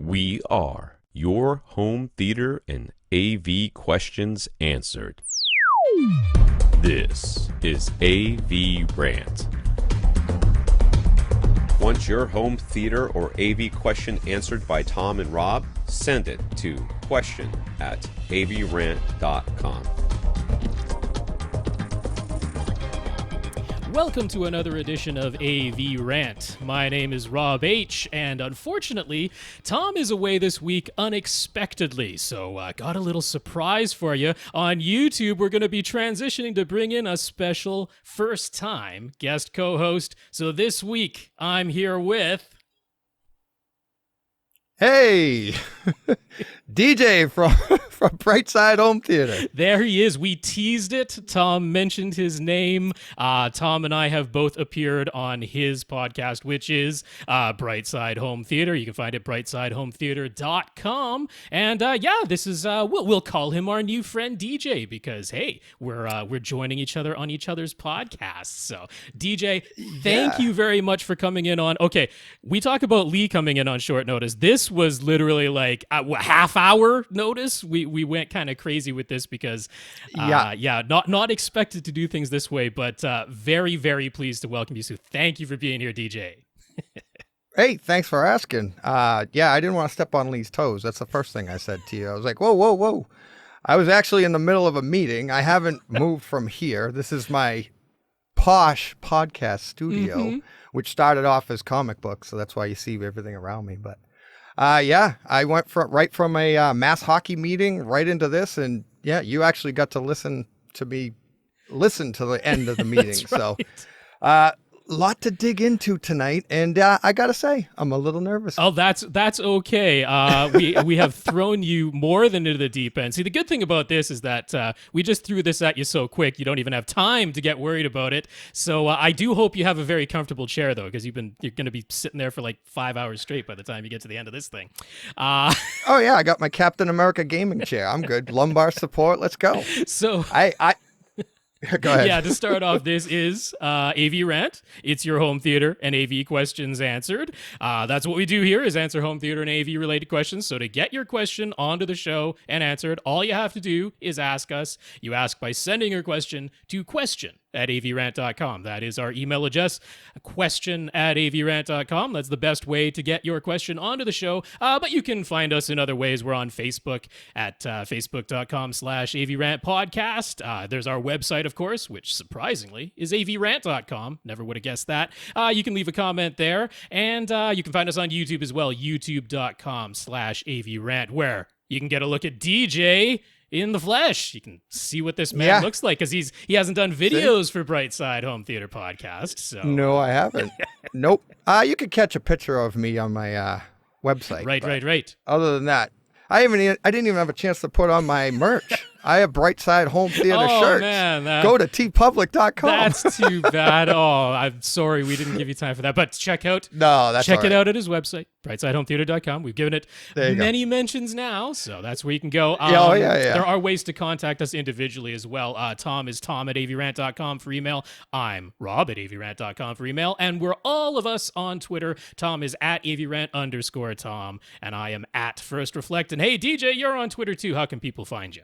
We are your home theater and AV questions answered. This is AVRant. Want your home theater or AV question answered by Tom and Rob? Send it to question@avrant.com. Welcome to another edition of AV Rant. My name is Rob H, and unfortunately, Tom is away this week unexpectedly, so got a little surprise for you. On YouTube, we're going to be transitioning to bring in a special first-time guest co-host. So this week, I'm here with... Hey, DJ from Brightside Home Theater. There he is. We teased it. Tom mentioned his name. Tom and I have both appeared on his podcast, which is Brightside Home Theater. You can find it at brightsidehometheater.com. And this is we'll call him our new friend DJ because hey, we're joining each other on each other's podcasts. So DJ, thank you very much for coming in on. Okay, we talk about Lee coming in on short notice. This was literally like a half-hour notice. We went kind of crazy with this because, not expected to do things this way, but very, very pleased to welcome you. So thank you for being here, DJ. Hey, thanks for asking. I didn't want to step on Lee's toes. That's the first thing I said to you. I was like, whoa. I was actually in the middle of a meeting. I haven't moved from here. This is my posh podcast studio, which started off as comic books, so that's why you see everything around me. But I went right from a mass hockey meeting right into this, and you actually got to listen to the end of the meeting. That's right. So, lot to dig into tonight, and I gotta say, I'm a little nervous. Oh, that's okay. We have thrown you more than into the deep end. See, the good thing about this is that we just threw this at you so quick, you don't even have time to get worried about it. So I do hope you have a very comfortable chair, though, because you're going to be sitting there for like 5 hours straight by the time you get to the end of this thing. Oh yeah, I got my Captain America gaming chair. I'm good. Lumbar support. Let's go. So Go ahead. Yeah, to start off, this is AV Rant. It's your home theater and AV questions answered. That's what we do here is answer home theater and AV related questions. So to get your question onto the show and answered, all you have to do is ask us. You ask by sending your question to question@avrant.com. That is our email address, question@avrant.com. That's the best way to get your question onto the show. But you can find us in other ways. We're on Facebook at facebook.com/AVRant podcast. There's our website, of course, which surprisingly is avrant.com. Never would have guessed that. You can leave a comment there. And you can find us on YouTube as well, youtube.com/AVRant, where you can get a look at DJ in the flesh. You can see what this man looks like because he hasn't done videos for Brightside Home Theater Podcast. So no, I haven't. Nope. You could catch a picture of me on my website. Right. Other than that, I didn't even have a chance to put on my merch. I have Brightside Home Theater shirts. Man, go to tpublic.com. That's too bad. Oh, I'm sorry we didn't give you time for that. But check it out at his website, brightsidehometheater.com. We've given it many mentions now, so that's where you can go. There are ways to contact us individually as well. Tom is tom@avrant.com for email. I'm rob@avrant.com for email. And we're all of us on Twitter. Tom is @avrant_Tom, and I am @FirstReflect. And hey, DJ, you're on Twitter too. How can people find you?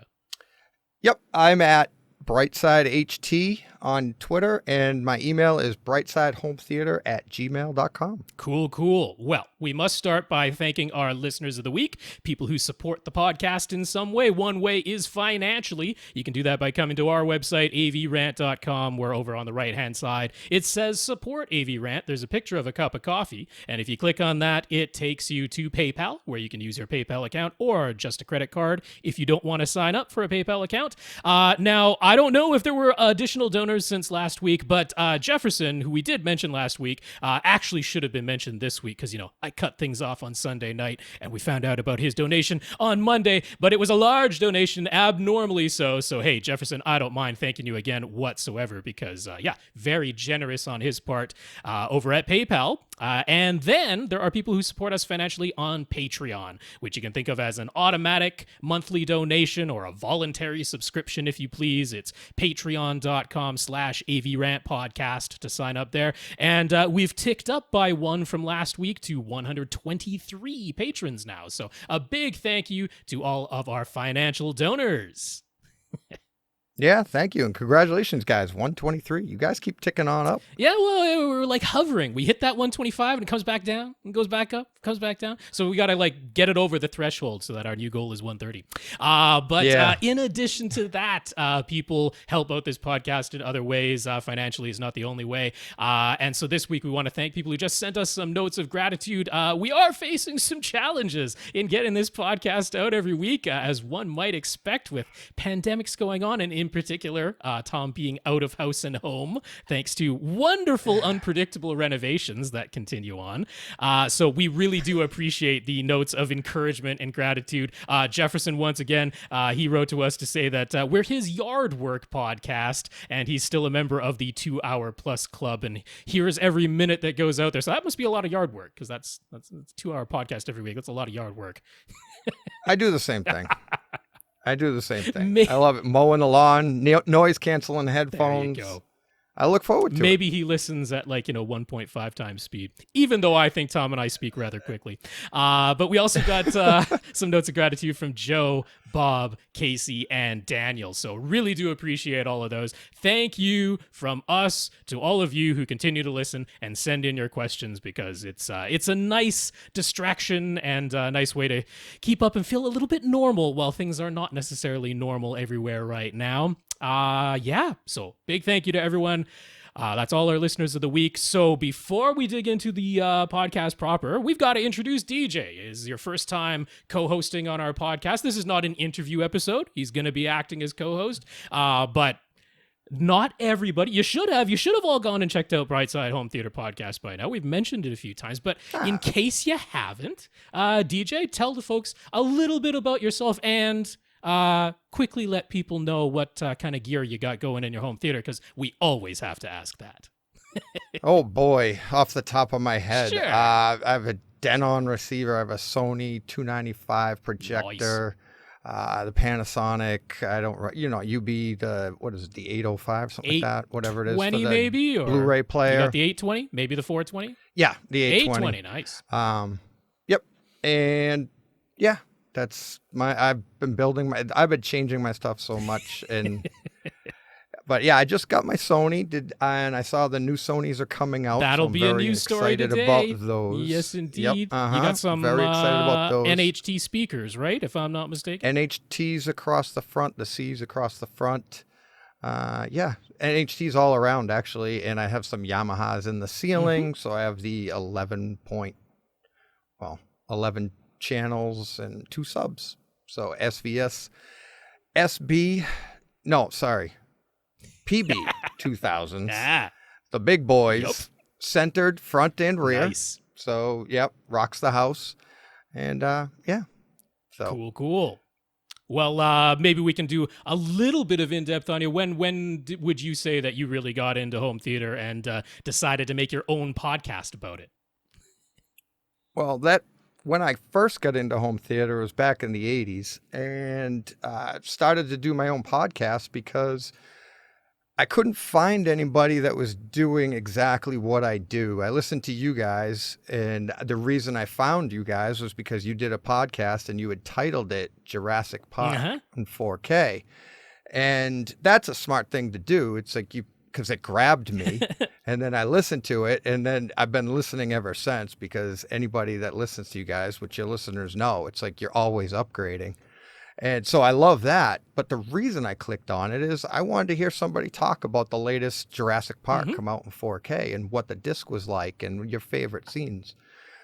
Yep, I'm at BrightsideHT on Twitter, and my email is brightsidehometheater@gmail.com. Cool. Well, we must start by thanking our listeners of the week, people who support the podcast in some way. One way is financially. You can do that by coming to our website, avrant.com, where over on the right-hand side, it says support AVRant. There's a picture of a cup of coffee, and if you click on that, it takes you to PayPal, where you can use your PayPal account or just a credit card if you don't want to sign up for a PayPal account. Now, I don't know if there were additional donors since last week, but Jefferson, who we did mention last week, actually should have been mentioned this week because, I cut things off on Sunday night and we found out about his donation on Monday, but it was a large donation, abnormally so. So, hey, Jefferson, I don't mind thanking you again whatsoever because, very generous on his part over at PayPal. And then there are people who support us financially on Patreon, which you can think of as an automatic monthly donation or a voluntary subscription, if you please. It's patreon.com/AVRant podcast to sign up there. And we've ticked up by one from last week to 123 patrons now. So a big thank you to all of our financial donors. Yeah, thank you. And congratulations, guys. 123. You guys keep ticking on up. Yeah, well, we're like hovering. We hit that 125 and it comes back down and goes back up, comes back down. So we got to like get it over the threshold so that our new goal is 130. But in addition to that, people help out this podcast in other ways. Financially is not the only way. And so this week we want to thank people who just sent us some notes of gratitude. We are facing some challenges in getting this podcast out every week, as one might expect with pandemics going on, and in particular, Tom being out of house and home, thanks to wonderful, unpredictable renovations that continue on. So we really do appreciate the notes of encouragement and gratitude. Jefferson, once again, he wrote to us to say that we're his yard work podcast, and he's still a member of the 2 Hour Plus Club, and hears every minute that goes out there. So that must be a lot of yard work, because that's a 2 hour podcast every week. That's a lot of yard work. I do the same thing. I do the same thing. I love it. Mowing the lawn, noise canceling headphones. There you go. I look forward to Maybe he listens at 1.5 times speed, even though I think Tom and I speak rather quickly. But we also got some notes of gratitude from Joe, Bob, Casey, and Daniel. So really do appreciate all of those. Thank you from us to all of you who continue to listen and send in your questions, because it's a nice distraction and a nice way to keep up and feel a little bit normal while things are not necessarily normal everywhere right now. So big thank you to everyone. That's all our listeners of the week. So before we dig into the podcast proper, we've got to introduce DJ. It is your first time co-hosting on our podcast. This is not an interview episode. He's going to be acting as co-host, but not everybody. You should have all gone and checked out Brightside Home Theater Podcast by now. We've mentioned it a few times, but in case you haven't, DJ, tell the folks a little bit about yourself and quickly let people know what kind of gear you got going in your home theater, because we always have to ask that. Oh boy, off the top of my head. Sure. I have a Denon receiver. I have a Sony 295 projector. Nice. The Panasonic. I don't, UB, the 805, something like that, whatever it is. 820 maybe? Or Blu-ray player. You got the 820, maybe the 420? Yeah, the 820. 820, nice. Yep. And yeah. I've been changing my stuff so much, but yeah, I just got my Sony, and I saw the new Sonys are coming out. That'll be a news story today. About those. Yes, indeed. Yep, You got some very excited about those. NHT speakers, right? If I'm not mistaken. NHTs across the front, the C's across the front. NHTs all around actually, and I have some Yamahas in the ceiling. So I have the 11 channels and 2 subs. So PB 2000s. The big boys, centered front and rear. Nice. So, rocks the house. And so cool. Well, maybe we can do a little bit of in-depth on you. When would you say that you really got into home theater and decided to make your own podcast about it? Well, when I first got into home theater, it was back in the 80s, and started to do my own podcast because I couldn't find anybody that was doing exactly what I do. I listened to you guys, and the reason I found you guys was because you did a podcast and you had titled it Jurassic Park in 4K. And that's a smart thing to do. It's like because it grabbed me, and then I listened to it, and then I've been listening ever since, because anybody that listens to you guys, which your listeners know, it's like you're always upgrading. And so I love that. But the reason I clicked on it is I wanted to hear somebody talk about the latest Jurassic Park come out in 4K and what the disc was like and your favorite scenes.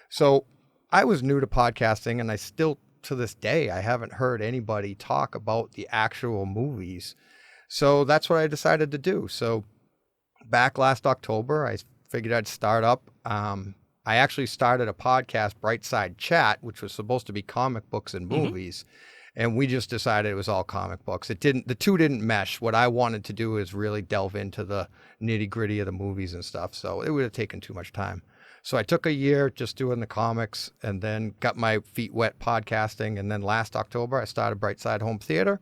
So I was new to podcasting, and I still, to this day, I haven't heard anybody talk about the actual movies. So that's what I decided to do. So back last October, I figured I'd start up. I actually started a podcast, Brightside Chat, which was supposed to be comic books and movies. And we just decided it was all comic books. The two didn't mesh. What I wanted to do is really delve into the nitty gritty of the movies and stuff. So it would have taken too much time. So I took a year just doing the comics and then got my feet wet podcasting. And then last October, I started Brightside Home Theater.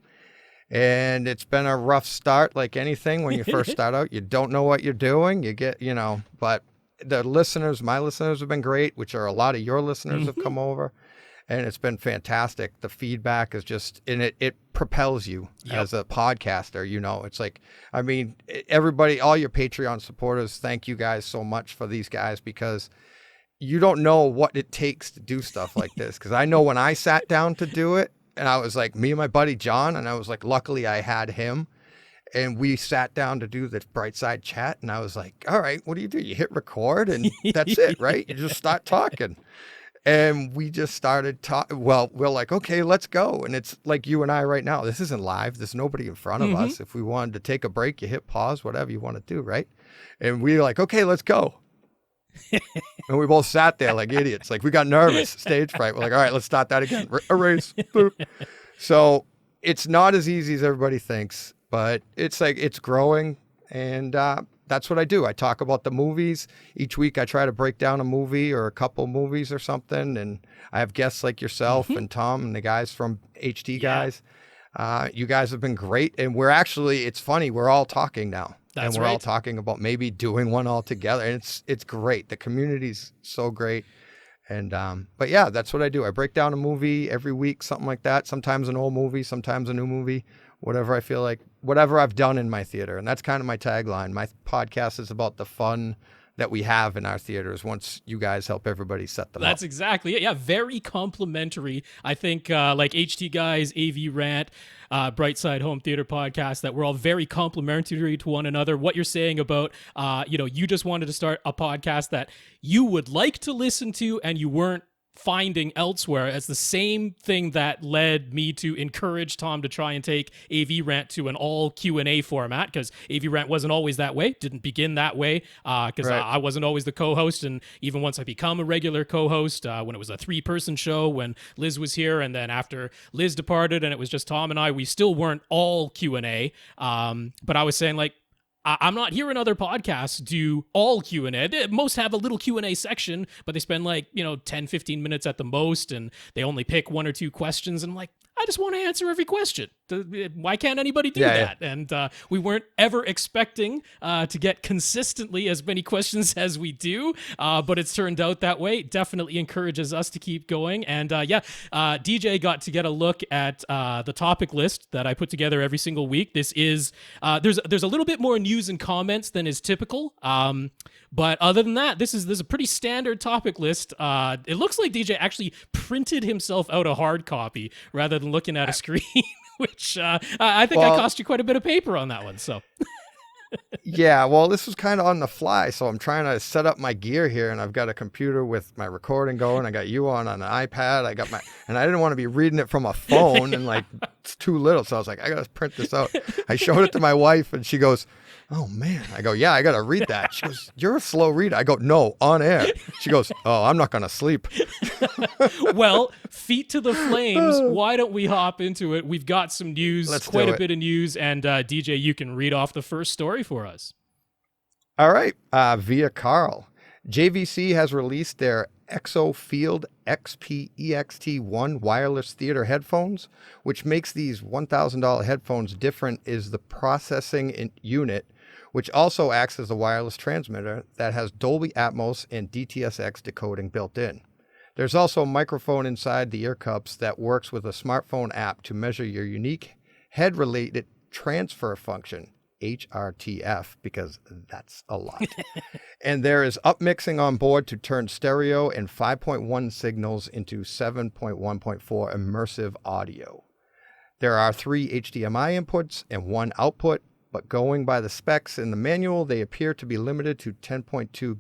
And it's been a rough start, like anything. When you first start out, you don't know what you're doing. You get, but the listeners, my listeners have been great, which are a lot of your listeners have come over. And it's been fantastic. The feedback is just, and it propels you as a podcaster. It's like, I mean, everybody, all your Patreon supporters, thank you guys so much for these guys, because you don't know what it takes to do stuff like this. Because I know when I sat down to do it, and I was like, me and my buddy John, and I was like, luckily I had him. And we sat down to do the Brightside chat, and I was like, all right, what do? You hit record, and that's it, right? You just start talking. And we just started talking. Well, we're like, okay, let's go. And it's like you and I right now. This isn't live. There's nobody in front of us. If we wanted to take a break, you hit pause, whatever you want to do, right? And we were like, okay, let's go. And we both sat there like idiots. Like, we got nervous, stage fright. We're like, all right, let's start that again. Erase. Boop. So it's not as easy as everybody thinks, but it's like, it's growing. And that's what I do. I talk about the movies. Each week I try to break down a movie or a couple movies or something. And I have guests like yourself and Tom and the guys from HD Guys. You guys have been great. And we're actually, it's funny, we're all talking now. That's and we're right. all talking about maybe doing one all together. And it's great. The community's so great. And but yeah, that's what I do. I break down a movie every week, something like that. Sometimes an old movie, sometimes a new movie, whatever I feel like, whatever I've done in my theater. And that's kind of my tagline. My podcast is about the fun that we have in our theaters once you guys help everybody set them up. That's exactly it. Yeah, very complimentary. I think like HT Guys, AVRant, Brightside Home Theater podcast, that we're all very complimentary to one another. What you're saying about, you just wanted to start a podcast that you would like to listen to and you weren't finding elsewhere. It's the same thing that led me to encourage Tom to try and take AVRant to an all Q&A format, because AVRant wasn't always that way, didn't begin that way, because I wasn't always the co-host. And even once I become a regular co-host, when it was a 3-person show, when Liz was here, and then after Liz departed and it was just Tom and I, we still weren't all Q&A. But I was saying, like, I'm not hearing other podcasts do all Q&A. Most have a little Q&A section, but they spend 10, 15 minutes at the most, and they only pick 1 or 2 questions. And I'm like, I just want to answer every question. Why can't anybody do that? Yeah. And we weren't ever expecting to get consistently as many questions as we do, but it's turned out that way. It definitely encourages us to keep going. And DJ got to get a look at the topic list that I put together every single week. This is there's a little bit more news and comments than is typical. But other than that, this is a pretty standard topic list. It looks like DJ actually printed himself out a hard copy rather than looking at a screen, which I think I cost you quite a bit of paper on that one. So. Yeah, well, this was kind of on the fly, so I'm trying to set up my gear here, and I've got a computer with my recording going. I got you on an iPad. And I didn't want to be reading it from a phone, and it's too little. So I was like, I got to print this out. I showed it to my wife, and she goes, oh man. I go, yeah, I got to read that. She goes, you're a slow reader. I go, no, on air. She goes, oh, I'm not going to sleep. Well, feet to the flames. Why don't we hop into it? We've got some news, quite a bit of news, and DJ, you can read off the first story for us. All right. Via Carl. JVC has released their Exo Field XP-EXT1 wireless theater headphones. Which makes these $1,000 headphones different is the processing unit, which also acts as a wireless transmitter that has Dolby Atmos and DTS:X decoding built in. There's also a microphone inside the ear cups that works with a smartphone app to measure your unique head-related transfer function, HRTF, because that's a lot. And there is upmixing on board to turn stereo and 5.1 signals into 7.1.4 immersive audio. There are 3 HDMI inputs and 1 output, but going by the specs in the manual, they appear to be limited to 10.2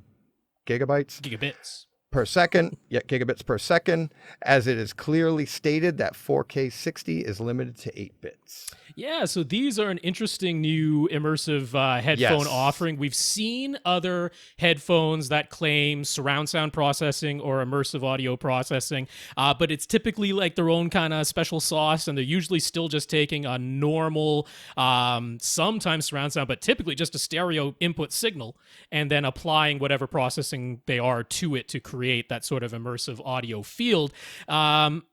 gigabits per second. Yeah, gigabits per second, as it is clearly stated that 4K 60 is limited to 8 bits. Yeah, so these are an interesting new immersive headphone Yes. offering. We've seen other headphones that claim surround sound processing or immersive audio processing, but it's typically like their own kind of special sauce, and they're usually still just taking a normal, sometimes surround sound, but typically just a stereo input signal, and then applying whatever processing they are to it to create that sort of immersive audio field.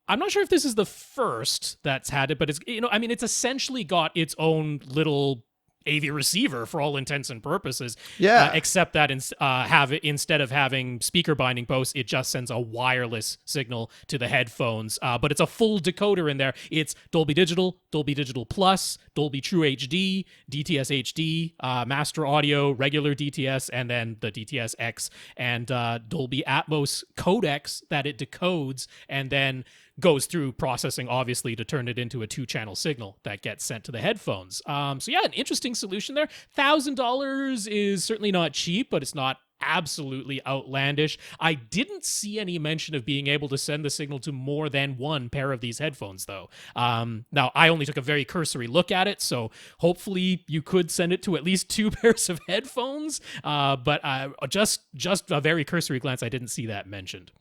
I'm not sure if this is the first that's had it, but it's, it's essentially got its own little AV receiver for all intents and purposes. Yeah. Except that instead of having speaker binding posts, it just sends a wireless signal to the headphones. But it's a full decoder in there. It's Dolby Digital, Dolby Digital Plus, Dolby True HD, DTS HD, Master Audio, regular DTS, and then the DTS X and Dolby Atmos codecs that it decodes and then goes through processing, obviously, to turn it into a 2-channel signal that gets sent to the headphones. So yeah, an interesting solution there. $1,000 is certainly not cheap, but it's not absolutely outlandish. I didn't see any mention of being able to send the signal to more than one pair of these headphones, though. Now, I only took a very cursory look at it, so hopefully you could send it to at least 2 pairs of headphones, but just a very cursory glance, I didn't see that mentioned.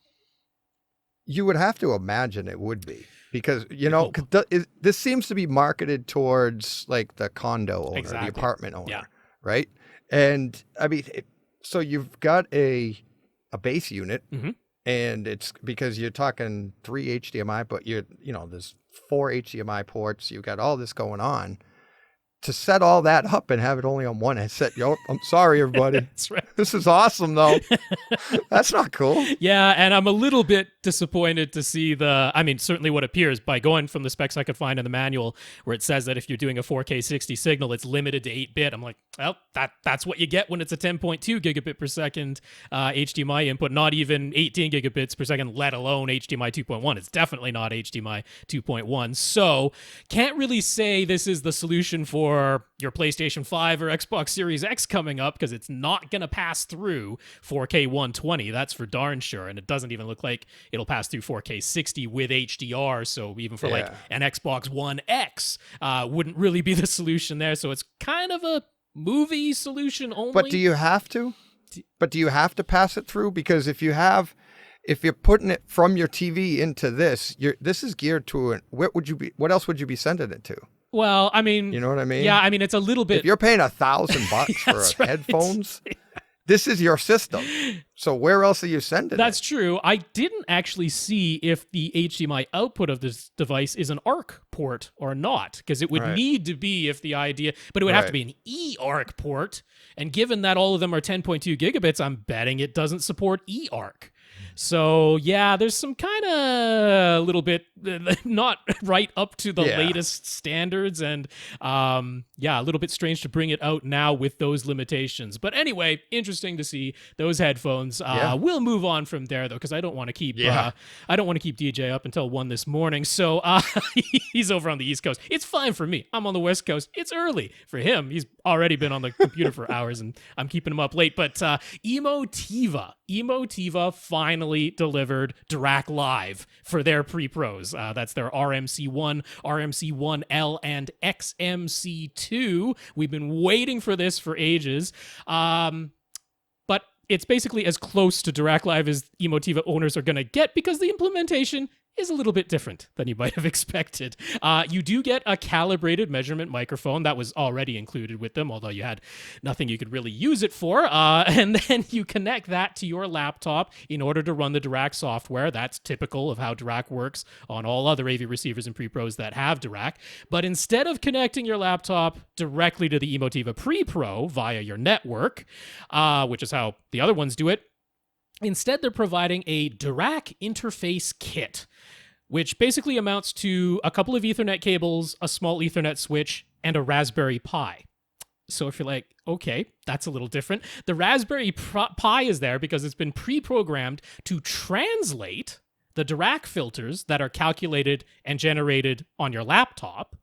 You would have to imagine it would be, because, this seems to be marketed towards like the condo owner, Exactly. the apartment owner, Yeah. right? And I mean, so you've got a base unit, Mm-hmm. and it's because you're talking 3 HDMI, but there's 4 HDMI ports. You've got all this going on. To set all that up and have it only on one headset, I'm sorry, everybody. That's right. This is awesome, though. That's not cool. Yeah, and I'm a little bit disappointed to see certainly what appears by going from the specs I could find in the manual where it says that if you're doing a 4K 60 signal, it's limited to 8-bit. I'm like, well, that's what you get when it's a 10.2 gigabit per second HDMI input, not even 18 gigabits per second, let alone HDMI 2.1. It's definitely not HDMI 2.1. So can't really say this is the solution for your PlayStation 5 or Xbox Series X coming up, because it's not going to pass through 4K 120. That's for darn sure. And it doesn't even look like it'll pass through 4K 60 with HDR. So even for like an Xbox One X, wouldn't really be the solution there. So it's kind of a movie solution only. But do you have to? Do you have to pass it through? Because if you're putting it from your TV into this is geared to what else would you be sending it to? Well, I mean, you know what I mean? Yeah, I mean, it's a little bit. If you're paying $1,000 for headphones, this is your system. So where else are you sending That's it? true. I didn't actually see if the HDMI output of this device is an ARC port or not, because it would need to be but it would have to be an eARC port. And given that all of them are 10.2 gigabits, I'm betting it doesn't support eARC. So, yeah, there's some kind of a little bit not right up to the latest standards, and a little bit strange to bring it out now with those limitations. But anyway, interesting to see those headphones. We'll move on from there, though, because I don't want to keep DJ up until 1 this morning. So he's over on the East Coast. It's fine for me. I'm on the West Coast. It's early for him. He's already been on the computer for hours, and I'm keeping him up late. But Emotiva finally delivered Dirac Live for their pre-pros. That's their RMC1, RMC1L, and XMC2. We've been waiting for this for ages. But it's basically as close to Dirac Live as Emotiva owners are going to get, because the implementation is a little bit different than you might have expected. You do get a calibrated measurement microphone that was already included with them, although you had nothing you could really use it for. And then you connect that to your laptop in order to run the Dirac software. That's typical of how Dirac works on all other AV receivers and pre-pros that have Dirac. But instead of connecting your laptop directly to the Emotiva Pre-Pro via your network, which is how the other ones do it, instead, they're providing a Dirac interface kit, which basically amounts to a couple of Ethernet cables, a small Ethernet switch, and a Raspberry Pi. So if you're like, okay, that's a little different. The Raspberry Pi is there because it's been pre-programmed to translate the Dirac filters that are calculated and generated on your laptop.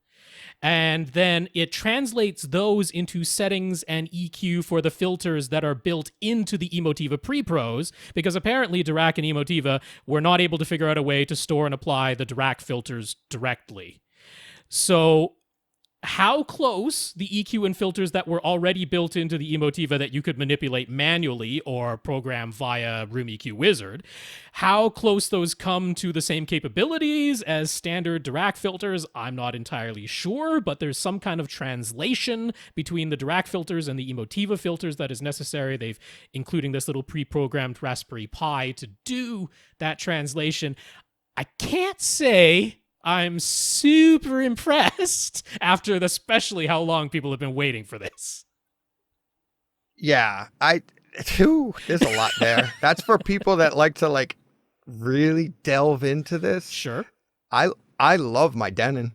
And then it translates those into settings and EQ for the filters that are built into the Emotiva Pre-Pros, because apparently Dirac and Emotiva were not able to figure out a way to store and apply the Dirac filters directly. So how close the EQ and filters that were already built into the Emotiva that you could manipulate manually or program via Room EQ Wizard, how close those come to the same capabilities as standard Dirac filters, I'm not entirely sure, but there's some kind of translation between the Dirac filters and the Emotiva filters that is necessary. They've including this little pre-programmed Raspberry Pi to do that translation. I can't say I'm super impressed after especially how long people have been waiting for this. Yeah, there's a lot there. That's for people that like to like really delve into this. Sure. I love my Denon.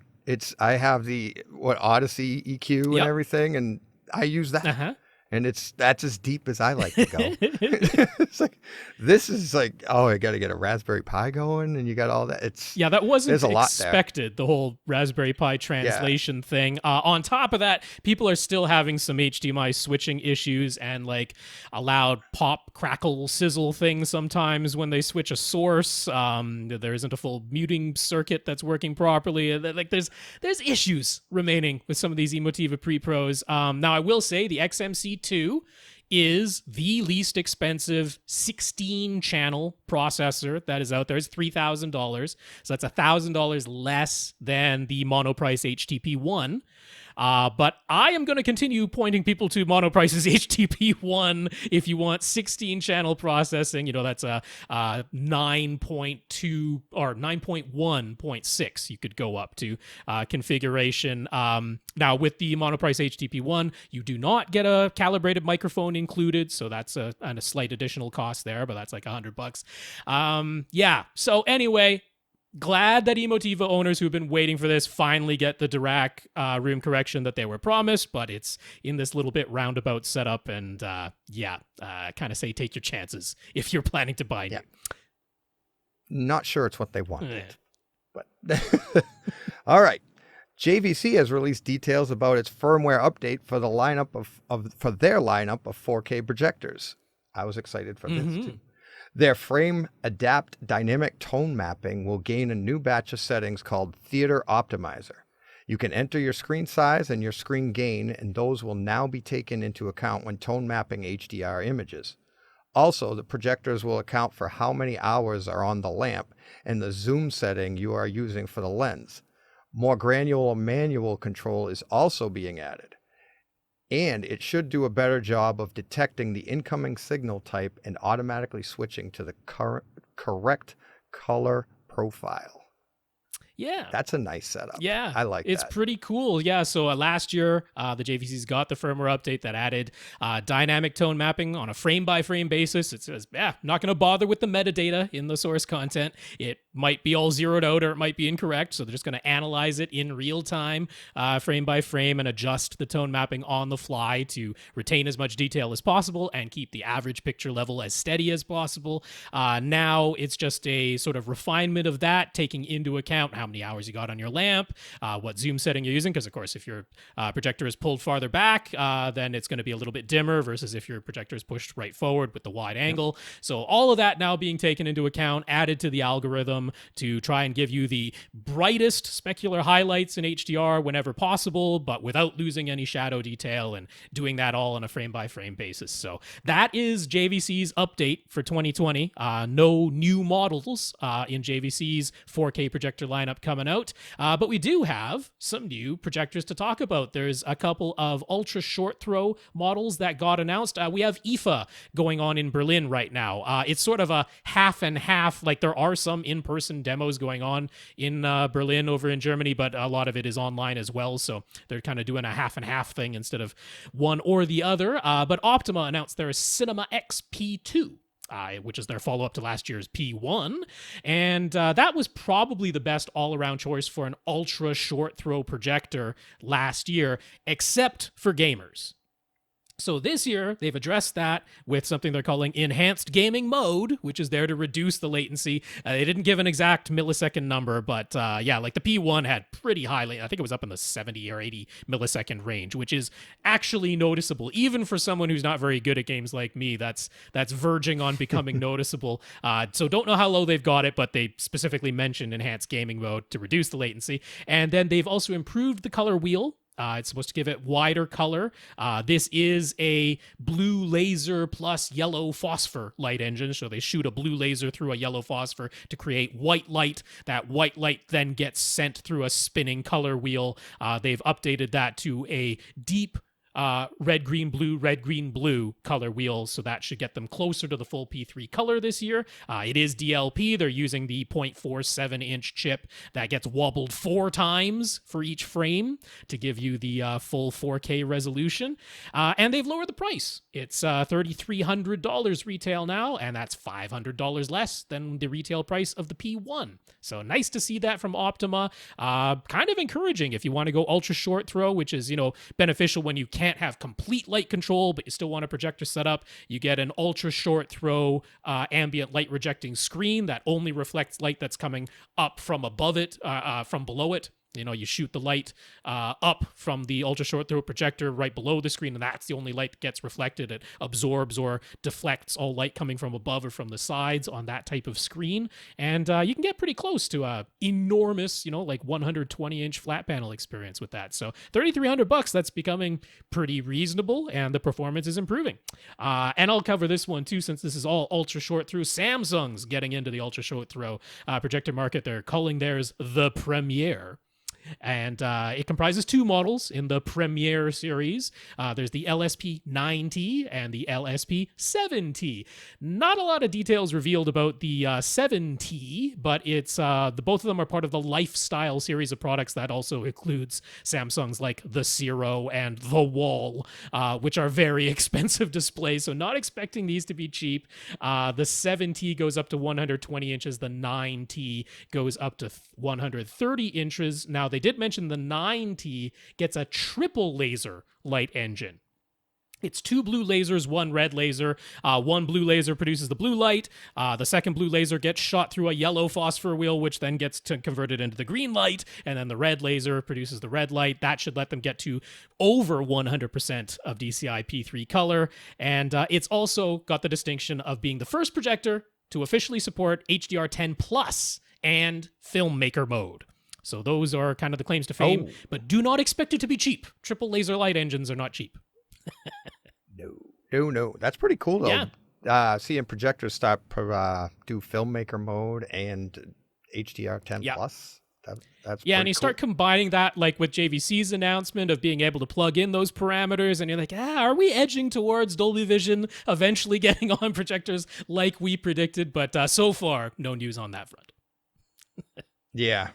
I have the Audyssey EQ and everything, and I use that. Uh-huh. And that's as deep as I like to go. It's like, this is like, oh, I got to get a Raspberry Pi going, and you got all that. That wasn't there's a lot expected, the whole Raspberry Pi translation thing. On top of that, people are still having some HDMI switching issues and like a loud pop, crackle, sizzle thing sometimes when they switch a source. There isn't a full muting circuit that's working properly. Like there's issues remaining with some of these Emotiva Pre-Pros. Now, I will say the XMC2 is the least expensive 16-channel processor that is out there. It's $3,000. So that's $1,000 less than the mono-price HTP-1. But I am going to continue pointing people to Monoprice's HTP-1 if you want 16-channel processing. You know, that's a 9.2 or 9.1.6 you could go up to configuration. Now, with the Monoprice HTP-1, you do not get a calibrated microphone included, so that's a slight additional cost there, but that's like $100. So anyway, glad that Emotiva owners who've been waiting for this finally get the Dirac room correction that they were promised, but it's in this little bit roundabout setup, and kind of say take your chances if you're planning to buy new. Not sure it's what they wanted, but all right. JVC has released details about its firmware update for the lineup for their lineup of 4K projectors. I was excited for this too. Their frame adapt dynamic tone mapping will gain a new batch of settings called Theater Optimizer. You can enter your screen size and your screen gain, and those will now be taken into account when tone mapping HDR images. Also, the projectors will account for how many hours are on the lamp and the zoom setting you are using for the lens. More granular manual control is also being added. And it should do a better job of detecting the incoming signal type and automatically switching to the correct color profile. Yeah. That's a nice setup. Yeah. I like It's that. Pretty cool. Yeah. So last year, the JVC's got the firmware update that added dynamic tone mapping on a frame-by-frame basis. It says, not going to bother with the metadata in the source content. It might be all zeroed out or it might be incorrect. So they're just going to analyze it in real time, frame by frame, and adjust the tone mapping on the fly to retain as much detail as possible and keep the average picture level as steady as possible. Now it's just a sort of refinement of that, taking into account how many hours you got on your lamp, what zoom setting you're using, because of course if your projector is pulled farther back, then it's going to be a little bit dimmer versus if your projector is pushed right forward with the wide angle. So all of that now being taken into account, added to the algorithm to try and give you the brightest specular highlights in HDR whenever possible, but without losing any shadow detail, and doing that all on a frame-by-frame basis. So that is JVC's update for 2020. No new models in JVC's 4K projector lineup coming out, but we do have some new projectors to talk about. There's a couple of ultra short throw models that got announced. We have IFA going on in Berlin right now. It's sort of a half and half, like there are some in-person demos going on in Berlin over in Germany, but a lot of it is online as well, so they're kind of doing a half and half thing instead of one or the other. But Optoma announced their CinemaX P2, which is their follow-up to last year's P1, and that was probably the best all-around choice for an ultra short throw projector last year, except for gamers. So this year, they've addressed that with something they're calling enhanced gaming mode, which is there to reduce the latency. They didn't give an exact millisecond number, but like the P1 had pretty high latency. I think it was up in the 70 or 80 millisecond range, which is actually noticeable. Even for someone who's not very good at games like me, that's verging on becoming noticeable. So don't know how low they've got it, but they specifically mentioned enhanced gaming mode to reduce the latency. And then they've also improved the color wheel It's supposed to give it wider color. This is a blue laser plus yellow phosphor light engine. So they shoot a blue laser through a yellow phosphor to create white light. That white light then gets sent through a spinning color wheel. They've updated that to a deep red, green, blue color wheels, so that should get them closer to the full P3 color this year. It is DLP. They're using the 0.47-inch chip that gets wobbled 4 times for each frame to give you the full 4K resolution. And they've lowered the price. It's $3,300 retail now, and that's $500 less than the retail price of the P1. So nice to see that from Optoma. Kind of encouraging if you want to go ultra short throw, which is, beneficial when you can't have complete light control, but you still want a projector set up. You get an ultra short throw ambient light rejecting screen that only reflects light that's coming up from above it, from below it. You shoot the light up from the ultra short throw projector right below the screen, and that's the only light that gets reflected. It absorbs or deflects all light coming from above or from the sides on that type of screen. And you can get pretty close to a enormous, like 120-inch flat panel experience with that. So $3,300, that's becoming pretty reasonable, and the performance is improving. And I'll cover this one too, since this is all ultra short through. Samsung's getting into the ultra short throw projector market. They're calling theirs the Premiere. And it comprises 2 models in the Premiere series. There's the LSP-9T and the LSP-7T. Not a lot of details revealed about the 7T, but it's both of them are part of the Lifestyle series of products that also includes Samsung's like the Zero and the Wall, which are very expensive displays. So not expecting these to be cheap. The 7T goes up to 120 inches. The 9T goes up to 130 inches. Now, they did mention the 9T gets a triple laser light engine. It's 2 blue lasers, 1 red laser. One blue laser produces the blue light. The second blue laser gets shot through a yellow phosphor wheel, which then gets converted into the green light. And then the red laser produces the red light. That should let them get to over 100% of DCI P3 color. And it's also got the distinction of being the first projector to officially support HDR10 Plus and filmmaker mode. So those are kind of the claims to fame, but do not expect it to be cheap. Triple laser light engines are not cheap. No. That's pretty cool, though. Yeah. Seeing projectors start do filmmaker mode and HDR10 Plus. That's and you cool. start combining that like with JVC's announcement of being able to plug in those parameters, and you're like, are we edging towards Dolby Vision eventually getting on projectors like we predicted? But so far, no news on that front. Yeah.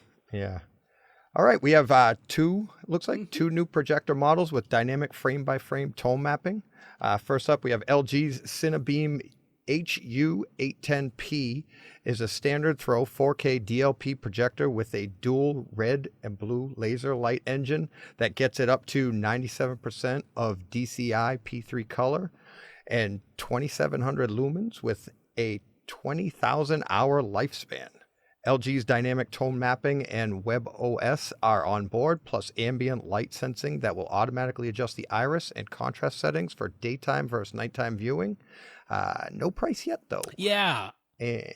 All right, we have 2 new projector models with dynamic frame-by-frame tone mapping. First up, we have LG's Cinebeam HU810P is a standard throw 4K DLP projector with a dual red and blue laser light engine that gets it up to 97% of DCI P3 color and 2700 lumens with a 20,000 hour lifespan. LG's dynamic tone mapping and WebOS are on board, plus ambient light sensing that will automatically adjust the iris and contrast settings for daytime versus nighttime viewing. No price yet, though. Yeah. And...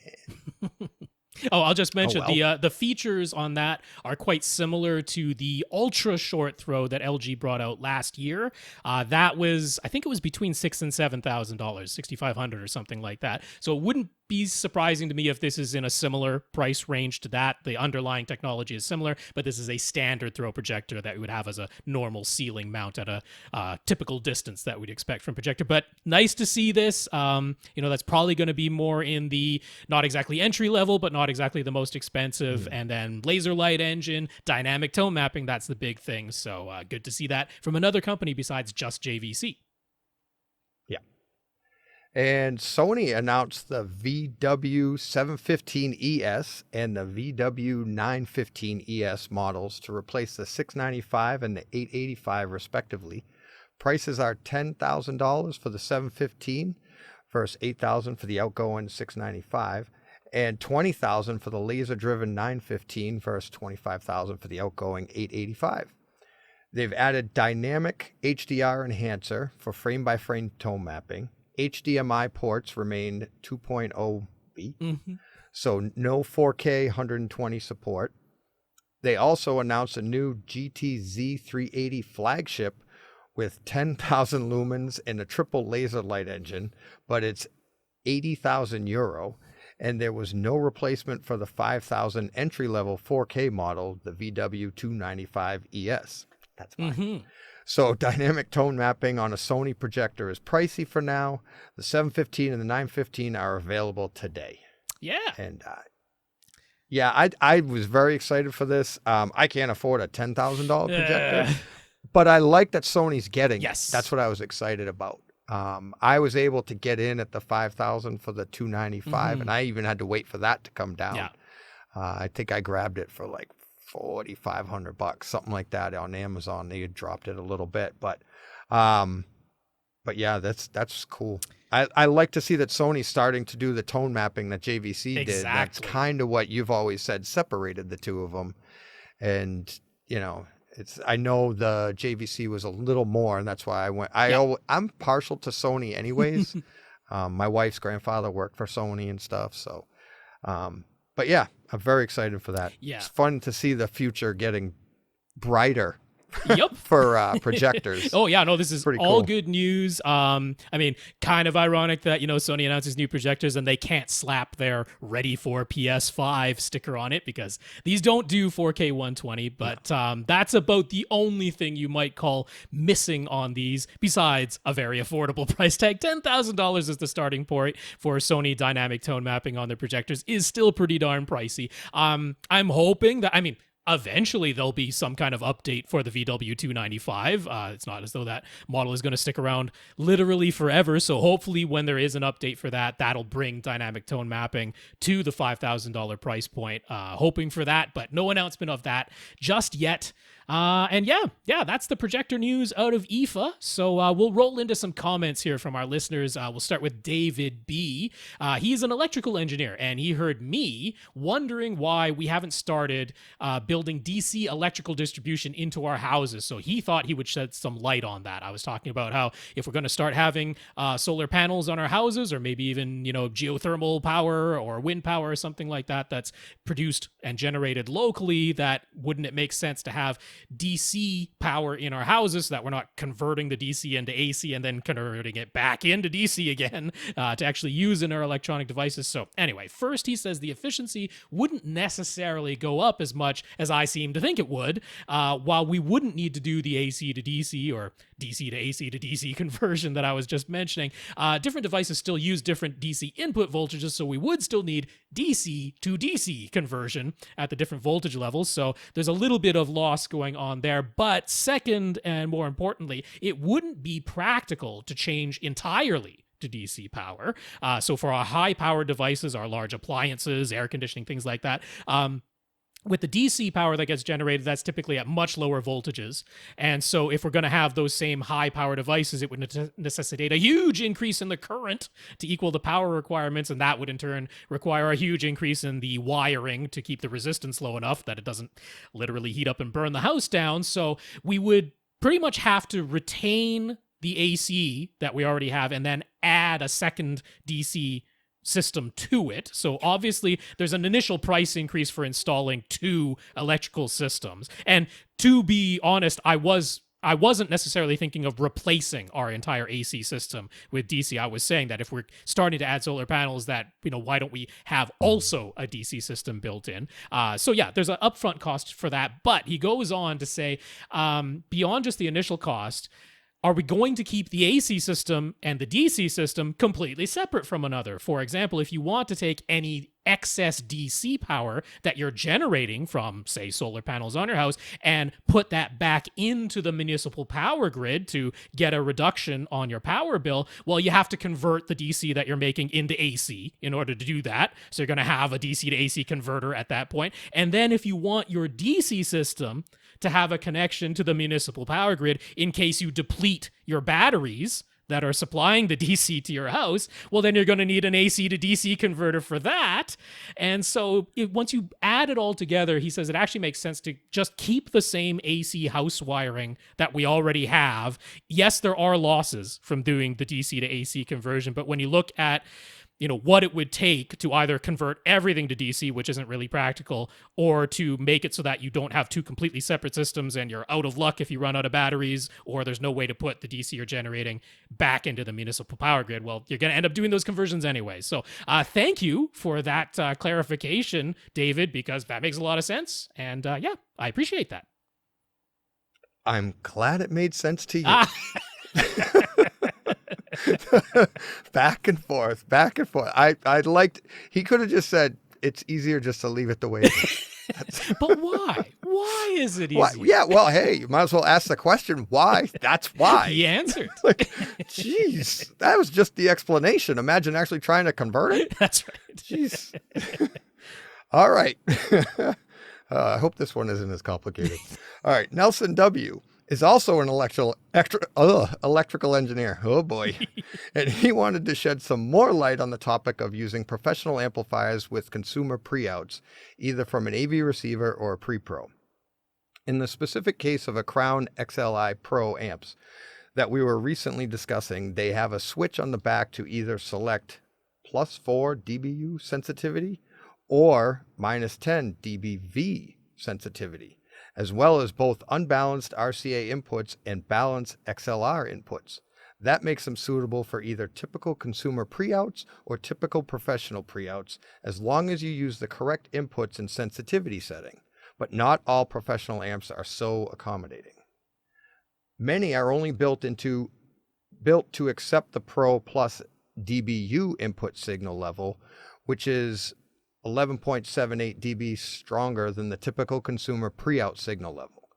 I'll just mention the features on that are quite similar to the ultra short throw that LG brought out last year. That was, I think it was between $6,000 and $7,000, $6,500 or something like that. So it wouldn't be surprising to me if this is in a similar price range to that. The underlying technology is similar, but this is a standard throw projector that we would have as a normal ceiling mount at a typical distance that we'd expect from projector. But nice to see this. That's probably going to be more in the not exactly entry level, but not exactly the most expensive. And then laser light engine, dynamic tone mapping, that's the big thing. So good to see that from another company besides just JVC. Yeah. And Sony announced the VW715ES and the VW915ES models to replace the 695 and the 885 respectively. Prices are $10,000 for the 715 versus $8,000 for the outgoing 695, and $20,000 for the laser-driven 915 versus $25,000 for the outgoing 885. They've added dynamic HDR enhancer for frame-by-frame tone mapping. HDMI ports remain 2.0B, so no 4K 120 support. They also announced a new GTZ 380 flagship with 10,000 lumens and a triple laser light engine, but it's 80,000 euro. And there was no replacement for the 5,000 entry-level 4K model, the VW295ES. That's mine. Mm-hmm. So dynamic tone mapping on a Sony projector is pricey for now. The 715 and the 915 are available today. Yeah. And I was very excited for this. I can't afford a $10,000 projector, but I like that Sony's getting it. That's what I was excited about. I was able to get in at the 5,000 for the 295, and I even had to wait for that to come down. Yeah. I think I grabbed it for like $4,500, something like that on Amazon. They had dropped it a little bit, but yeah, that's cool. I like to see that Sony's starting to do the tone mapping that JVC did. That's kind of what you've always said separated the two of them. And, you know, I know the JVC was a little more, and that's why I went. I'm partial to Sony anyways. My wife's grandfather worked for Sony and stuff. So, but yeah, I'm very excited for that. Yeah. It's fun to see the future getting brighter. Yep. For projectors. Oh yeah, no, this is pretty all cool. good news. I mean, kind of ironic that, you know, Sony announces new projectors and they can't slap their ready for PS5 sticker on it because these don't do 4K 120, but that's about the only thing you might call missing on these, besides a very affordable price tag. $10,000 is the starting point for Sony dynamic tone mapping on their projectors, is still pretty darn pricey. I'm hoping that, eventually there'll be some kind of update for the VW295. It's not as though that model is going to stick around literally forever. So hopefully when there is an update for that, that'll bring dynamic tone mapping to the $5,000 price point. Hoping for that, but no announcement of that just yet. And yeah, that's the projector news out of IFA. So we'll roll into some comments here from our listeners. We'll start with David B. He's an electrical engineer, and he heard me wondering why we haven't started building DC electrical distribution into our houses. So he thought he would shed some light on that. I was talking about how if we're going to start having solar panels on our houses, or maybe even, you know, geothermal power or wind power or something like that, that's produced and generated locally, that wouldn't it make sense to have DC power in our houses so that we're not converting the DC into AC and then converting it back into DC again to actually use in our electronic devices. So anyway, first he says the efficiency wouldn't necessarily go up as much as I seem to think it would, while we wouldn't need to do the AC to DC or DC to AC to DC conversion that I was just mentioning. Different devices still use different DC input voltages, so we would still need DC to DC conversion at the different voltage levels. So there's a little bit of loss going on there. But second, and more importantly, it wouldn't be practical to change entirely to DC power. So for our high power devices, our large appliances, air conditioning, things like that, with the DC power that gets generated, that's typically at much lower voltages. And so if we're going to have those same high power devices, it would necessitate a huge increase in the current to equal the power requirements. And that would in turn require a huge increase in the wiring to keep the resistance low enough that it doesn't literally heat up and burn the house down. So we would pretty much have to retain the AC that we already have and then add a second DC system to it. So obviously there's an initial price increase for installing two electrical systems. And to be honest, I wasn't necessarily thinking of replacing our entire AC system with DC. I was saying that if we're starting to add solar panels, that, you know, why don't we have also a DC system built in? So yeah, there's an upfront cost for that. But he goes on to say, beyond just the initial cost, are we going to keep the AC system and the DC system completely separate from another? For example, if you want to take any excess DC power that you're generating from, say, solar panels on your house and put that back into the municipal power grid to get a reduction on your power bill, well, you have to convert the DC that you're making into AC in order to do that. So you're going to have a DC to AC converter at that point. And then if you want your DC system to have a connection to the municipal power grid in case you deplete your batteries that are supplying the DC to your house, well, then you're going to need an AC to DC converter for that. And so once you add it all together, he says it actually makes sense to just keep the same AC house wiring that we already have. Yes, there are losses from doing the DC to AC conversion, but when you look at what it would take to either convert everything to DC, which isn't really practical, or to make it so that you don't have two completely separate systems and you're out of luck if you run out of batteries, or there's no way to put the DC you're generating back into the municipal power grid. Well, you're going to end up doing those conversions anyway. So thank you for that clarification, David, because that makes a lot of sense. And yeah, I appreciate that. I'm glad it made sense to you. Back and forth. I liked, he could have just said, it's easier just to leave it the way it is. But why? Why is it easy? Why? Yeah, well, hey, you might as well ask the question, why? That's why. He answered. Jeez, that was just the explanation. Imagine actually trying to convert it. That's right. Jeez. All right. I hope this one isn't as complicated. All right. Nelson W. is also an electrical engineer. Oh boy. And he wanted to shed some more light on the topic of using professional amplifiers with consumer pre-outs, either from an AV receiver or a pre-pro. In the specific case of a Crown XLI Pro amps that we were recently discussing, they have a switch on the back to either select +4 dBu sensitivity or -10 dBV sensitivity, as well as both unbalanced RCA inputs and balanced XLR inputs. That makes them suitable for either typical consumer pre-outs or typical professional pre-outs, as long as you use the correct inputs and sensitivity setting. But not all professional amps are so accommodating. Many are only built to accept the Pro Plus dBu input signal level, which is 11.78 dB stronger than the typical consumer pre-out signal level.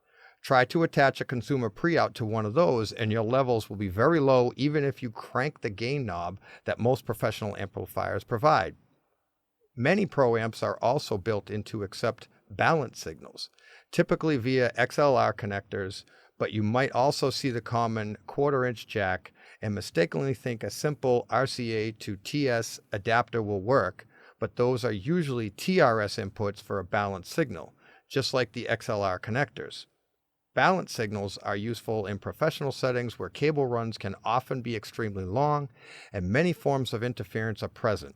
Try to attach a consumer pre-out to one of those and your levels will be very low even if you crank the gain knob that most professional amplifiers provide. Many pro amps are also built in to accept balance signals, typically via XLR connectors, but you might also see the common 1/4-inch jack and mistakenly think a simple RCA to TS adapter will work, but those are usually TRS inputs for a balanced signal, just like the XLR connectors. Balanced signals are useful in professional settings where cable runs can often be extremely long and many forms of interference are present.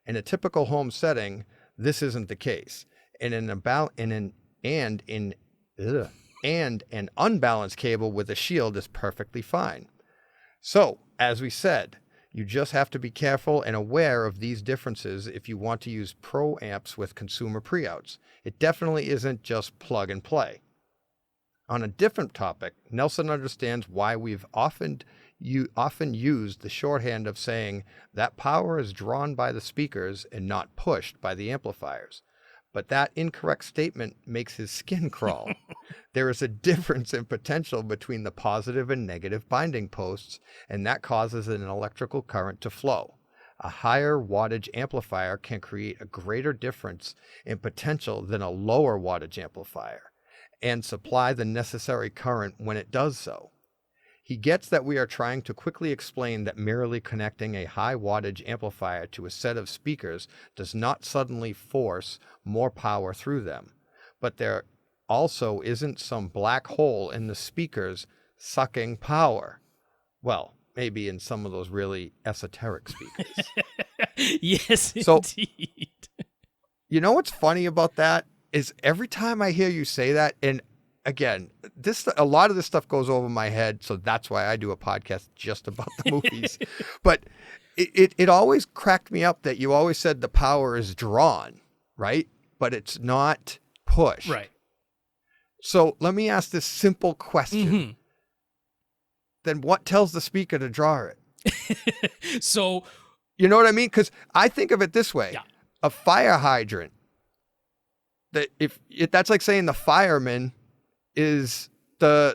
In a typical home setting, this isn't the case, and an unbalanced cable with a shield is perfectly fine. So, as we said, you just have to be careful and aware of these differences if you want to use pro amps with consumer pre-outs. It definitely isn't just plug and play. On a different topic, Nelson understands why we've often used the shorthand of saying that power is drawn by the speakers and not pushed by the amplifiers. But that incorrect statement makes his skin crawl. There is a difference in potential between the positive and negative binding posts, and that causes an electrical current to flow. A higher wattage amplifier can create a greater difference in potential than a lower wattage amplifier, and supply the necessary current when it does so. He gets that we are trying to quickly explain that merely connecting a high wattage amplifier to a set of speakers does not suddenly force more power through them, but there also isn't some black hole in the speakers sucking power. Well, maybe in some of those really esoteric speakers. Yes, so, indeed. You know what's funny about that is every time I hear you say that, and again, a lot of this stuff goes over my head, so that's why I do a podcast just about the movies. But it always cracked me up that you always said the power is drawn, right? But it's not pushed. Right. So let me ask this simple question. Mm-hmm. Then what tells the speaker to draw it? So, you know what I mean? Because I think of it this way. Yeah. A fire hydrant, that if that's like saying the fireman is the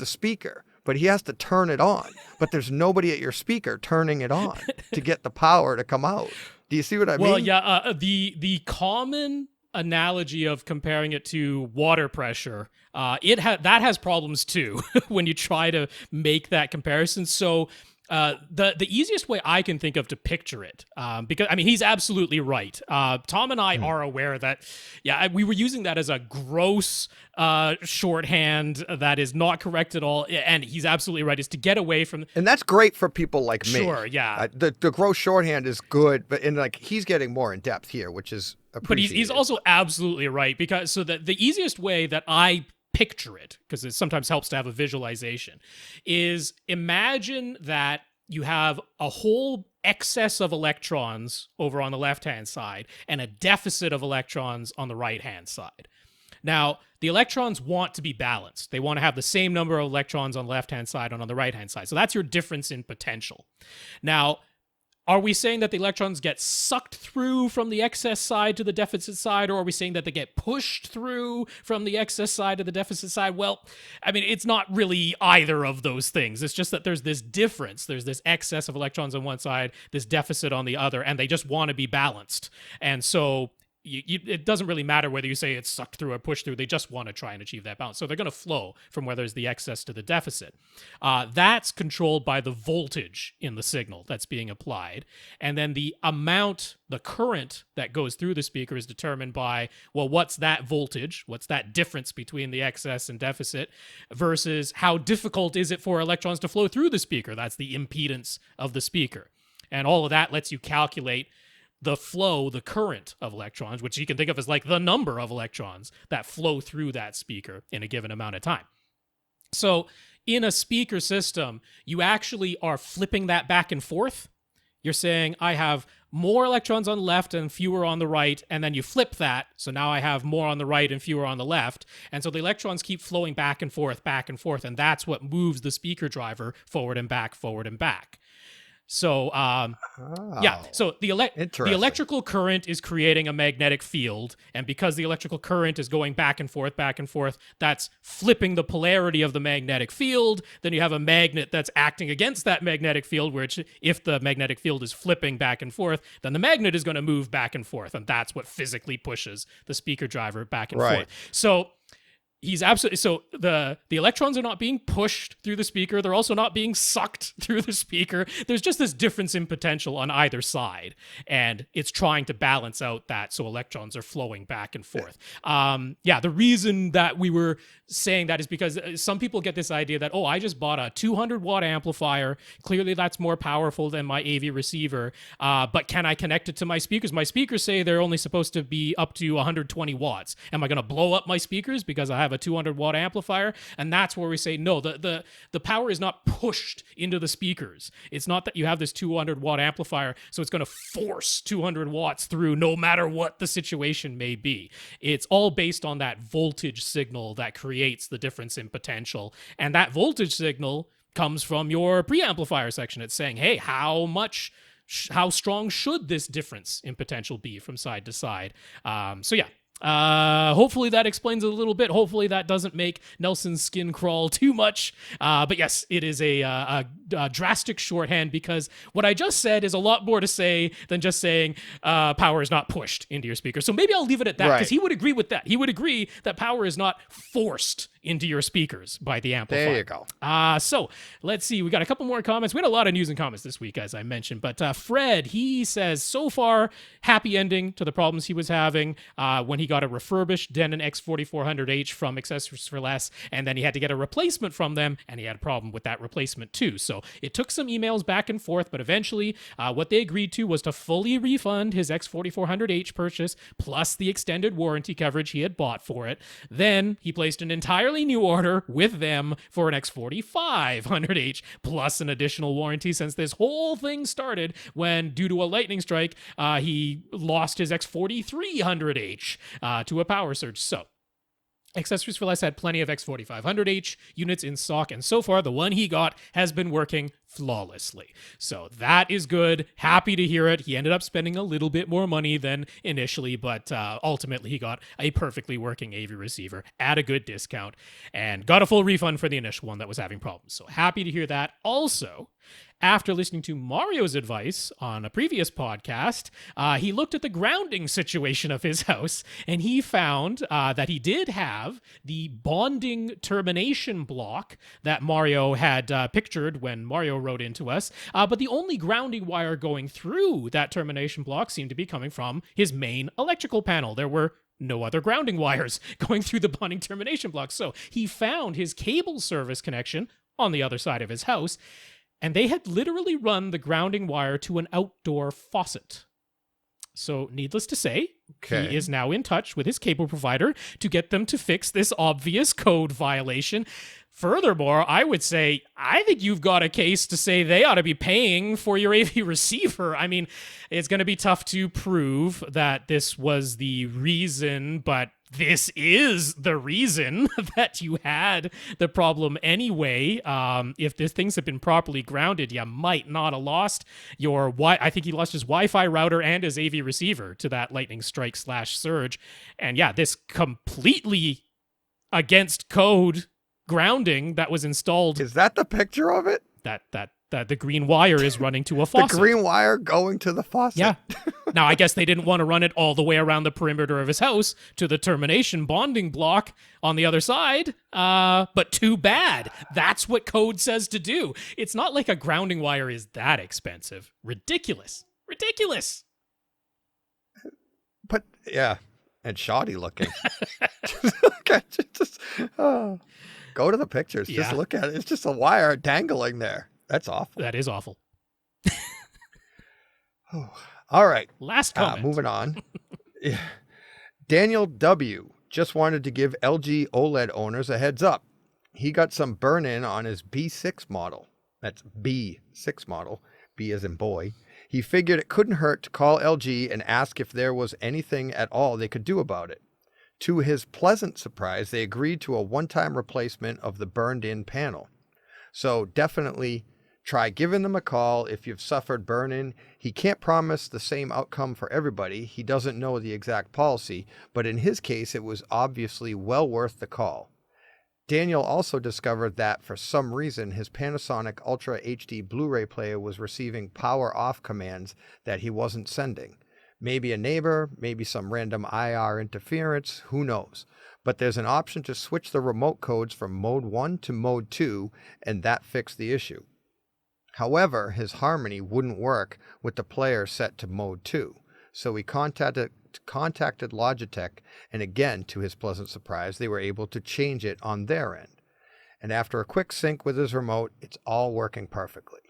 speaker, but he has to turn it on, but there's nobody at your speaker turning it on to get the power to come out. Do you see what I mean? Well, yeah, the common analogy of comparing it to water pressure, that has problems too when you try to make that comparison. So The easiest way I can think of to picture it, because I mean he's absolutely right. Tom and I are aware that, we were using that as a gross shorthand that is not correct at all, and he's absolutely right. Is to get away from, and that's great for people like me. Sure, yeah. The gross shorthand is good, but like he's getting more in depth here, which is appreciated. But he's also absolutely right, because so that the easiest way that I picture it, because it sometimes helps to have a visualization, is imagine that you have a whole excess of electrons over on the left-hand side and a deficit of electrons on the right-hand side. Now, the electrons want to be balanced. They want to have the same number of electrons on the left-hand side and on the right-hand side. So that's your difference in potential. Now, are we saying that the electrons get sucked through from the excess side to the deficit side, or are we saying that they get pushed through from the excess side to the deficit side? Well, I mean, it's not really either of those things. It's just that there's this difference. There's this excess of electrons on one side, this deficit on the other, and they just want to be balanced. And so it doesn't really matter whether you say it's sucked through or pushed through. They just want to try and achieve that balance. So they're going to flow from where there's the excess to the deficit. That's controlled by the voltage in the signal that's being applied. And then the current that goes through the speaker is determined by, well, what's that voltage? What's that difference between the excess and deficit versus how difficult is it for electrons to flow through the speaker? That's the impedance of the speaker. And all of that lets you calculate the current of electrons, which you can think of as like the number of electrons that flow through that speaker in a given amount of time. So in a speaker system, you actually are flipping that back and forth. You're saying, I have more electrons on the left and fewer on the right, and then you flip that, so now I have more on the right and fewer on the left. And so the electrons keep flowing back and forth, and that's what moves the speaker driver forward and back, forward and back. So, so the electrical current is creating a magnetic field, and because the electrical current is going back and forth, that's flipping the polarity of the magnetic field. Then you have a magnet that's acting against that magnetic field, which if the magnetic field is flipping back and forth, then the magnet is going to move back and forth, and that's what physically pushes the speaker driver back and forth. So he's absolutely, so the electrons are not being pushed through the speaker. They're also not being sucked through the speaker. There's just this difference in potential on either side, and it's trying to balance out that so electrons are flowing back and forth. The reason that we were saying that is because some people get this idea that, I just bought a 200 watt amplifier. Clearly that's more powerful than my AV receiver, but can I connect it to my speakers? My speakers say they're only supposed to be up to 120 watts. Am I going to blow up my speakers because I have a 200 watt amplifier? And that's where we say, no, the power is not pushed into the speakers. It's not that you have this 200 watt amplifier, so it's going to force 200 watts through no matter what the situation may be. It's all based on that voltage signal that creates the difference in potential. And that voltage signal comes from your preamplifier section. It's saying, hey, how strong should this difference in potential be from side to side? Hopefully that explains it a little bit. Hopefully that doesn't make Nelson's skin crawl too much. But yes, it is a drastic shorthand, because what I just said is a lot more to say than just saying power is not pushed into your speaker. So maybe I'll leave it at that, because he would agree with that. He would agree that power is not forced into your speakers by the amplifier. There you go. So let's see. We got a couple more comments. We had a lot of news and comments this week, as I mentioned. But Fred, he says, so far, happy ending to the problems he was having when he got a refurbished Denon X4400H from Accessories for Less, and then he had to get a replacement from them, and he had a problem with that replacement too. So it took some emails back and forth, but eventually what they agreed to was to fully refund his X4400H purchase, plus the extended warranty coverage he had bought for it. Then he placed an entirely new order with them for an X4500H, plus an additional warranty, since this whole thing started when, due to a lightning strike, he lost his X4300H to a power surge. So Accessories for Less had plenty of X4500H units in stock, and so far the one he got has been working flawlessly. So that is good. Happy to hear it. He ended up spending a little bit more money than initially, but ultimately he got a perfectly working AV receiver at a good discount and got a full refund for the initial one that was having problems. So happy to hear that. Also, after listening to Mario's advice on a previous podcast, he looked at the grounding situation of his house, and he found that he did have the bonding termination block that Mario had pictured when Mario Mario wrote into us. But the only grounding wire going through that termination block seemed to be coming from his main electrical panel. There were no other grounding wires going through the bonding termination block. So he found his cable service connection on the other side of his house, and they had literally run the grounding wire to an outdoor faucet. So needless to say, he is now in touch with his cable provider to get them to fix this obvious code violation. Furthermore, I would say, I think you've got a case to say they ought to be paying for your AV receiver. I mean, it's going to be tough to prove that this was the reason, but this is the reason that you had the problem anyway. If these things had been properly grounded, you might not have lost your I think he lost his Wi-Fi router and his AV receiver to that lightning strike / surge. And yeah, this completely against code grounding that was installed. Is that the picture of it? That the green wire is running to a faucet. The green wire going to the faucet. Yeah. Now, I guess they didn't want to run it all the way around the perimeter of his house to the termination bonding block on the other side. But too bad. That's what code says to do. It's not like a grounding wire is that expensive. Ridiculous. But yeah, and shoddy looking. Go to the pictures. Yeah. Just look at it. It's just a wire dangling there. That's awful. That is awful. All right. Last comment. Moving on. Yeah. Daniel W. just wanted to give LG OLED owners a heads up. He got some burn-in on his B6 model. That's B6 model. B as in boy. He figured it couldn't hurt to call LG and ask if there was anything at all they could do about it. To his pleasant surprise, they agreed to a one-time replacement of the burned-in panel. So definitely try giving them a call if you've suffered burn-in. He can't promise the same outcome for everybody. He doesn't know the exact policy, but in his case, it was obviously well worth the call. Daniel also discovered that for some reason, his Panasonic Ultra HD Blu-ray player was receiving power off commands that he wasn't sending. Maybe a neighbor, maybe some random IR interference, who knows. But there's an option to switch the remote codes from mode 1 to mode 2, and that fixed the issue. However, his Harmony wouldn't work with the player set to mode 2, so he contacted Logitech, and again, to his pleasant surprise, they were able to change it on their end. And after a quick sync with his remote, it's all working perfectly.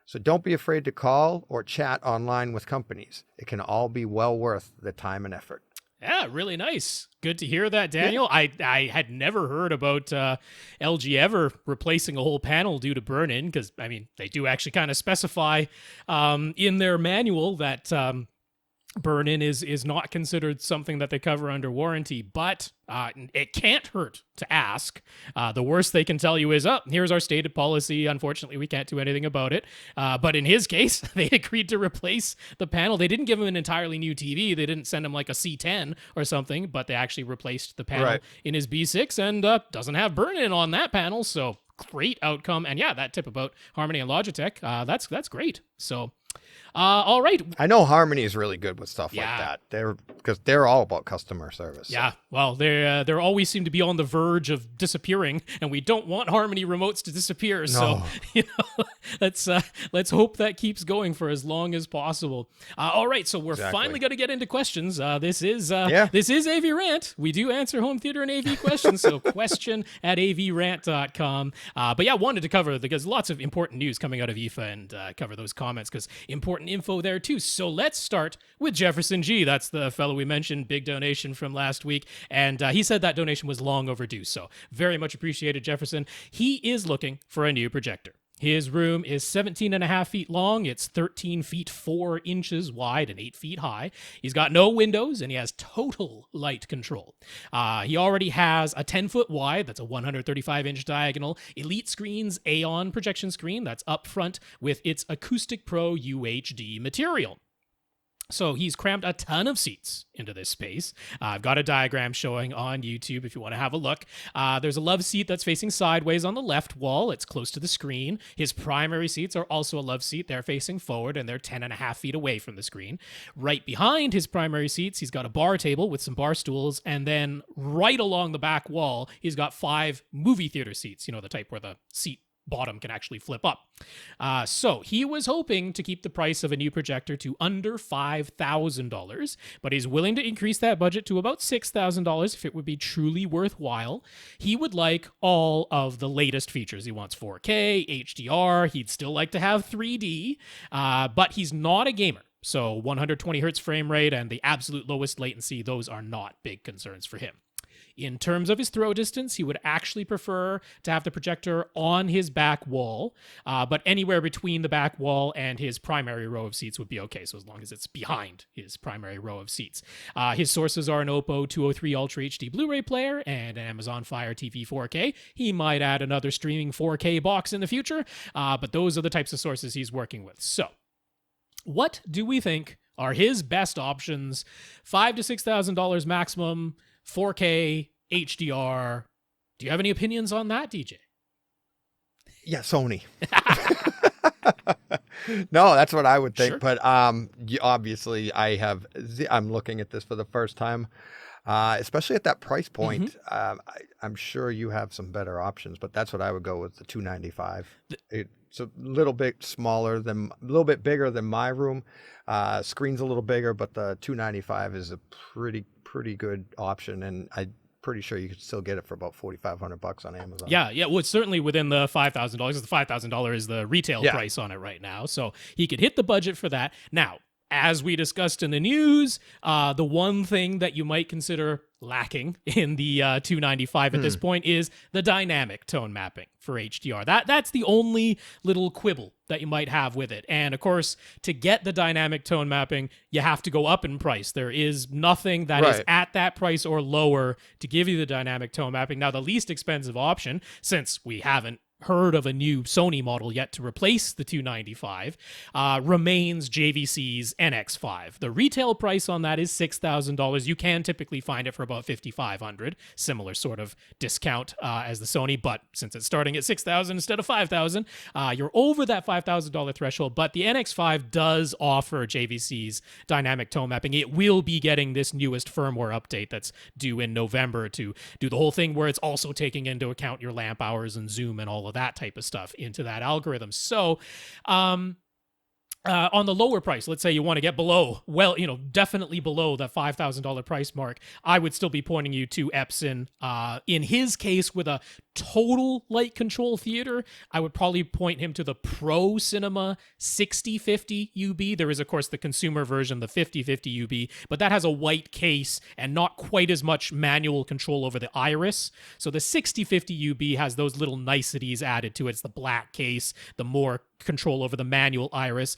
So don't be afraid to call or chat online with companies. It can all be well worth the time and effort. Yeah, really nice. Good to hear that, Daniel. Yeah. I had never heard about LG ever replacing a whole panel due to burn-in, because, I mean, they do actually kind of specify in their manual that burn-in is not considered something that they cover under warranty, but it can't hurt to ask. The worst they can tell you is, here's our stated policy. Unfortunately, we can't do anything about it. But in his case, they agreed to replace the panel. They didn't give him an entirely new TV. They didn't send him like a C10 or something, but they actually replaced the panel in his B6 and doesn't have burn-in on that panel. So great outcome. And yeah, that tip about Harmony and Logitech, that's great. So all right. I know Harmony is really good with stuff like that. They're all about customer service. So. Yeah. Well, they always seem to be on the verge of disappearing, and we don't want Harmony remotes to disappear. No. So let's hope that keeps going for as long as possible. All right. So we're finally going to get into questions. This is AVRant. We do answer home theater and AV questions. So question@avrant.com. But yeah, wanted to cover because lots of important news coming out of IFA and cover those comments because important info there too. So let's start with Jefferson G. That's the fellow we mentioned, big donation from last week. And he said that donation was long overdue. So very much appreciated, Jefferson. He is looking for a new projector. His room is 17 and a half feet long. It's 13 feet 4 inches wide and 8 feet high. He's got no windows and he has total light control. He already has a 10-foot wide, that's a 135-inch diagonal, Elite Screens Aeon projection screen that's up front with its Acoustic Pro UHD material. So he's crammed a ton of seats into this space. I've got a diagram showing on YouTube if you want to have a look. There's a love seat that's facing sideways on the left wall. It's close to the screen. His primary seats are also a love seat. They're facing forward and they're 10 and a half feet away from the screen. Right behind his primary seats, he's got a bar table with some bar stools. And then right along the back wall, he's got 5 movie theater seats, the type where the seat bottom can actually flip up. So he was hoping to keep the price of a new projector to under $5,000, but he's willing to increase that budget to about $6,000 if it would be truly worthwhile. He would like all of the latest features. He wants 4K, HDR, he'd still like to have 3D, but he's not a gamer. So 120 hertz frame rate and the absolute lowest latency, those are not big concerns for him. In terms of his throw distance, he would actually prefer to have the projector on his back wall, but anywhere between the back wall and his primary row of seats would be okay, so as long as it's behind his primary row of seats. His sources are an Oppo 203 Ultra HD Blu-ray player and an Amazon Fire TV 4K. He might add another streaming 4K box in the future, but those are the types of sources he's working with. So, what do we think are his best options? $5,000 to $6,000 maximum, 4K, HDR. Do you have any opinions on that, DJ? Yeah, Sony. No, that's what I would think. Sure. But obviously, I'm looking at this for the first time, especially at that price point. I'm sure you have some better options, but that's what I would go with, the 295. It's a little bit bigger than my room. Screen's a little bigger, but the 295 is a pretty good option, and I'm pretty sure you could still get it for about $4,500 on Amazon. Yeah, well, it's certainly within the $5,000. The $5,000 is the retail price on it right now, so he could hit the budget for that. Now, as we discussed in the news, the one thing that you might consider lacking in the 295 at this point is the dynamic tone mapping for HDR. That's the only little quibble that you might have with it. And of course, to get the dynamic tone mapping, you have to go up in price. There is nothing that is at that price or lower to give you the dynamic tone mapping. Now, the least expensive option, since we haven't heard of a new Sony model yet to replace the 295, remains JVC's NX5. The retail price on that is $6,000. You can typically find it for about $5,500, similar sort of discount as the Sony, but since it's starting at $6,000 instead of $5,000, you're over that $5,000 threshold. But the NX5 does offer JVC's dynamic tone mapping. It will be getting this newest firmware update that's due in November to do the whole thing where it's also taking into account your lamp hours and zoom and all of that type of stuff into that algorithm. So, on the lower price, let's say you want to get below, definitely below the $5,000 price mark, I would still be pointing you to Epson. In his case, with a total light control theater, I would probably point him to the Pro Cinema 6050 UB. There is, of course, the consumer version, the 5050 UB, but that has a white case and not quite as much manual control over the iris. So the 6050 UB has those little niceties added to it. It's the black case, the more control over the manual iris.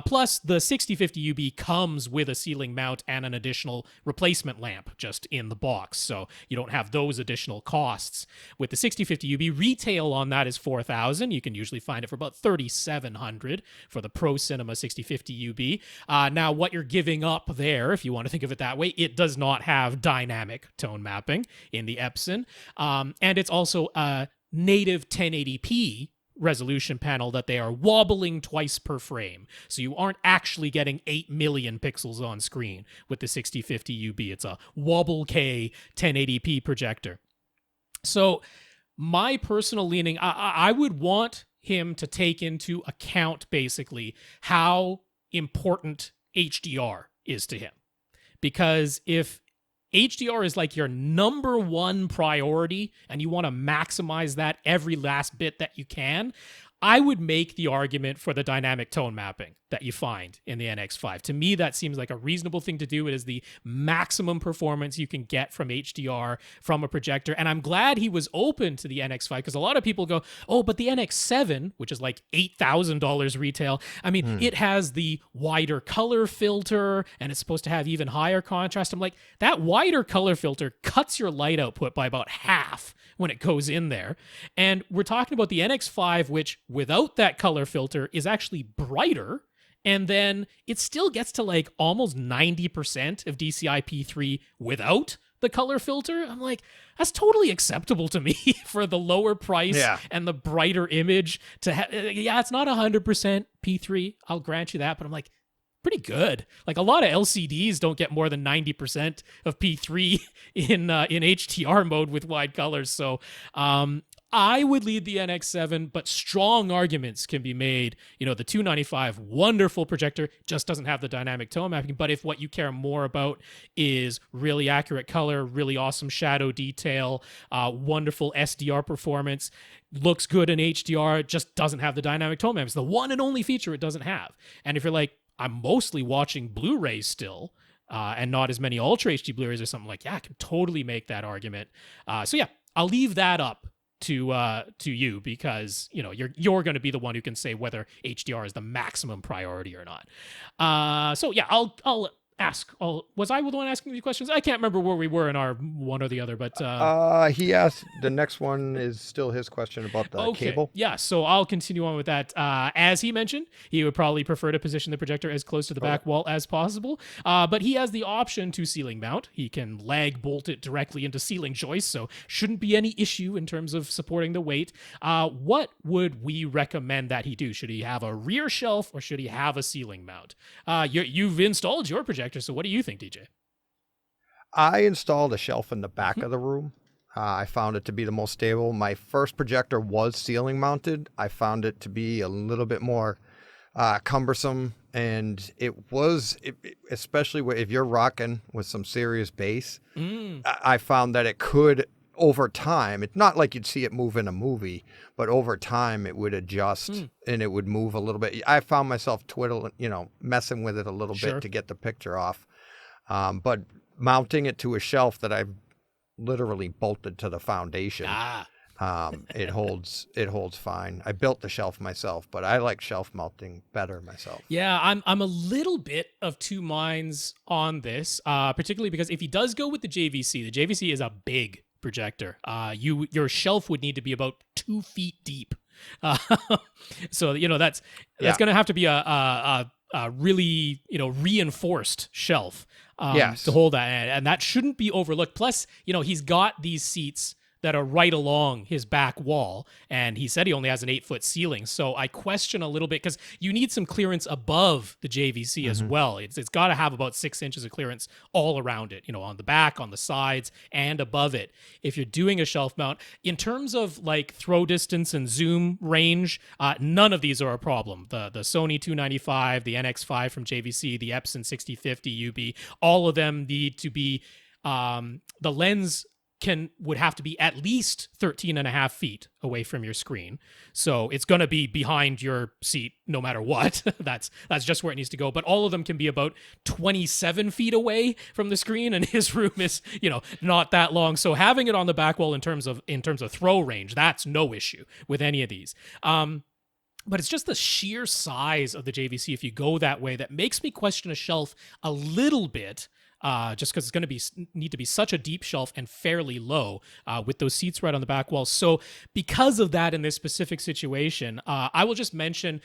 Plus, the 6050 UB comes with a ceiling mount and an additional replacement lamp just in the box, so you don't have those additional costs. With the 6050 UB, retail on that is $4,000. You can usually find it for about $3,700 for the Pro Cinema 6050 UB. Now, what you're giving up there, if you want to think of it that way, it does not have dynamic tone mapping in the Epson, and it's also a native 1080p resolution panel that they are wobbling twice per frame. So you aren't actually getting 8 million pixels on screen with the 6050 UB. It's a wobble K 1080p projector. So my personal leaning, I would want him to take into account basically how important HDR is to him. Because if HDR is like your number one priority and you want to maximize that every last bit that you can, I would make the argument for the dynamic tone mapping that you find in the NX5. To me, that seems like a reasonable thing to do. It is the maximum performance you can get from HDR from a projector. And I'm glad he was open to the NX5, because a lot of people go, oh, but the NX7, which is like $8,000 retail, I mean, it has the wider color filter and it's supposed to have even higher contrast. I'm like, that wider color filter cuts your light output by about half when it goes in there. And we're talking about the NX5, which without that color filter is actually brighter. And then it still gets to like almost 90% of DCI-P3 without the color filter. I'm like, that's totally acceptable to me for the lower price and the brighter image. It's not 100% P3, I'll grant you that, but I'm like, pretty good. Like a lot of LCDs don't get more than 90% of P3 in HDR mode with wide colors. So I would lead the NX7, but strong arguments can be made. You know, the 295, wonderful projector, just doesn't have the dynamic tone mapping. But if what you care more about is really accurate color, really awesome shadow detail, wonderful SDR performance, looks good in HDR, just doesn't have the dynamic tone mapping. It's the one and only feature it doesn't have. And if you're like, I'm mostly watching Blu-rays still, and not as many Ultra HD Blu-rays or something, like, yeah, I can totally make that argument. So yeah, I'll leave that up to you, because you know you're going to be the one who can say whether HDR is the maximum priority or not. So yeah, I'll ask. Was I the one asking these questions? I can't remember where we were in our one or the other, but he asked, the next one is still his question about the cable. Yeah, so I'll continue on with that. As he mentioned, he would probably prefer to position the projector as close to the back wall as possible, but he has the option to ceiling mount. He can lag bolt it directly into ceiling joists, so shouldn't be any issue in terms of supporting the weight. What would we recommend that he do? Should he have a rear shelf or should he have a ceiling mount? You've installed your projector, so what do you think, DJ? I installed a shelf in the back of the room. I found it to be the most stable. My first projector was ceiling mounted. I found it to be a little bit more cumbersome, and especially if you're rocking with some serious bass, I found that it could, over time, it's not like you'd see it move in a movie, but over time it would adjust and it would move a little bit. I found myself messing with it a little bit to get the picture off. But mounting it to a shelf that I've literally bolted to the foundation, it holds fine. I built the shelf myself, but I like shelf mounting better myself. Yeah, I'm a little bit of two minds on this, particularly because if he does go with the JVC is a big projector. Your shelf would need to be about 2 feet deep. So that's going to have to be a really reinforced shelf to hold that, and that shouldn't be overlooked. Plus, he's got these seats that are right along his back wall, and he said he only has an 8-foot ceiling. So I question a little bit, because you need some clearance above the JVC as well. It's got to have about 6 inches of clearance all around it, on the back, on the sides, and above it. If you're doing a shelf mount, in terms of like throw distance and zoom range, none of these are a problem. The Sony 295, the NX5 from JVC, the Epson 6050 UB, all of them need to be, the lens would have to be at least 13 and a half feet away from your screen. So it's going to be behind your seat no matter what. That's just where it needs to go. But all of them can be about 27 feet away from the screen, and his room is, not that long. So having it on the back wall in terms of throw range, that's no issue with any of these. But it's just the sheer size of the JVC, if you go that way, that makes me question a shelf a little bit. Just because it's going to need to be such a deep shelf and fairly low with those seats right on the back wall. So because of that, in this specific situation, I will just mention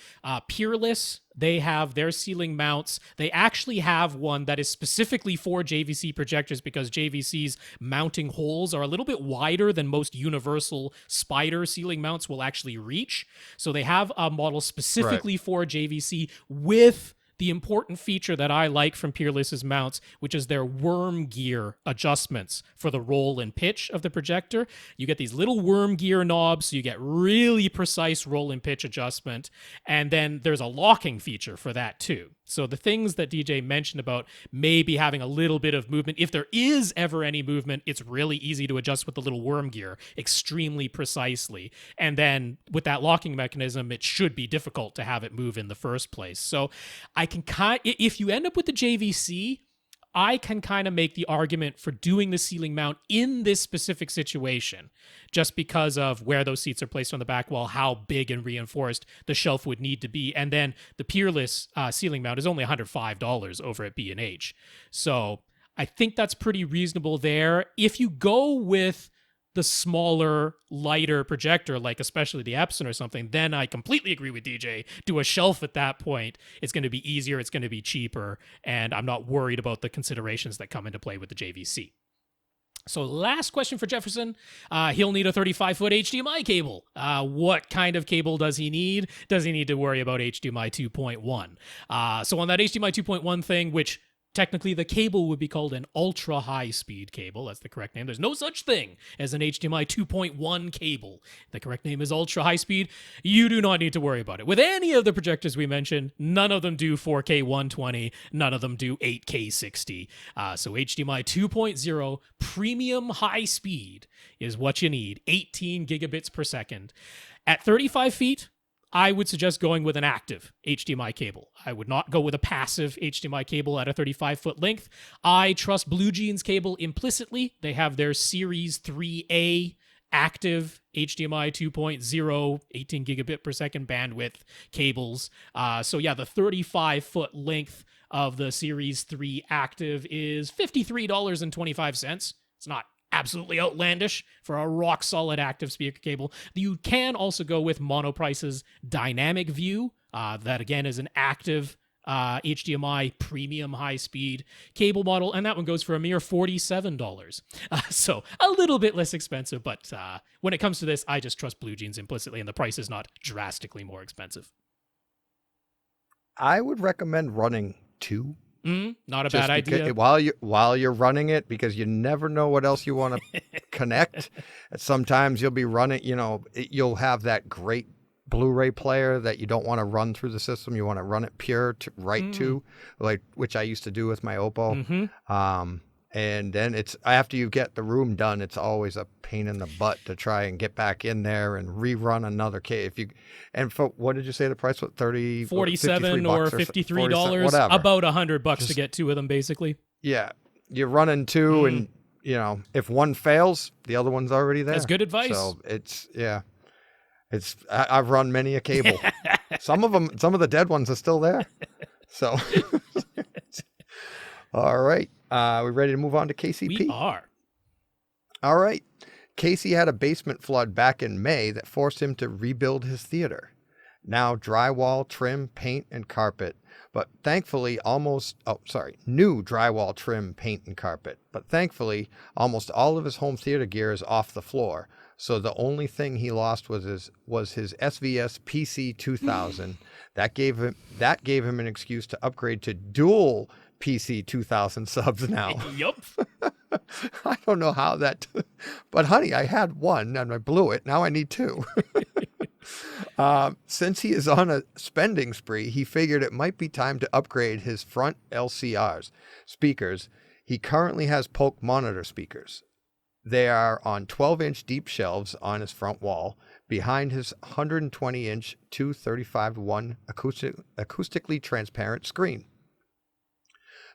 Peerless. They have their ceiling mounts. They actually have one that is specifically for JVC projectors, because JVC's mounting holes are a little bit wider than most universal spider ceiling mounts will actually reach. So they have a model specifically for JVC with the important feature that I like from Peerless's mounts, which is their worm gear adjustments for the roll and pitch of the projector. You get these little worm gear knobs, so you get really precise roll and pitch adjustment. And then there's a locking feature for that too. So the things that DJ mentioned about maybe having a little bit of movement, if there is ever any movement, it's really easy to adjust with the little worm gear extremely precisely. And then with that locking mechanism, it should be difficult to have it move in the first place. So if you end up with the JVC, I can kind of make the argument for doing the ceiling mount in this specific situation, just because of where those seats are placed on the back wall, how big and reinforced the shelf would need to be. And then the Peerless ceiling mount is only $105 over at B&H. So I think that's pretty reasonable there. If you go with the smaller, lighter projector, like especially the Epson or something, then I completely agree with DJ. Do a shelf at that point. It's going to be easier, it's going to be cheaper, and I'm not worried about the considerations that come into play with the JVC. So last question for Jefferson. He'll need a 35-foot HDMI cable. What kind of cable does he need? Does he need to worry about HDMI 2.1? So on that HDMI 2.1 thing, which Technically, the cable would be called an ultra high speed cable. That's the correct name. There's no such thing as an HDMI 2.1 cable. The correct name is ultra high speed. You do not need to worry about it. With any of the projectors we mentioned, none of them do 4K 120. None of them do 8K 60. So HDMI 2.0 premium high speed is what you need. 18 gigabits per second. At 35 feet, I would suggest going with an active HDMI cable. I would not go with a passive HDMI cable at a 35-foot length. I trust Blue Jeans cable implicitly. They have their Series 3A active HDMI 2.0, 18 gigabit per second bandwidth cables. So yeah, the 35-foot length of the Series 3 active is $53.25. It's not absolutely outlandish for a rock solid active speaker cable. You can also go with Monoprice's Dynamic View. That again is an active HDMI premium high speed cable model, and that one goes for a mere $47. So a little bit less expensive, but when it comes to this, I just trust Blue Jeans implicitly, and the price is not drastically more expensive. I would recommend running two. Not a bad idea. While you're running it, because you never know what else you want to connect. Sometimes you'll be running, you'll have that great Blu-ray player that you don't want to run through the system. You want to run it pure to, like, which I used to do with my Oppo. And then after you get the room done, it's always a pain in the butt to try and get back in there and rerun another and for what did you say the price was? $47 or $53, about $100 to get two of them, basically. Yeah, you're running two, and if one fails, the other one's already there. That's good advice. So I've run many a cable. Some of the dead ones are still there. So, all right. We ready to move on to KCP? We are. All right. Casey had a basement flood back in May that forced him to rebuild his theater. Now drywall, trim, paint, and carpet. But thankfully, new drywall, trim, paint, and carpet. But thankfully, almost all of his home theater gear is off the floor. So the only thing he lost was his SVS PC2000. That gave him an excuse to upgrade to dual PC 2000 subs now. Yup. I don't know how but honey, I had one and I blew it. Now I need two. Since he is on a spending spree, he figured it might be time to upgrade his front LCRs speakers. He currently has Polk monitor speakers. They are on 12-inch deep shelves on his front wall behind his 120-inch 235-1 acoustically transparent screen.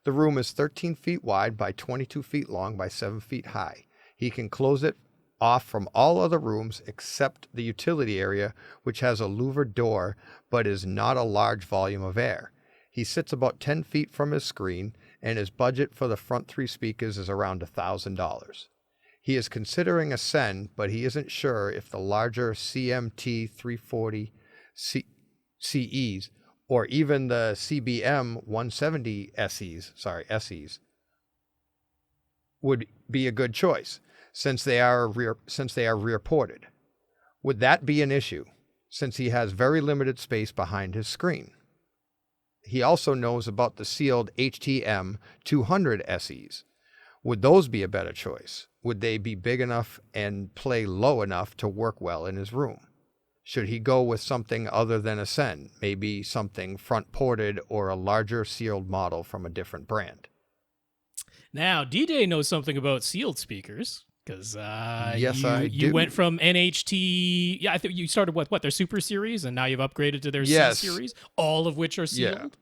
The room is 13 feet wide by 22 feet long by 7 feet high. He can close it off from all other rooms except the utility area, which has a louvered door but is not a large volume of air. He sits about 10 feet from his screen, and his budget for the front three speakers is around $1,000. He is considering a Sen, but he isn't sure if the larger CMT 340 CEs or even the CBM 170 SEs would be a good choice since they are rear ported. Would that be an issue since he has very limited space behind his screen? He also knows about the sealed HTM 200 SEs. Would those be a better choice? Would they be big enough and play low enough to work well in his room? Should he go with something other than a Sen, maybe something front-ported or a larger sealed model from a different brand? Now, DJ knows something about sealed speakers, because yes, I do. You went from NHT, I think you started with, their Super Series, and now you've upgraded to their C Series, all of which are sealed?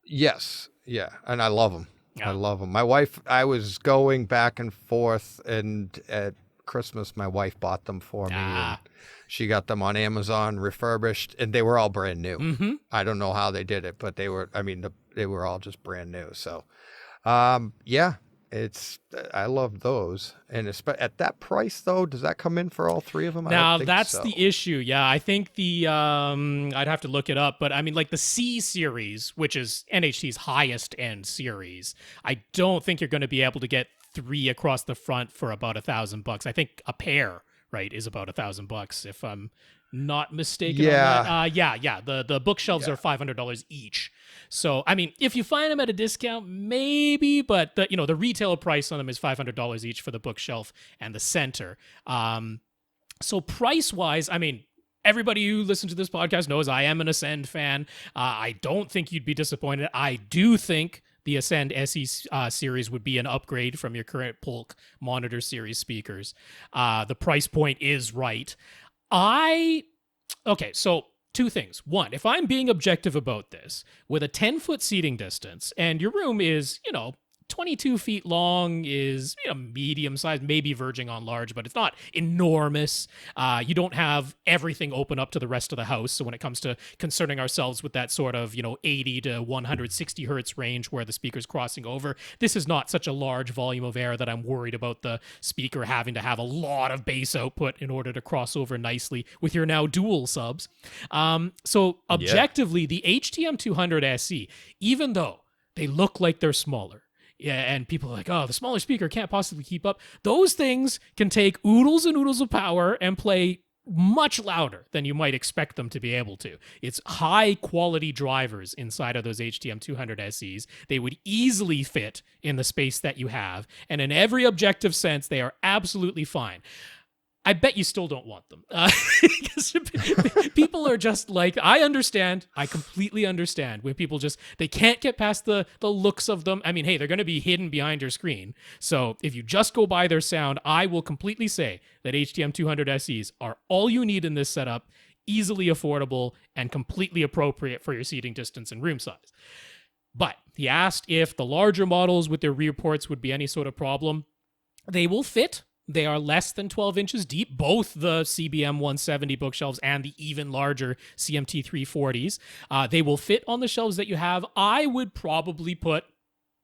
Yes, yeah, and I love them. Yeah. I love them. My wife, I was going back and forth, and at Christmas, my wife bought them for me. And she got them on Amazon refurbished, and they were all brand new. I don't know how they did it, but they were all just brand new. So, I love those. And at that price, though, does that come in for all three of them? Now, that's the issue. Yeah, I think I'd have to look it up, but I mean, like the C series, which is NHT's highest end series, I don't think you're going to be able to get three across the front for about $1,000. I think a pair right, is about $1,000 if I'm not mistaken Yeah. on that. Yeah. The bookshelves are $500 each. So, I mean, if you find them at a discount, maybe, but the retail price on them is $500 each for the bookshelf and the center. So price-wise, I mean, everybody who listens to this podcast knows I am an Ascend fan. I don't think you'd be disappointed. I do think the Ascend SE series would be an upgrade from your current Polk Monitor series speakers. The price point is right. Okay, so two things. One, if I'm being objective about this, with a 10-foot seating distance, and your room is, 22 feet long, is medium size, maybe verging on large, but it's not enormous. You don't have everything open up to the rest of the house. So when it comes to concerning ourselves with that sort of 80 to 160 hertz range where the speaker's crossing over, this is not such a large volume of air that I'm worried about the speaker having to have a lot of bass output in order to cross over nicely with your now dual subs. So objectively, the HTM200 SE, even though they look like they're smaller, yeah, and people are like, oh, the smaller speaker can't possibly keep up. Those things can take oodles and oodles of power and play much louder than you might expect them to be able to. It's high quality drivers inside of those HTM200 SEs. They would easily fit in the space that you have. And in every objective sense, they are absolutely fine. I bet you still don't want them. Because people are just like, I completely understand when people they can't get past the looks of them. I mean, hey, they're going to be hidden behind your screen. So if you just go by their sound, I will completely say that HTM200 SEs are all you need in this setup, easily affordable, and completely appropriate for your seating distance and room size. But he asked if the larger models with their rear ports would be any sort of problem. They will fit. They are less than 12 inches deep, both the CBM 170 bookshelves and the even larger CMT 340s. They will fit on the shelves that you have. I would probably put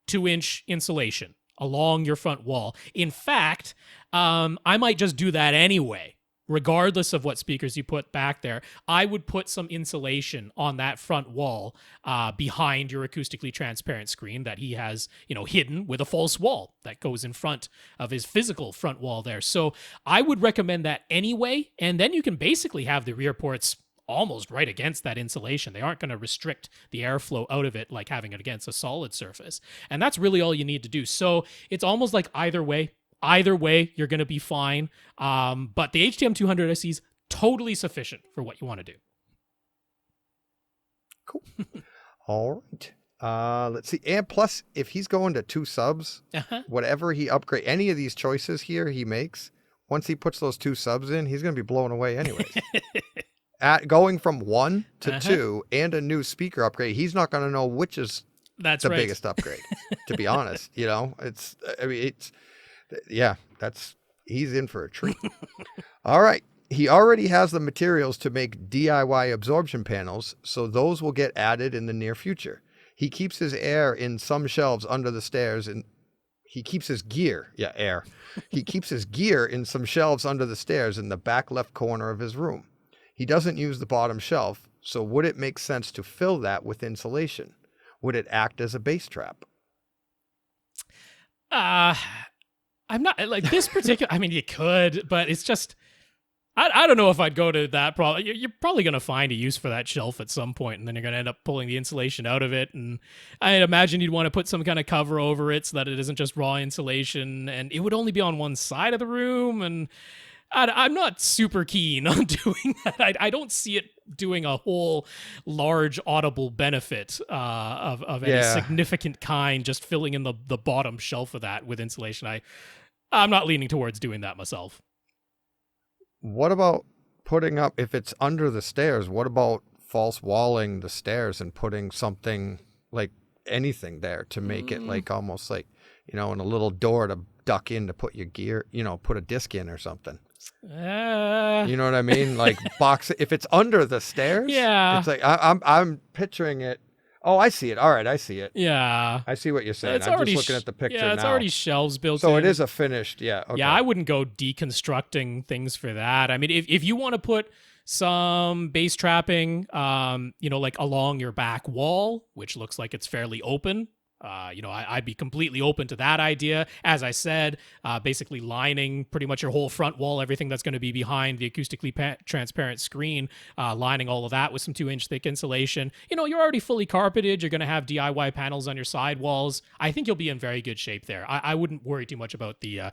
2-inch insulation along your front wall. In fact, I might just do that anyway. Regardless of what speakers you put back there, I would put some insulation on that front wall behind your acoustically transparent screen that he has, hidden with a false wall that goes in front of his physical front wall there. So I would recommend that anyway, and then you can basically have the rear ports almost right against that insulation. They aren't going to restrict the airflow out of it like having it against a solid surface. And that's really all you need to do. So it's almost like either way, you're going to be fine. But the HTM200 SE is totally sufficient for what you want to do. Cool. All right. Let's see. And plus, if he's going to 2 subs, whatever he upgrade, any of these choices here he makes, once he puts those 2 subs in, he's going to be blown away anyways. Going from 1 to 2 and a new speaker upgrade, he's not going to know which is the biggest upgrade, to be honest. He's in for a treat. All right. He already has the materials to make DIY absorption panels, so those will get added in the near future. He keeps his air in some shelves under the stairs, and he keeps his gear. Yeah, air. He keeps his gear in some shelves under the stairs in the back left corner of his room. He doesn't use the bottom shelf, so would it make sense to fill that with insulation? Would it act as a bass trap? I'm not like this particular. I mean, you could, but it's just, I don't know if I'd go to that. Probably, you're probably going to find a use for that shelf at some point, and then you're going to end up pulling the insulation out of it. And I imagine you'd want to put some kind of cover over it so that it isn't just raw insulation, and it would only be on one side of the room. And I'm not super keen on doing that. I don't see it doing a whole large audible benefit of any significant kind, just filling in the bottom shelf of that with insulation. I'm not leaning towards doing that myself. What about putting up, if it's under the stairs, what about false walling the stairs and putting something like anything there to make it like almost like, in a little door to duck in to put your gear, put a disc in or something. You know what I mean? Like box it. If it's under the stairs, it's like I'm picturing it. Oh, I see it. All right, I see it. Yeah, I see what you're saying. It's I'm already just looking at the picture now. Yeah, it's already shelves built in. So it is a finished. Yeah. Okay. Yeah, I wouldn't go deconstructing things for that. I mean, if you want to put some bass trapping, like along your back wall, which looks like it's fairly open, I'd be completely open to that idea. As I said, basically lining pretty much your whole front wall, everything that's going to be behind the acoustically transparent screen, lining all of that with some 2-inch thick insulation. You're already fully carpeted. You're going to have DIY panels on your side walls. I think you'll be in very good shape there. I wouldn't worry too much about the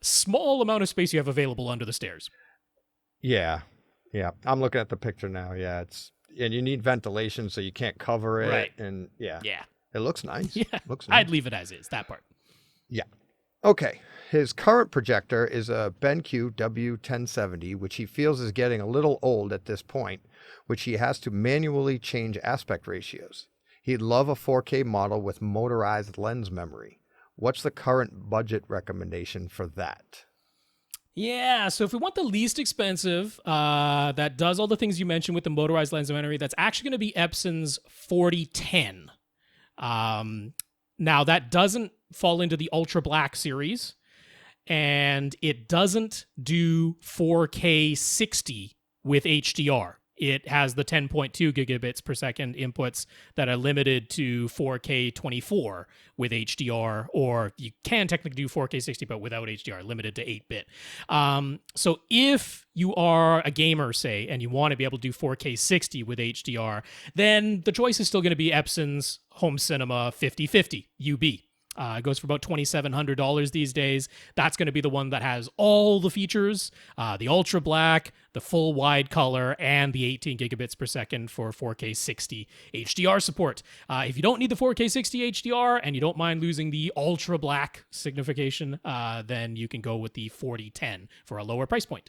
small amount of space you have available under the stairs. Yeah. I'm looking at the picture now. Yeah, and you need ventilation, so you can't cover it. Right. And yeah. Yeah. It looks nice. Yeah, Looks nice. I'd leave it as is, that part. Yeah. Okay. His current projector is a BenQ W1070, which he feels is getting a little old at this point, which he has to manually change aspect ratios. He'd love a 4K model with motorized lens memory. What's the current budget recommendation for that? Yeah, so if we want the least expensive, that does all the things you mentioned with the motorized lens memory, that's actually going to be Epson's 4010. Now that doesn't fall into the ultra black series, and it doesn't do 4K 60 with HDR. It has the 10.2 gigabits per second inputs that are limited to 4K 24 with HDR, or you can technically do 4K 60, but without HDR, limited to 8-bit. So if you are a gamer, say, and you want to be able to do 4K 60 with HDR, then the choice is still going to be Epson's Home Cinema 5050 UB. It goes for about $2,700 these days. That's going to be the one that has all the features, the ultra black, the full wide color, and the 18 gigabits per second for 4K 60 HDR support. If you don't need the 4K 60 HDR and you don't mind losing the ultra black signification, then you can go with the 4010 for a lower price point.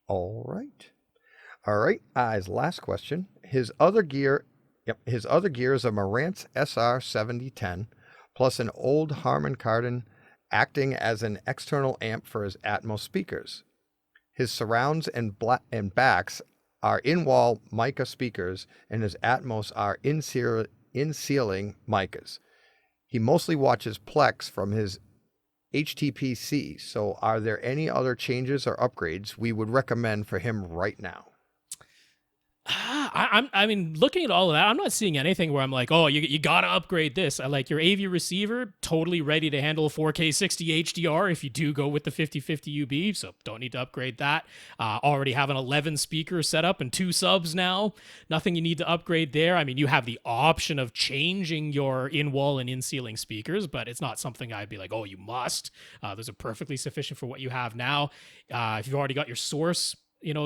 All right. His last question. His other gear is a Marantz SR7010 plus an old Harman Kardon acting as an external amp for his Atmos speakers. His surrounds and backs are in-wall mica speakers, and his Atmos are in-ceiling micas. He mostly watches Plex from his HTPC, so are there any other changes or upgrades we would recommend for him right now? I mean, looking at all of that, I'm not seeing anything where I'm like, oh, you gotta upgrade this. I like your AV receiver, totally ready to handle 4K 60 HDR if you do go with the 5050 UB, so don't need to upgrade that. Already have an 11 speaker setup and 2 subs now. Nothing you need to upgrade there. I mean, you have the option of changing your in-wall and in-ceiling speakers, but it's not something I'd be like, oh, you must. Those are perfectly sufficient for what you have now. If you've already got your source,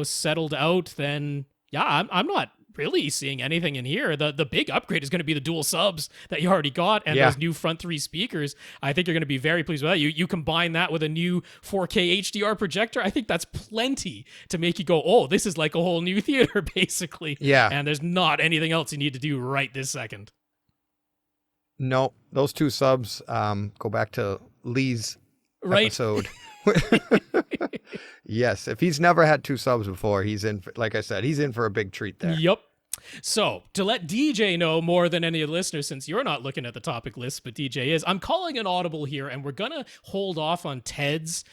settled out, then yeah, I'm not really seeing anything in here. The big upgrade is going to be the dual subs that you already got and those new front 3 speakers. I think you're going to be very pleased with that. You combine that with a new 4K HDR projector. I think that's plenty to make you go, oh, this is like a whole new theater, basically. Yeah. And there's not anything else you need to do right this second. No, those 2 subs go back to Lee's episode. Yes, if he's never had 2 subs before, he's in, like I said, he's in for a big treat there. Yep. So, to let DJ know more than any of the listeners, since you're not looking at the topic list, but DJ is, I'm calling an audible here, and we're going to hold off on Ted's.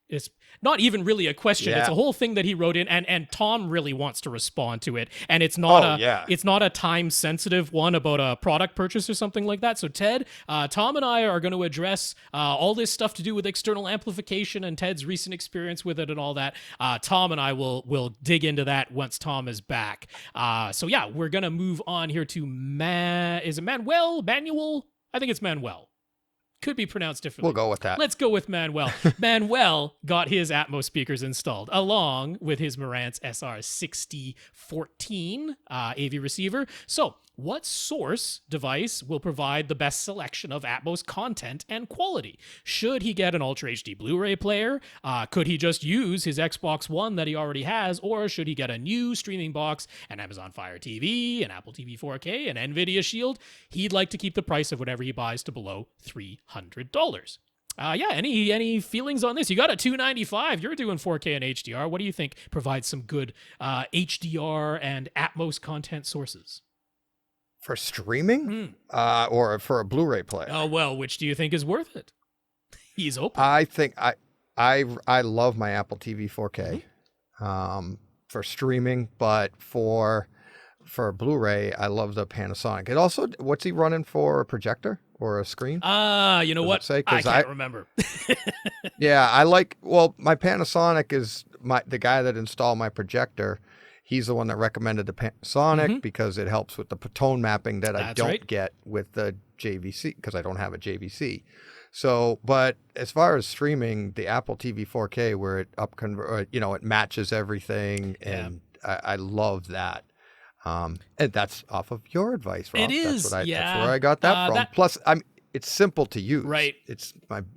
It's not even really a question. Yeah. It's a whole thing that he wrote in, and Tom really wants to respond to it. And it's not it's not a time-sensitive one about a product purchase or something like that. So, Ted, Tom and I are going to address all this stuff to do with external amplification and Ted's recent experience with it and all that. Tom and I will dig into that once Tom is back. So yeah, we're going to move on here to is it Manuel? Manuel? I think it's Manuel. Could be pronounced differently. We'll go with that. Let's go with Manuel. Manuel got his Atmos speakers installed along with his Marantz SR6014 AV receiver. So, what source device will provide the best selection of Atmos content and quality? Should he get an Ultra HD Blu-ray player? Could he just use his Xbox One that he already has? Or should he get a new streaming box, an Amazon Fire TV, an Apple TV 4K, an NVIDIA Shield? He'd like to keep the price of whatever he buys to below $300. Any feelings on this? You got a $295. You're doing 4K and HDR. What do you think provides some good HDR and Atmos content sources? For streaming? Or for a Blu-ray player? Oh, well, which do you think is worth it? He's open. I think I love my Apple TV 4K for streaming, but for for Blu-ray, I love the Panasonic. It also, what's he running for, a projector or a screen? You know Does what? it say? I 'Cause can't remember. Yeah, my Panasonic is the guy that installed my projector. He's the one that recommended the Panasonic because it helps with the tone mapping that I That's don't right. get with the JVC because I don't have a JVC. So, but as far as streaming, the Apple TV 4K where it it matches everything, and I love that. And that's off of your advice, Rob. It is, That's where I got that from. Plus, it's simple to use. Right. It's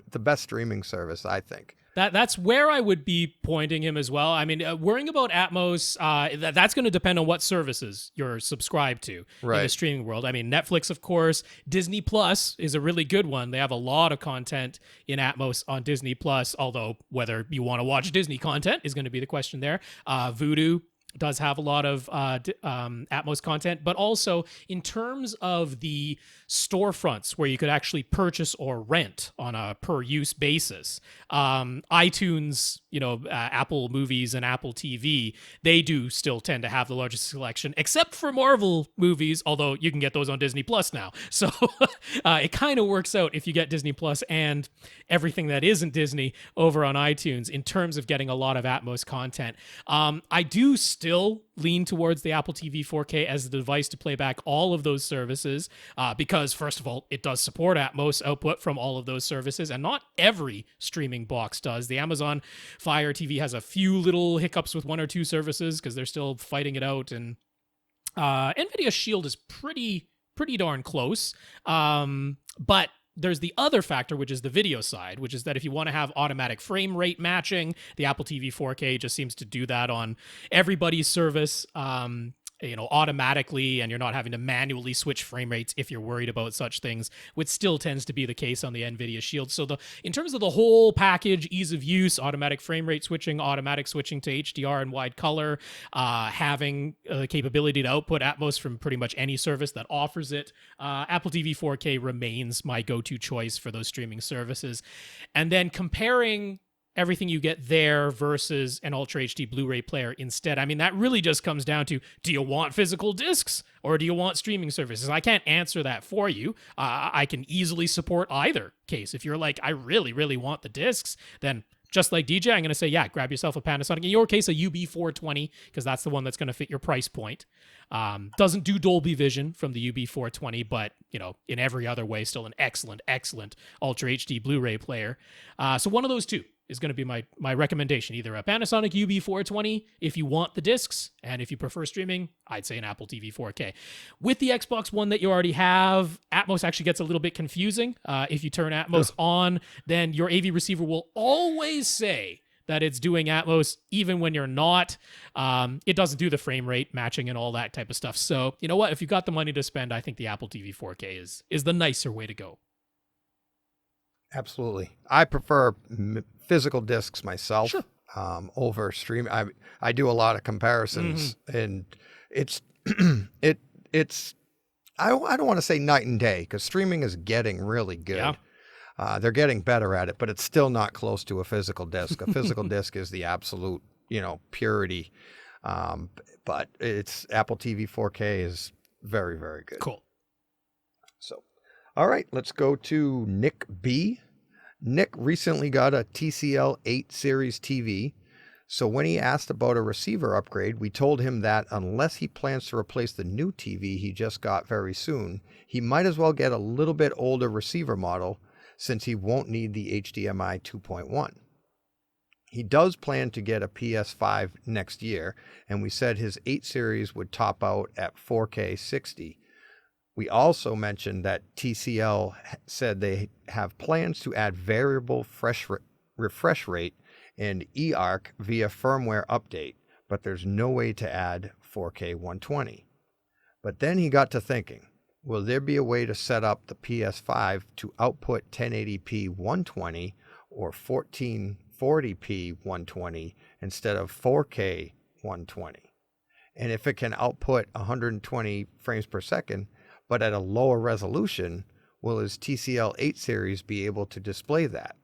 the best streaming service, I think. That's where I would be pointing him as well. I mean, worrying about Atmos, that's going to depend on what services you're subscribed to in the streaming world. I mean, Netflix, of course. Disney Plus is a really good one. They have a lot of content in Atmos on Disney Plus, although whether you want to watch Disney content is going to be the question there. Vudu does have a lot of Atmos content, but also in terms of the storefronts where you could actually purchase or rent on a per use basis, iTunes, Apple Movies and Apple TV, they do still tend to have the largest selection, except for Marvel movies, although you can get those on Disney Plus now. So it kind of works out if you get Disney Plus and everything that isn't Disney over on iTunes in terms of getting a lot of Atmos content. I do still lean towards the Apple TV 4K as the device to play back all of those services because, first of all, it does support Atmos output from all of those services, and not every streaming box does. The Amazon Fire TV has a few little hiccups with one or two services because they're still fighting it out, and NVIDIA Shield is pretty darn close. But there's the other factor, which is the video side, which is that if you want to have automatic frame rate matching, the Apple TV 4K just seems to do that on everybody's service, automatically, and you're not having to manually switch frame rates if you're worried about such things, which still tends to be the case on the NVIDIA Shield. So in terms of the whole package, ease of use, automatic frame rate switching, automatic switching to HDR and wide color, having the capability to output Atmos from pretty much any service that offers it, Apple TV 4K remains my go-to choice for those streaming services. And then comparing everything you get there versus an Ultra HD Blu-ray player instead. I mean, that really just comes down to, do you want physical discs or do you want streaming services? I can't answer that for you. I can easily support either case. If you're like, I really, really want the discs, then just like DJ, I'm going to say, yeah, grab yourself a Panasonic. In your case, a UB420, because that's the one that's going to fit your price point. Doesn't do Dolby Vision from the UB420, but, in every other way, still an excellent, excellent Ultra HD Blu-ray player. So one of those two is going to be my recommendation. Either a Panasonic UB420 if you want the discs, and if you prefer streaming, I'd say an Apple TV 4K. With the Xbox One that you already have, Atmos actually gets a little bit confusing. If you turn Atmos on, then your AV receiver will always say that it's doing Atmos even when you're not. It doesn't do the frame rate matching and all that type of stuff. So, you know what? If you've got the money to spend, I think the Apple TV 4K is the nicer way to go. Absolutely. I prefer physical discs myself. Sure. Over streaming. I do a lot of comparisons, and it's I don't want to say night and day, because streaming is getting really good. Yeah. They're getting better at it, but it's still not close to a physical disc. A physical disc is the absolute, purity. But it's Apple TV 4K is very, very good. Cool. So, all right, let's go to Nick B. Nick recently got a TCL 8 series TV. So when he asked about a receiver upgrade, we told him that unless he plans to replace the new TV he just got very soon, he might as well get a little bit older receiver model since he won't need the HDMI 2.1. He does plan to get a PS5 next year, and we said his 8 series would top out at 4K 60. We also mentioned that TCL said they have plans to add variable refresh rate and eARC via firmware update, but there's no way to add 4K 120. But then he got to thinking, will there be a way to set up the PS5 to output 1080p 120 or 1440p 120 instead of 4K 120? And if it can output 120 frames per second, but at a lower resolution, will his TCL 8 series be able to display that?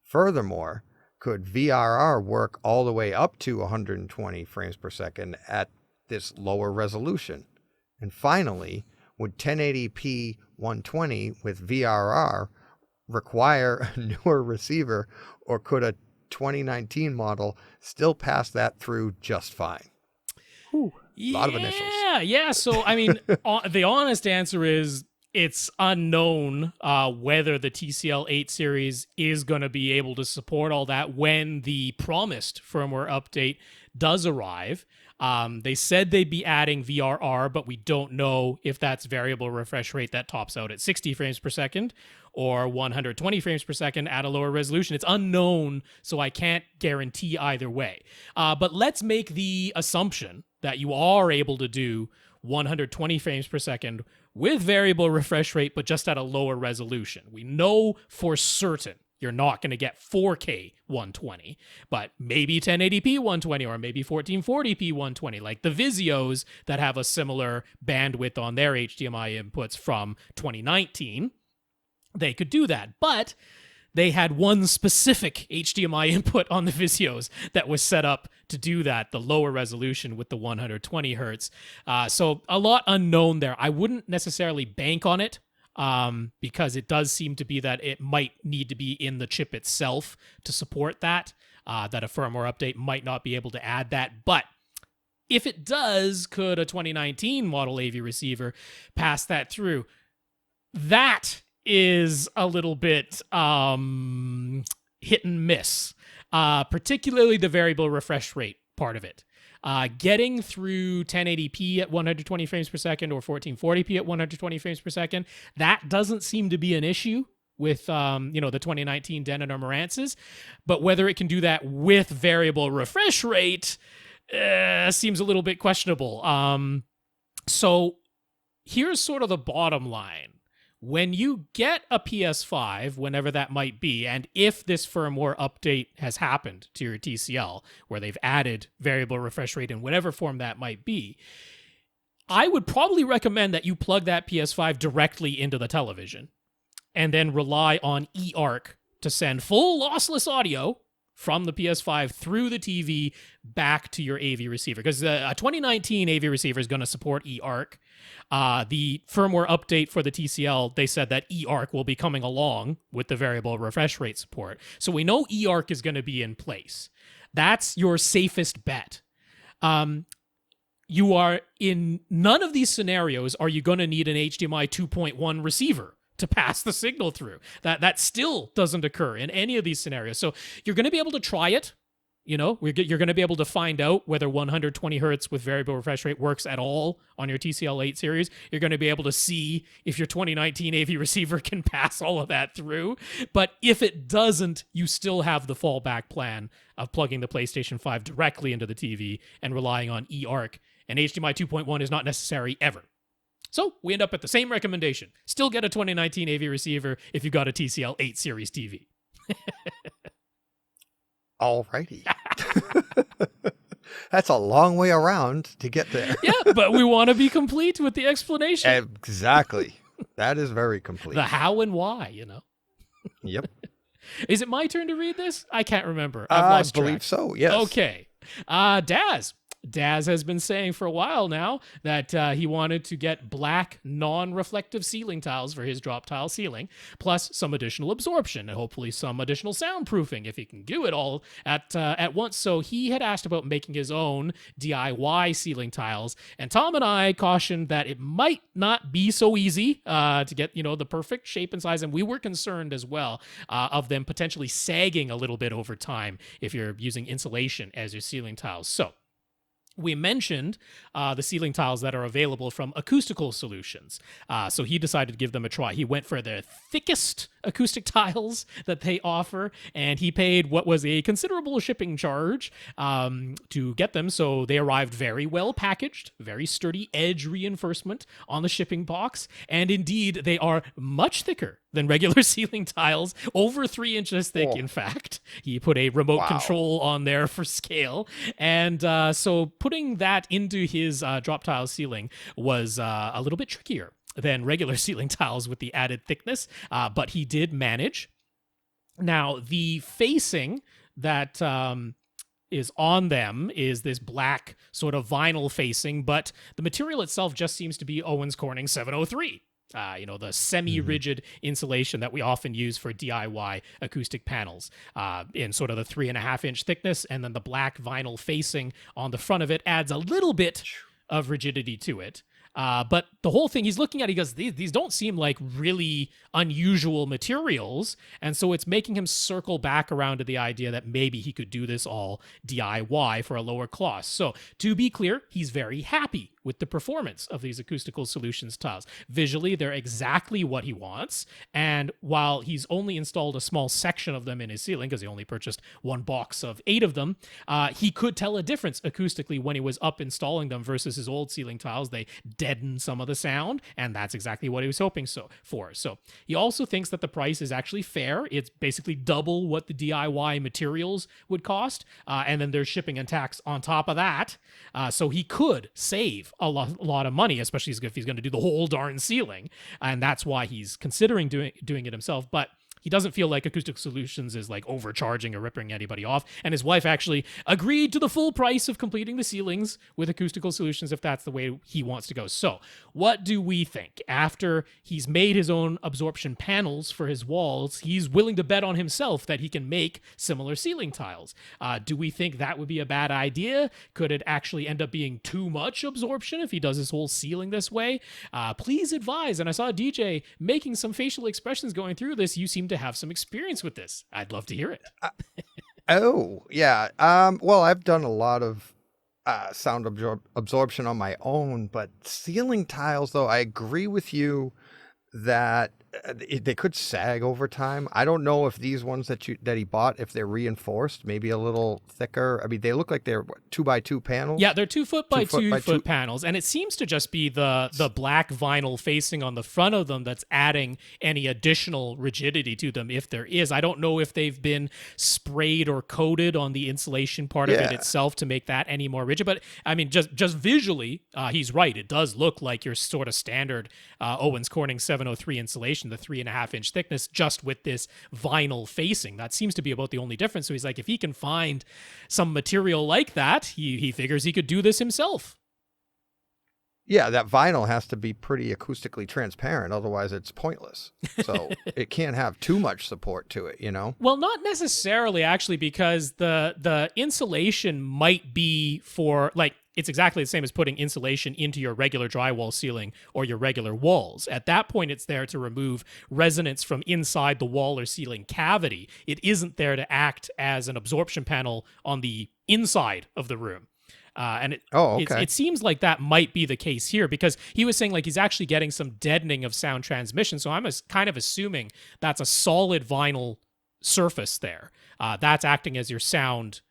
Furthermore, could VRR work all the way up to 120 frames per second at this lower resolution? And finally, would 1080p 120 with VRR require a newer receiver, or could a 2019 model still pass that through just fine? Whew, a lot of initials. Yeah. So, I mean, the honest answer is it's unknown whether the TCL 8 series is going to be able to support all that when the promised firmware update does arrive. They said they'd be adding VRR, but we don't know if that's variable refresh rate that tops out at 60 frames per second or 120 frames per second at a lower resolution. It's unknown, so I can't guarantee either way. But let's make the assumption that you are able to do 120 frames per second with variable refresh rate, but just at a lower resolution. We know for certain you're not going to get 4K 120, but maybe 1080p 120 or maybe 1440p 120, like the Vizios that have a similar bandwidth on their HDMI inputs from 2019. They could do that, but they had one specific HDMI input on the Vizios that was set up to do that, the lower resolution with the 120 hertz. So a lot unknown there. I wouldn't necessarily bank on it because it does seem to be that it might need to be in the chip itself to support that, that a firmware update might not be able to add that. But if it does, could a 2019 model AV receiver pass that through? That is a little bit hit and miss, particularly the variable refresh rate part of it. Getting through 1080p at 120 frames per second or 1440p at 120 frames per second, that doesn't seem to be an issue with the 2019 Denon or Marantzes, but whether it can do that with variable refresh rate seems a little bit questionable. So here's sort of the bottom line. When you get a PS5, whenever that might be, and if this firmware update has happened to your TCL, where they've added variable refresh rate in whatever form that might be, I would probably recommend that you plug that PS5 directly into the television and then rely on eARC to send full lossless audio from the PS5 through the TV back to your AV receiver. Because a 2019 AV receiver is going to support eARC. The firmware update for the TCL, they said that eARC will be coming along with the variable refresh rate support. So we know eARC is going to be in place. That's your safest bet. You are in none of these scenarios are you going to need an HDMI 2.1 receiver to pass the signal through. That still doesn't occur in any of these scenarios. So you're going to be able to try it. You're going to be able to find out whether 120 hertz with variable refresh rate works at all on your TCL 8 series. You're going to be able to see if your 2019 AV receiver can pass all of that through. But if it doesn't, you still have the fallback plan of plugging the PlayStation 5 directly into the TV and relying on eARC. And HDMI 2.1 is not necessary ever. So we end up at the same recommendation. Still get a 2019 AV receiver if you've got a TCL 8 series TV. Alrighty. That's a long way around to get there. Yeah, but we want to be complete with the explanation. Exactly. That is very complete. The how and why, Yep. Is it my turn to read this? I can't remember. I've lost track. I believe so, yes. Okay. Dazz. Dazz has been saying for a while now that he wanted to get black non-reflective ceiling tiles for his drop tile ceiling, plus some additional absorption and hopefully some additional soundproofing if he can do it all at once. So he had asked about making his own DIY ceiling tiles, and Tom and I cautioned that it might not be so easy to get the perfect shape and size, and we were concerned as well of them potentially sagging a little bit over time if you're using insulation as your ceiling tiles. So we mentioned the ceiling tiles that are available from Acoustical Solutions. So he decided to give them a try. He went for the thickest acoustic tiles that they offer, and he paid what was a considerable shipping charge to get them. So they arrived very well packaged, very sturdy edge reinforcement on the shipping box. And indeed, they are much thicker than regular ceiling tiles, over 3 inches thick, in fact. He put a remote control on there for scale. And so putting that into his drop tile ceiling was a little bit trickier than regular ceiling tiles with the added thickness, but he did manage. Now, the facing that is on them is this black sort of vinyl facing, but the material itself just seems to be Owens Corning 703. The semi-rigid insulation that we often use for DIY acoustic panels in sort of the 3.5-inch thickness, and then the black vinyl facing on the front of it adds a little bit of rigidity to it. But the whole thing he's looking at, he goes, these don't seem like really unusual materials. And so it's making him circle back around to the idea that maybe he could do this all DIY for a lower cost. So to be clear, he's very happy with the performance of these Acoustical Solutions tiles. Visually, they're exactly what he wants. And while he's only installed a small section of them in his ceiling, because he only purchased one box of 8 of them, he could tell a difference acoustically when he was up installing them versus his old ceiling tiles. They deaden some of the sound, and that's exactly what he was hoping for. So he also thinks that the price is actually fair. It's basically double what the DIY materials would cost, and then there's shipping and tax on top of that. So he could save a lot of money, especially if he's going to do the whole darn ceiling, and that's why he's considering doing it himself. But he doesn't feel like Acoustical Solutions is like overcharging or ripping anybody off. And his wife actually agreed to the full price of completing the ceilings with Acoustical Solutions if that's the way he wants to go. So what do we think? After he's made his own absorption panels for his walls, he's willing to bet on himself that he can make similar ceiling tiles. Do we think that would be a bad idea? Could it actually end up being too much absorption if he does his whole ceiling this way? Please advise. And I saw DJ making some facial expressions going through this. You seem to have some experience with this. I'd love to hear it. Oh, yeah. Well, I've done a lot of sound absorption on my own, but ceiling tiles, though, I agree with you that they could sag over time. I don't know if these ones that he bought, if they're reinforced, maybe a little thicker. I mean, they look like they're 2x2 panels. Yeah, they're 2 foot by 2 foot panels, and it seems to just be the black vinyl facing on the front of them that's adding any additional rigidity to them, if there is. I don't know if they've been sprayed or coated on the insulation part of it itself to make that any more rigid. But I mean, just visually, he's right. It does look like your sort of standard Owens Corning 703 insulation, the 3.5-inch thickness, just with this vinyl facing. That seems to be about the only difference. So he's like, if he can find some material like that, he figures he could do this himself. Yeah, that vinyl has to be pretty acoustically transparent, otherwise it's pointless. So it can't have too much support to it, you know? Well, not necessarily, actually, because the insulation might be for, like, it's exactly the same as putting insulation into your regular drywall ceiling or your regular walls. At that point, it's there to remove resonance from inside the wall or ceiling cavity. It isn't there to act as an absorption panel on the inside of the room. It seems like that might be the case here, because he was saying like he's actually getting some deadening of sound transmission. So I'm kind of assuming that's a solid vinyl surface there. That's acting as your sound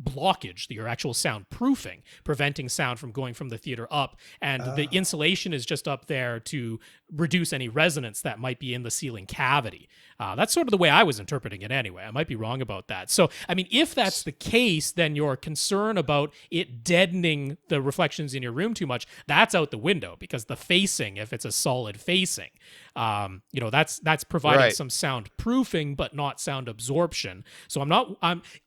blockage, your actual sound proofing, preventing sound from going from the theater up. And the insulation is just up there to reduce any resonance that might be in the ceiling cavity. That's sort of the way I was interpreting it anyway. I might be wrong about that. So, I mean, if that's the case, then your concern about it deadening the reflections in your room too much, that's out the window, because the facing, if it's a solid facing, that's providing some sound proofing, but not sound absorption. So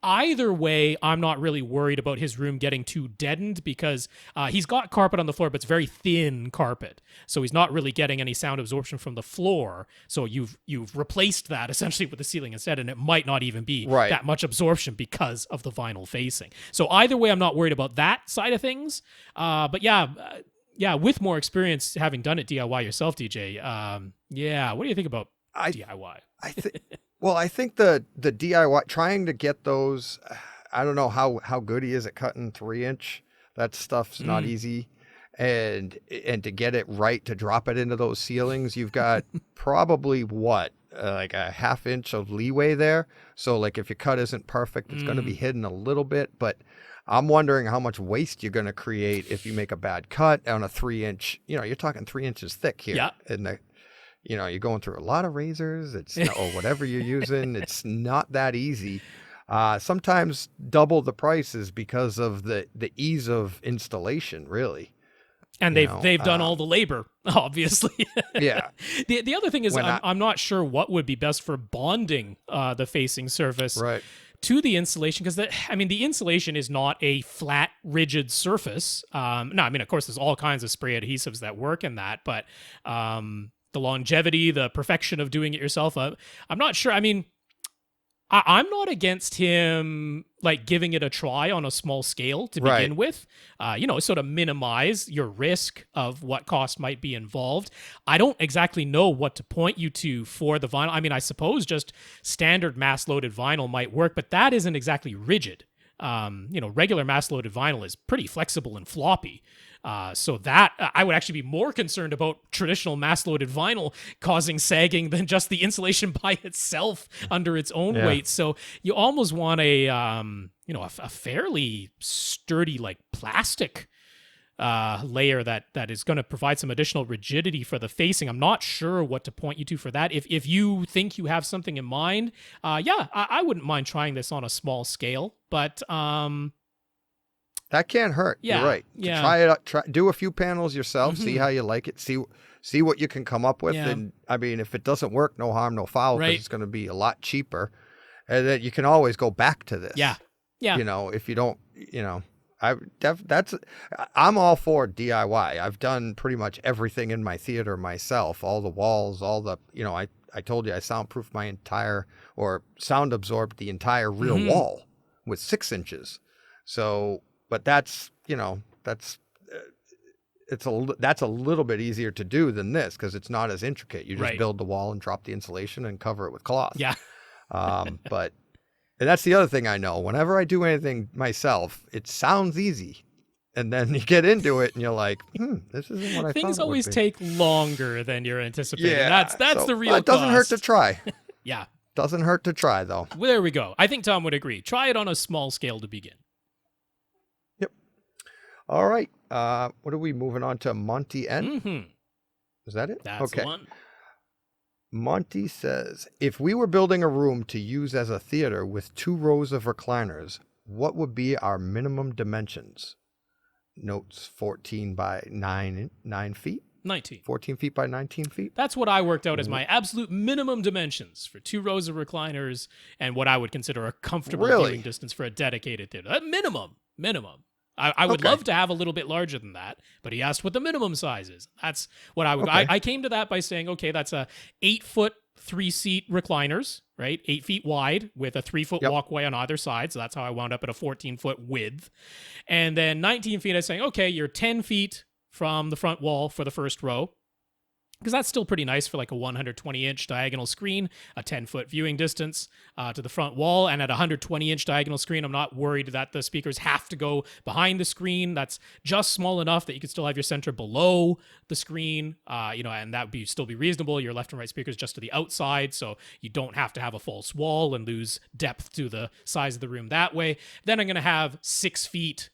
either way, I'm not really worried about his room getting too deadened, because he's got carpet on the floor, but it's very thin carpet. So he's not really getting any sound absorption from the floor. So you've replaced that essentially with the ceiling instead, and it might not even be that much absorption because of the vinyl facing. So either way, I'm not worried about that side of things. But with more experience having done it DIY yourself, DJ, what do you think about DIY? I think the DIY, trying to get those, I don't know how good he is at cutting 3-inch. That stuff's not easy. And to get it right, to drop it into those ceilings, you've got probably like a 1/2 inch of leeway there. So like if your cut isn't perfect, it's going to be hidden a little bit. But I'm wondering how much waste you're going to create if you make a bad cut on a 3-inch. You're talking 3 inches thick here. Yeah. And you're going through a lot of razors. Or whatever you're using. It's not that easy. Sometimes double the prices because of the ease of installation, really. And they've done all the labor, obviously. Yeah. The other thing is I'm not sure what would be best for bonding the facing surface. Right. to the insulation, because the insulation is not a flat, rigid surface. No, I mean, of course, there's all kinds of spray adhesives that work in that, but the longevity, the perfection of doing it yourself, I'm not sure. I mean, I'm not against him like giving it a try on a small scale to begin with, sort of minimize your risk of what cost might be involved. I don't exactly know what to point you to for the vinyl. I mean, I suppose just standard mass loaded vinyl might work, but that isn't exactly rigid. Regular mass loaded vinyl is pretty flexible and floppy. So that I would actually be more concerned about traditional mass-loaded vinyl causing sagging than just the insulation by itself under its own weight. So you almost want a fairly sturdy like plastic layer that is going to provide some additional rigidity for the facing. I'm not sure what to point you to for that. If you think you have something in mind, I wouldn't mind trying this on a small scale, but that can't hurt. Yeah, you're right. Yeah. Try it out. Do a few panels yourself. See how you like it. See what you can come up with. Yeah. And I mean, if it doesn't work, no harm, no foul. Because Right. it's going to be a lot cheaper, and then you can always go back to this. Yeah. If you don't, I'm all for DIY. I've done pretty much everything in my theater myself. All the walls, all the, I told you I soundproofed my entire, or sound absorbed the entire rear wall with 6 inches. So. But that's that's a little bit easier to do than this because it's not as intricate. You just build the wall and drop the insulation and cover it with cloth. Yeah. And that's the other thing I know. Whenever I do anything myself, it sounds easy. And then you get into it and you're like, this isn't what I thought. Things always it would be. take longer than you're anticipating. Yeah, That's the real It doesn't hurt cost. to try. Yeah. Doesn't hurt to try, though. Well, there we go. I think Tom would agree. Try it on a small scale to begin. All right. What are we moving on to? Monty N? Mm-hmm. Is that it? That's okay. the one. Monty says, if we were building a room to use as a theater with 2 rows of recliners, what would be our minimum dimensions? Notes 14 by 9 feet? 19. 14 feet by 19 feet? That's what I worked out as my absolute minimum dimensions for 2 rows of recliners and what I would consider a comfortable viewing distance for a dedicated theater. That minimum. I would love to have a little bit larger than that, but he asked what the minimum size is. That's what I would. Okay. I came to that by saying, okay, that's a 8-foot 3-seat recliners, right? 8 feet wide with a 3-foot walkway on either side. So that's how I wound up at a 14-foot width. And then 19 feet, I was saying, okay, you're 10 feet from the front wall for the first row. Because that's still pretty nice for like a 120-inch diagonal screen, a 10-foot viewing distance to the front wall. And at a 120-inch diagonal screen, I'm not worried that the speakers have to go behind the screen. That's just small enough that you can still have your center below the screen, and that would still be reasonable. Your left and right speakers just to the outside, so you don't have to have a false wall and lose depth to the size of the room that way. Then I'm going to have 6 feet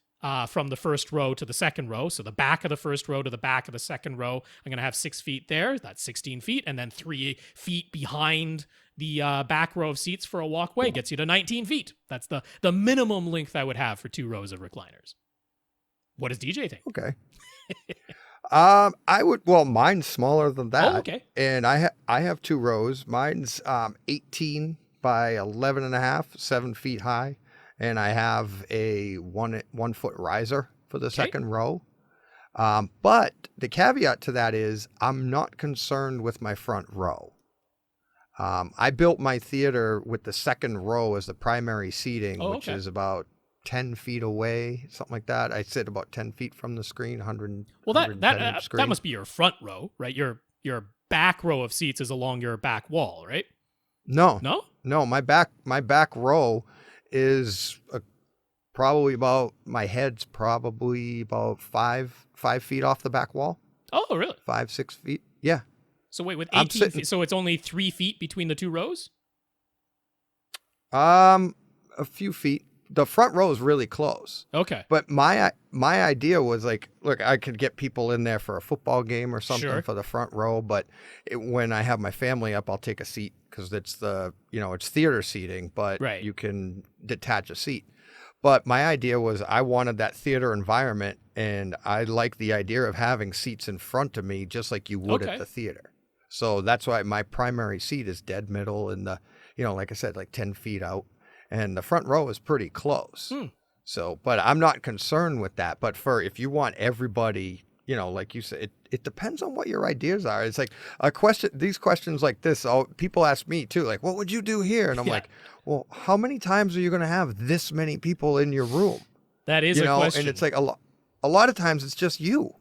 from the first row to the second row. So the back of the first row to the back of the second row, I'm going to have 6 feet there. That's 16 feet. And then 3 feet behind the back row of seats for a walkway gets you to 19 feet. That's the minimum length I would have for 2 rows of recliners. What does DJ think? Okay. Mine's smaller than that. Oh, okay. And I have 2 rows. Mine's 18 by 11 and a half, 7 feet high. And I have a 1 foot riser for the second row. But the caveat to that is I'm not concerned with my front row. I built my theater with the second row as the primary seating, which is about 10 feet away, something like that. I sit about 10 feet from the screen, 100. Well, that must be your front row, right? Your back row of seats is along your back wall, right? No. My back row is probably about, my head's probably about 5 feet off the back wall. Oh, really? 5-6 feet. Yeah. So wait, with 18 feet, so it's only 3 feet between the 2 rows? A few feet. The front row is really close. Okay. But my idea was like, look, I could get people in there for a football game or something for the front row. But when I have my family up, I'll take a seat because it's it's theater seating, but you can detach a seat. But my idea was I wanted that theater environment, and I like the idea of having seats in front of me just like you would at the theater. So that's why my primary seat is dead middle in the, like I said, like 10 feet out. and the front row is pretty close. So, but I'm not concerned with that. But if you want everybody, you know, like you said, it depends on what your ideas are. It's like these questions like this, people ask me too, like, what would you do here? And I'm like, well, how many times are you going to have this many people in your room? That is a question. And it's like a lot of times it's just you.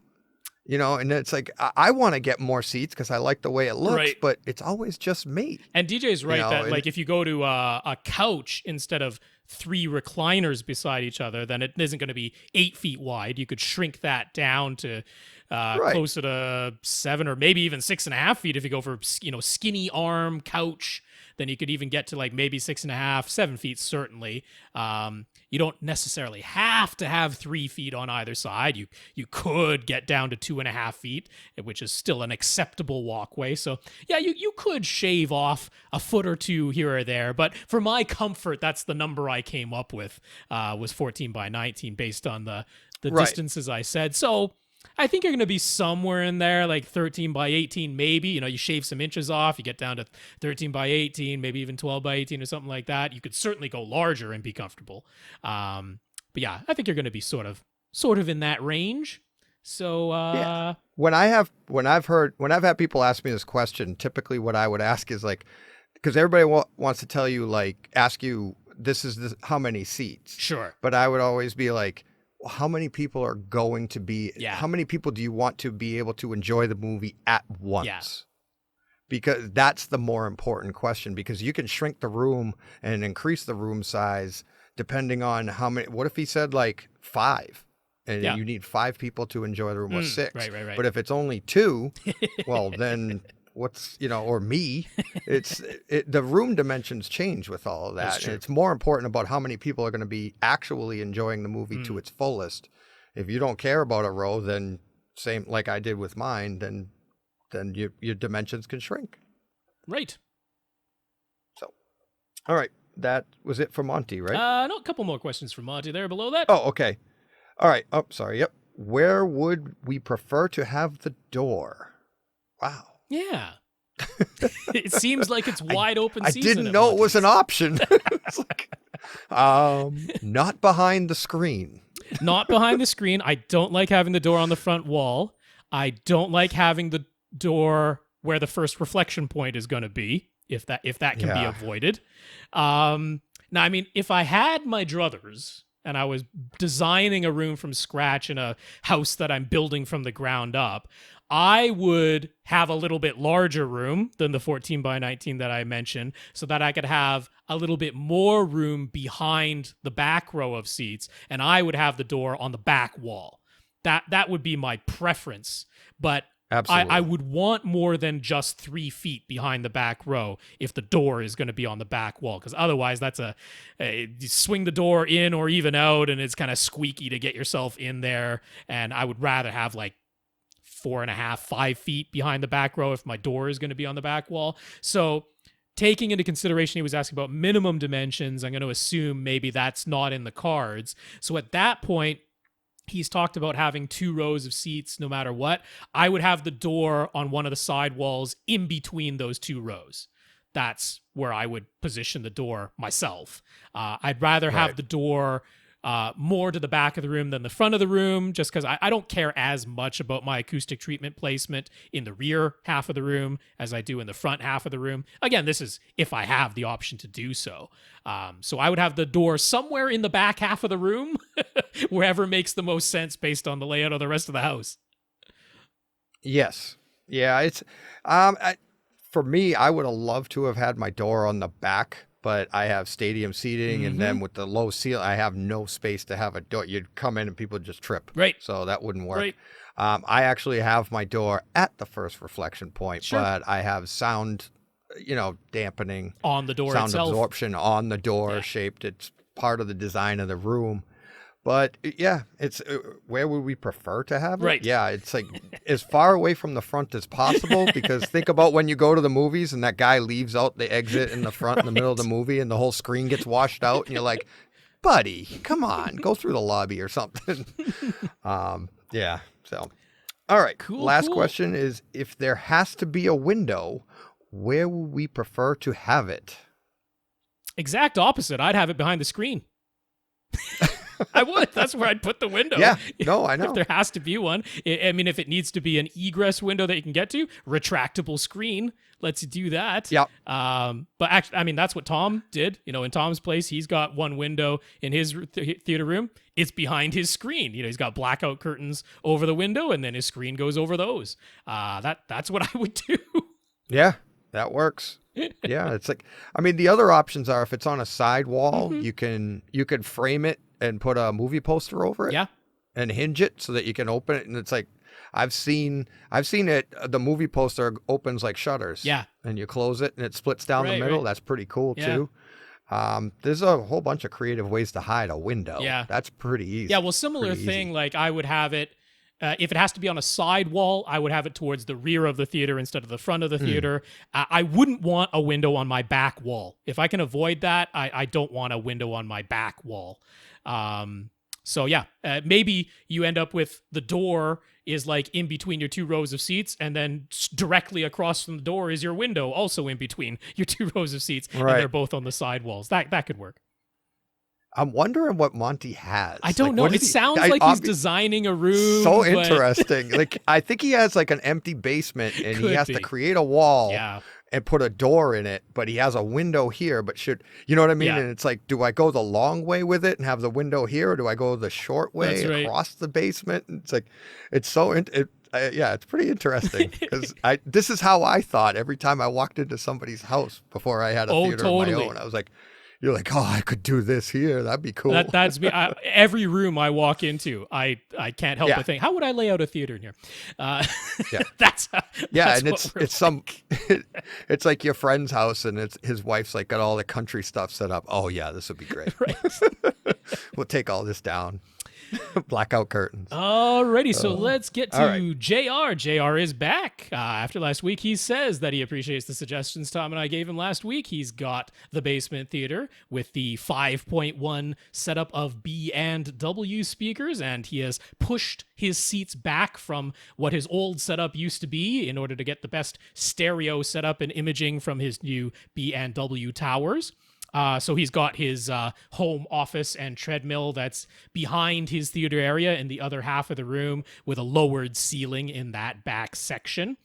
You know, and it's like, I want to get more seats because I like the way it looks, but it's always just me. And DJ's right that like if you go to a couch instead of 3 recliners beside each other, then it isn't going to be 8 feet wide. You could shrink that down to closer to 7 or maybe even 6.5 feet if you go for, you know, skinny arm couch. Then you could even get to like maybe 6.5, 7 feet, certainly. You don't necessarily have to have 3 feet on either side. You could get down to 2.5 feet, which is still an acceptable walkway. So yeah, you could shave off a foot or 2 here or there. But for my comfort, that's the number I came up with, was 14 by 19 based on the distances I said. So I think you're going to be somewhere in there, like 13 by 18, maybe. You know, you shave some inches off, you get down to 13 by 18, maybe even 12 by 18 or something like that. You could certainly go larger and be comfortable. But yeah, I think you're going to be sort of in that range. So when I've had people ask me this question, typically what I would ask is like, because everybody wants to tell you, like, ask you, this is how many seats. Sure. But I would always be like, how many people are going to be, how many people do you want to be able to enjoy the movie at once? Yeah. Because that's the more important question, because you can shrink the room and increase the room size depending on how many. What if he said like 5 and you need 5 people to enjoy the room, or 6? Right. But if it's only 2, well, then what's, you know, or me, the room dimensions change with all of that. And it's more important about how many people are going to be actually enjoying the movie to its fullest. If you don't care about a row, then same like I did with mine, then your dimensions can shrink. Right. So, all right. That was it for Monty, right? No, a couple more questions from Monty there below that. Oh, okay. All right. Oh, sorry. Yep. Where would we prefer to have the door? Wow. Yeah. It seems like it's wide open season. I didn't know it was an option. It's like, not behind the screen. Not behind the screen. I don't like having the door on the front wall. I don't like having the door where the first reflection point is going to be, if that can be avoided. Now, I mean, if I had my druthers and I was designing a room from scratch in a house that I'm building from the ground up, I would have a little bit larger room than the 14 by 19 that I mentioned, so that I could have a little bit more room behind the back row of seats, and I would have the door on the back wall. That would be my preference, but I would want more than just 3 feet behind the back row if the door is going to be on the back wall, because otherwise that's you swing the door in or even out, and it's kind of squeaky to get yourself in there, and I would rather have like 4.5, 5 feet behind the back row if my door is going to be on the back wall. So taking into consideration he was asking about minimum dimensions, I'm going to assume maybe that's not in the cards. So at that point, he's talked about having 2 rows of seats no matter what. I would have the door on one of the side walls in between those 2 rows. That's where I would position the door myself. I'd rather have the door more to the back of the room than the front of the room, just because I don't care as much about my acoustic treatment placement in the rear half of the room as I do in the front half of the room. Again, this is if I have the option to do so. So I would have the door somewhere in the back half of the room, wherever makes the most sense based on the layout of the rest of the house. Yes. Yeah, it's for me, I would have loved to have had my door on the back, but I have stadium seating, and then with the low ceiling, I have no space to have a door. You'd come in and people would just trip. Right. So that wouldn't work. Right. I actually have my door at the first reflection point, but I have sound, dampening on the door sound itself. Absorption on the door shaped. It's part of the design of the room. But yeah, it's where would we prefer to have it? Right. Yeah, it's like as far away from the front as possible, because think about when you go to the movies and that guy leaves out the exit in the front in the middle of the movie and the whole screen gets washed out and you're like, buddy, come on, go through the lobby or something. Yeah. So, all right. Cool. Last question is, if there has to be a window, where would we prefer to have it? Exact opposite. I'd have it behind the screen. I would. That's where I'd put the window. Yeah, no, I know. If there has to be one. I mean, if it needs to be an egress window that you can get to, retractable screen lets you do that. Yep. But actually, I mean, that's what Tom did. You know, in Tom's place, he's got one window in his theater room. It's behind his screen. You know, he's got blackout curtains over the window, and then his screen goes over those. That's what I would do. Yeah, that works. Yeah, it's like, I mean, the other options are if it's on a side wall, you can frame it and put a movie poster over it. Yeah. And hinge it so that you can open it, and it's like I've seen it. The movie poster opens like shutters. Yeah. And you close it and it splits down the middle. Right. That's pretty cool too. There's a whole bunch of creative ways to hide a window. Yeah. That's pretty easy. Yeah, well, similar thing, like I would have it, if it has to be on a side wall, I would have it towards the rear of the theater instead of the front of the theater. I wouldn't want a window on my back wall. If I can avoid that, I don't want a window on my back wall. So yeah, maybe you end up with the door is like in between your two rows of seats, and then directly across from the door is your window, also in between your two rows of seats, and they're both on the side walls. That could work. I'm wondering what Monty has. I don't know. It sounds like he's designing a room. So interesting. Like, I think he has like an empty basement, and he has to create a wall and put a door in it, but he has a window here, but you know what I mean? Yeah. And it's like, do I go the long way with it and have the window here, or do I go the short way across the basement? And it's like, it's so, it's pretty interesting, because this is how I thought every time I walked into somebody's house before I had a theater of my own. I was like, you're like, oh, I could do this here. That'd be cool. That's me. Every room I walk into, I can't help but think, how would I lay out a theater in here? That's and it's like your friend's house, and it's his wife's like got all the country stuff set up. Oh yeah, this would be great. Right. We'll take all this down. Blackout curtains. Alrighty, so let's get to JR. JR is back. After last week, he says that he appreciates the suggestions Tom and I gave him last week. He's got the basement theater with the 5.1 setup of B and W speakers, and he has pushed his seats back from what his old setup used to be in order to get the best stereo setup and imaging from his new B and W towers. So he's got his home office and treadmill that's behind his theater area in the other half of the room, with a lowered ceiling in that back section.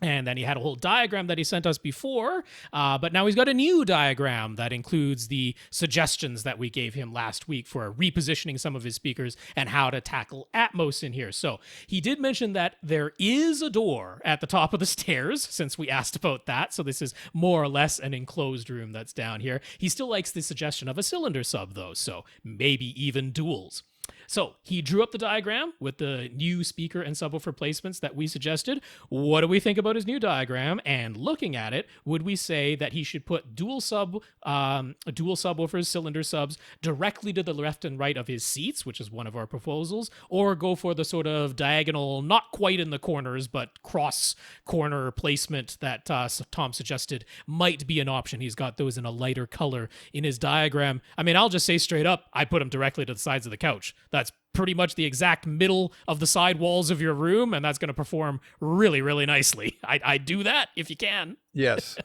And then he had a whole diagram that he sent us before, but now he's got a new diagram that includes the suggestions that we gave him last week for repositioning some of his speakers and how to tackle Atmos in here. So he did mention that there is a door at the top of the stairs, since we asked about that. So this is more or less an enclosed room that's down here. He still likes the suggestion of a cylinder sub, though, so maybe even duals. So he drew up the diagram with the new speaker and subwoofer placements that we suggested. What do we think about his new diagram? And looking at it, would we say that he should put dual subwoofers, cylinder subs, directly to the left and right of his seats, which is one of our proposals, or go for the sort of diagonal, not quite in the corners, but cross corner placement that Tom suggested might be an option? He's got those in a lighter color in his diagram. I mean, I'll just say straight up, I put them directly to the sides of the couch. That's pretty much the exact middle of the side walls of your room, and that's going to perform really, really nicely. I do that if you can. Yes.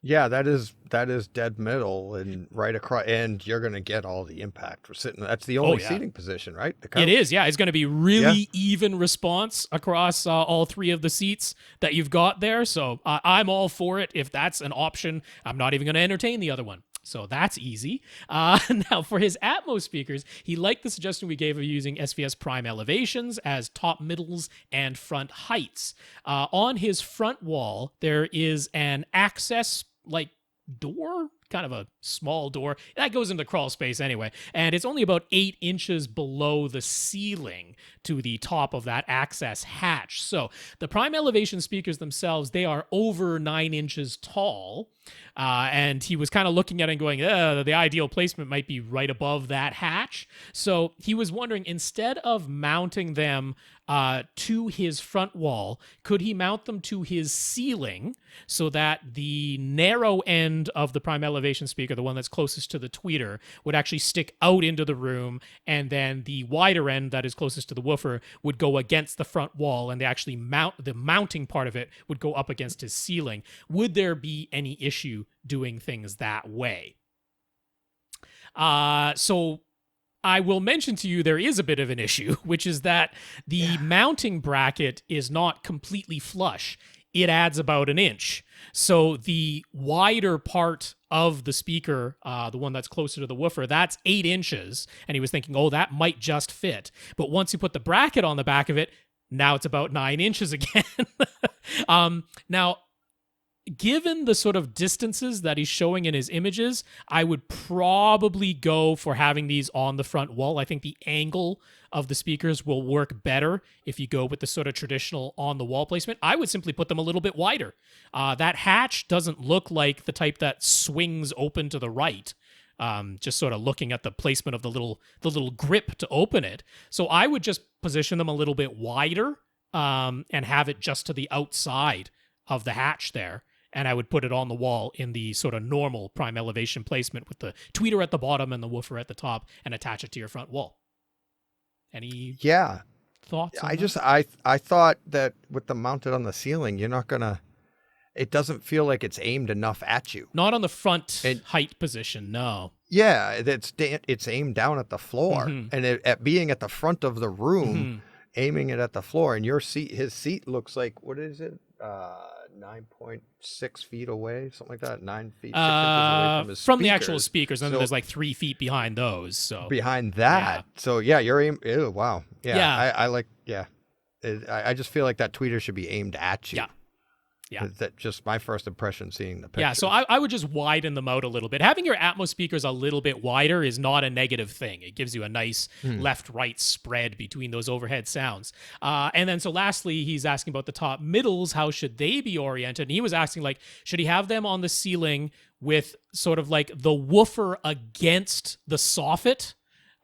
Yeah, that is dead middle and right across, and you're going to get all the impact for sitting. That's the only seating position, right? It is, yeah. It's going to be really even response across all three of the seats that you've got there. So I'm all for it. If that's an option, I'm not even going to entertain the other one. So that's easy. Now, for his Atmos speakers, he liked the suggestion we gave of using SVS Prime elevations as top middles and front heights. On his front wall, there is an access door, kind of a small door that goes into crawl space anyway, and it's only about 8 inches below the ceiling to the top of that access hatch. So the prime elevation speakers themselves, they are over 9 inches tall, and he was kind of looking at it and going, the ideal placement might be right above that hatch. So he was wondering, instead of mounting them to his front wall, could he mount them to his ceiling so that the narrow end of the prime elevation speaker, the one that's closest to the tweeter, would actually stick out into the room, and then the wider end that is closest to the woofer would go against the front wall, and the mounting part of it would go up against his ceiling. Would there be any issue doing things that way? So I will mention to you there is a bit of an issue, which is that the mounting bracket is not completely flush. It adds about an inch. So the wider part of the speaker, the one that's closer to the woofer, that's 8 inches. And he was thinking, oh, that might just fit. But once you put the bracket on the back of it, now it's about 9 inches again. Now, given the sort of distances that he's showing in his images, I would probably go for having these on the front wall. I think the angle of the speakers will work better if you go with the sort of traditional on-the-wall placement. I would simply put them a little bit wider. That hatch doesn't look like the type that swings open to the right. Just sort of looking at the placement of the little grip to open it. So I would just position them a little bit wider and have it just to the outside of the hatch there. And I would put it on the wall in the sort of normal prime elevation placement with the tweeter at the bottom and the woofer at the top, and attach it to your front wall. Any thoughts on that? I thought that with them mounted on the ceiling, you're not gonna. It doesn't feel like it's aimed enough at you. Not on the front height position, no. Yeah, it's aimed down at the floor, and at being at the front of the room, aiming it at the floor, and his seat looks like, what is it? 9.6 feet away, something like that. 9 feet 6 inches away from his from the actual speakers, and then there's like 3 feet behind those. So behind that, so you're aiming. Ew, wow, I like. I just feel like that tweeter should be aimed at you. Yeah. That's just my first impression seeing the picture. Yeah, so I would just widen them out a little bit. Having your Atmos speakers a little bit wider is not a negative thing. It gives you a nice left-right spread between those overhead sounds. And then so lastly, he's asking about the top middles. How should they be oriented? And he was asking, like, should he have them on the ceiling with sort of like the woofer against the soffit?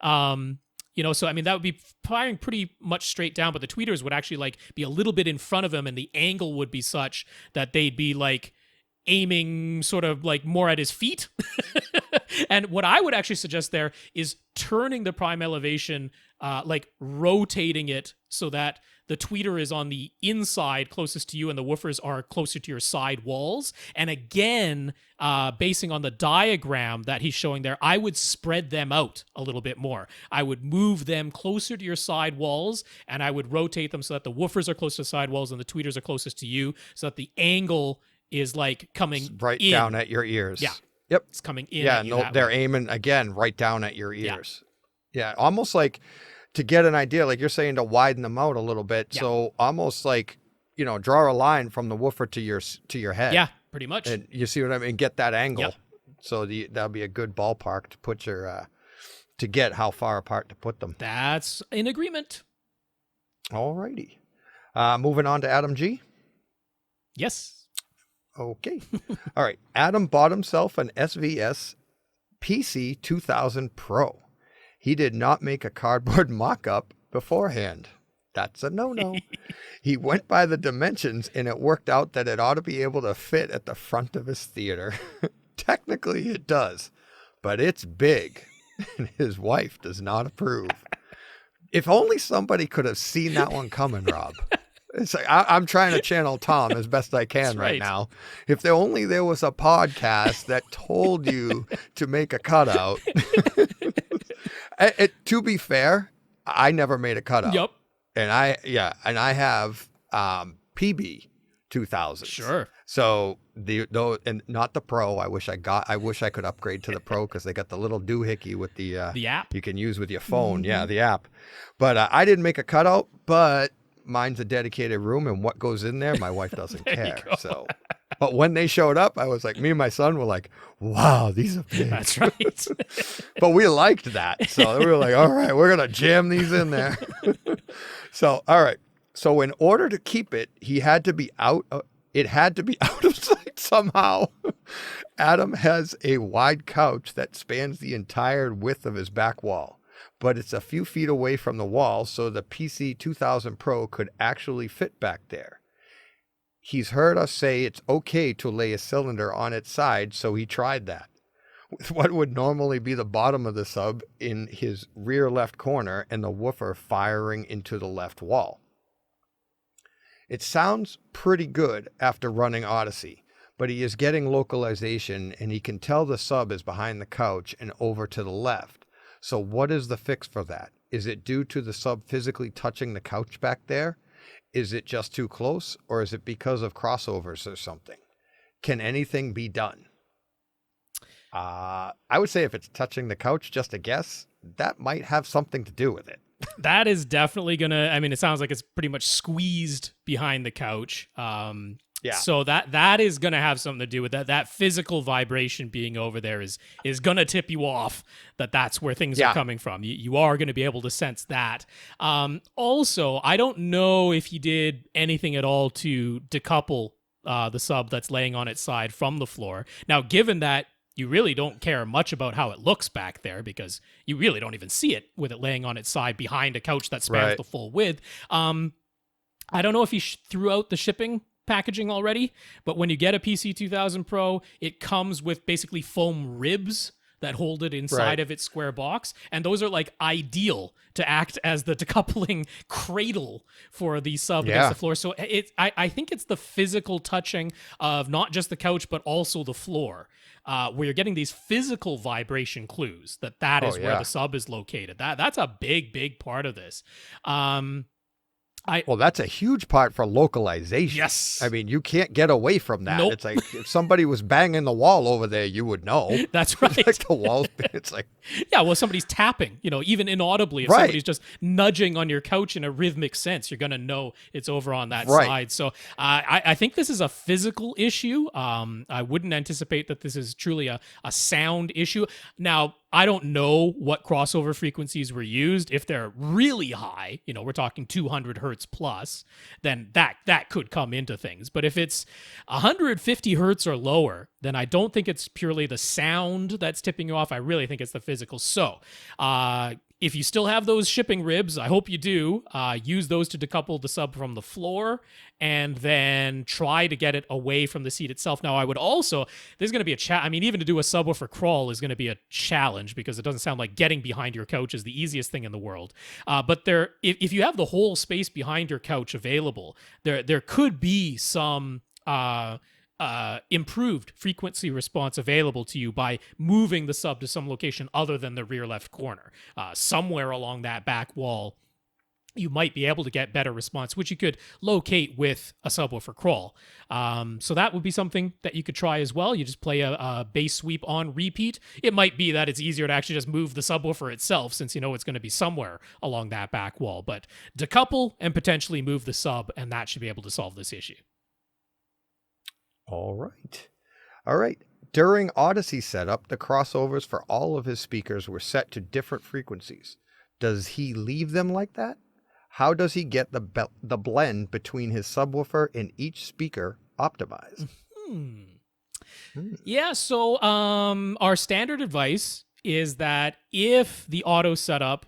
So I mean, that would be firing pretty much straight down, but the tweeters would actually like be a little bit in front of him, and the angle would be such that they'd be like aiming sort of like more at his feet. And what I would actually suggest there is turning the prime elevation, like rotating it so that the tweeter is on the inside closest to you and the woofers are closer to your side walls. And again, basing on the diagram that he's showing there, I would spread them out a little bit more. I would move them closer to your side walls, and I would rotate them so that the woofers are close to the side walls and the tweeters are closest to you, so that the angle is like coming right in. Down at your ears. Yeah. Yep. It's coming in. Yeah, no, they're aiming again right down at your ears. Yeah, almost like to get an idea, like you're saying, to widen them out a little bit. Yeah. So almost like, draw a line from the woofer to your head. Yeah, pretty much. And you see what I mean? Get that angle. Yep. So that'll be a good ballpark to put your, to get how far apart to put them. That's in agreement. All righty. Moving on to Adam G. Yes. Okay. All right. Adam bought himself an SVS PC 2000 Pro. He did not make a cardboard mock-up beforehand. That's a no-no. He went by the dimensions, and it worked out that it ought to be able to fit at the front of his theater. Technically, it does, but it's big, and his wife does not approve. If only somebody could have seen that one coming, Rob. It's like I'm trying to channel Tom as best I can right now. If there was a podcast that told you to make a cutout. To be fair, I never made a cutout. Yep. And I have PB 2000. Sure. So and not the Pro. I wish I could upgrade to the Pro because they got the little doohickey with the app you can use with your phone. Mm-hmm. Yeah, the app. But I didn't make a cutout, but mine's a dedicated room, and what goes in there, my wife doesn't care. So, but when they showed up, I was like, me and my son were like, wow, these are big. That's right. But we liked that. So we were like, all right, we're going to jam these in there. So, all right. So in order to keep it, it had to be out of sight somehow. Adam has a wide couch that spans the entire width of his back wall, but it's a few feet away from the wall, so the PC 2000 Pro could actually fit back there. He's heard us say it's okay to lay a cylinder on its side, so he tried that. With what would normally be the bottom of the sub in his rear left corner and the woofer firing into the left wall. It sounds pretty good after running Audyssey, but he is getting localization, and he can tell the sub is behind the couch and over to the left. So what is the fix for that? Is it due to the sub physically touching the couch back there? Is it just too close, or is it because of crossovers or something? Can anything be done? I would say if it's touching the couch, just a guess, that might have something to do with it. That is definitely gonna. I mean, it sounds like it's pretty much squeezed behind the couch. Yeah. So that is gonna have something to do with that. That physical vibration being over there is gonna tip you off that that's where things are coming from. You are gonna be able to sense that. Also, I don't know if you did anything at all to decouple the sub that's laying on its side from the floor. Now, given that you really don't care much about how it looks back there because you really don't even see it with it laying on its side behind a couch that spans the full width. I don't know if you threw out the shipping packaging already, but when you get a PC2000 Pro, it comes with basically foam ribs that hold it inside of its square box, and those are like ideal to act as the decoupling cradle for the sub against the floor. So I think it's the physical touching of not just the couch but also the floor, where you're getting these physical vibration clues that is where the sub is located. That's a big part of this. Well, that's a huge part for localization. Yes. I mean, you can't get away from that. Nope. It's like if somebody was banging the wall over there, you would know. That's right. It's like the walls. It's like, yeah, well, somebody's tapping, even inaudibly. If somebody's just nudging on your couch in a rhythmic sense, you're going to know it's over on that side. So I think this is a physical issue. I wouldn't anticipate that this is truly a sound issue. Now, I don't know what crossover frequencies were used. If they're really high, we're talking 200 hertz plus, then that could come into things. But if it's 150 hertz or lower, then I don't think it's purely the sound that's tipping you off. I really think it's the physical. So, if you still have those shipping ribs, I hope you do, use those to decouple the sub from the floor and then try to get it away from the seat itself. Now, I would also, there's going to be even to do a subwoofer crawl is going to be a challenge because it doesn't sound like getting behind your couch is the easiest thing in the world. But if you have the whole space behind your couch available, there could be some improved frequency response available to you by moving the sub to some location other than the rear left corner. Somewhere along that back wall, you might be able to get better response, which you could locate with a subwoofer crawl. So that would be something that you could try as well. You just play a bass sweep on repeat. It might be that it's easier to actually just move the subwoofer itself since it's going to be somewhere along that back wall. But decouple and potentially move the sub, and that should be able to solve this issue. All right. During Audyssey setup, the crossovers for all of his speakers were set to different frequencies. Does he leave them like that? How does he get the blend between his subwoofer and each speaker optimized? Yeah, so our standard advice is that if the auto setup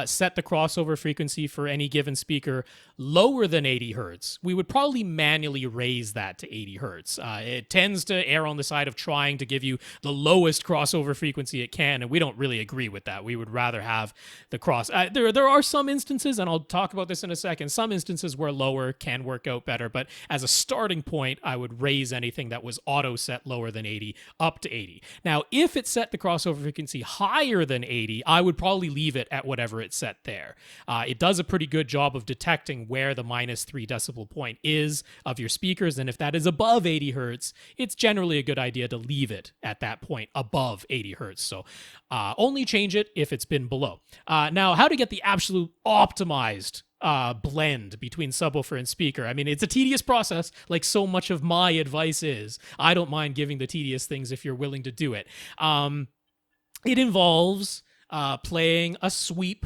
set the crossover frequency for any given speaker lower than 80 hertz, we would probably manually raise that to 80 hertz. It tends to err on the side of trying to give you the lowest crossover frequency it can, and we don't really agree with that. We would rather have the cross. There are some instances, and I'll talk about this in a second, some instances where lower can work out better, but as a starting point, I would raise anything that was auto set lower than 80 up to 80. Now, if it set the crossover frequency higher than 80, I would probably leave it at whatever it's set there. It does a pretty good job of detecting where the -3 decibel point is of your speakers, and if that is above 80 hertz, it's generally a good idea to leave it at that point above 80 hertz. So only change it if it's been below. Now, how to get the absolute optimized blend between subwoofer and speaker. I mean, it's a tedious process, like so much of my advice is. I don't mind giving the tedious things if you're willing to do it. It involves playing a sweep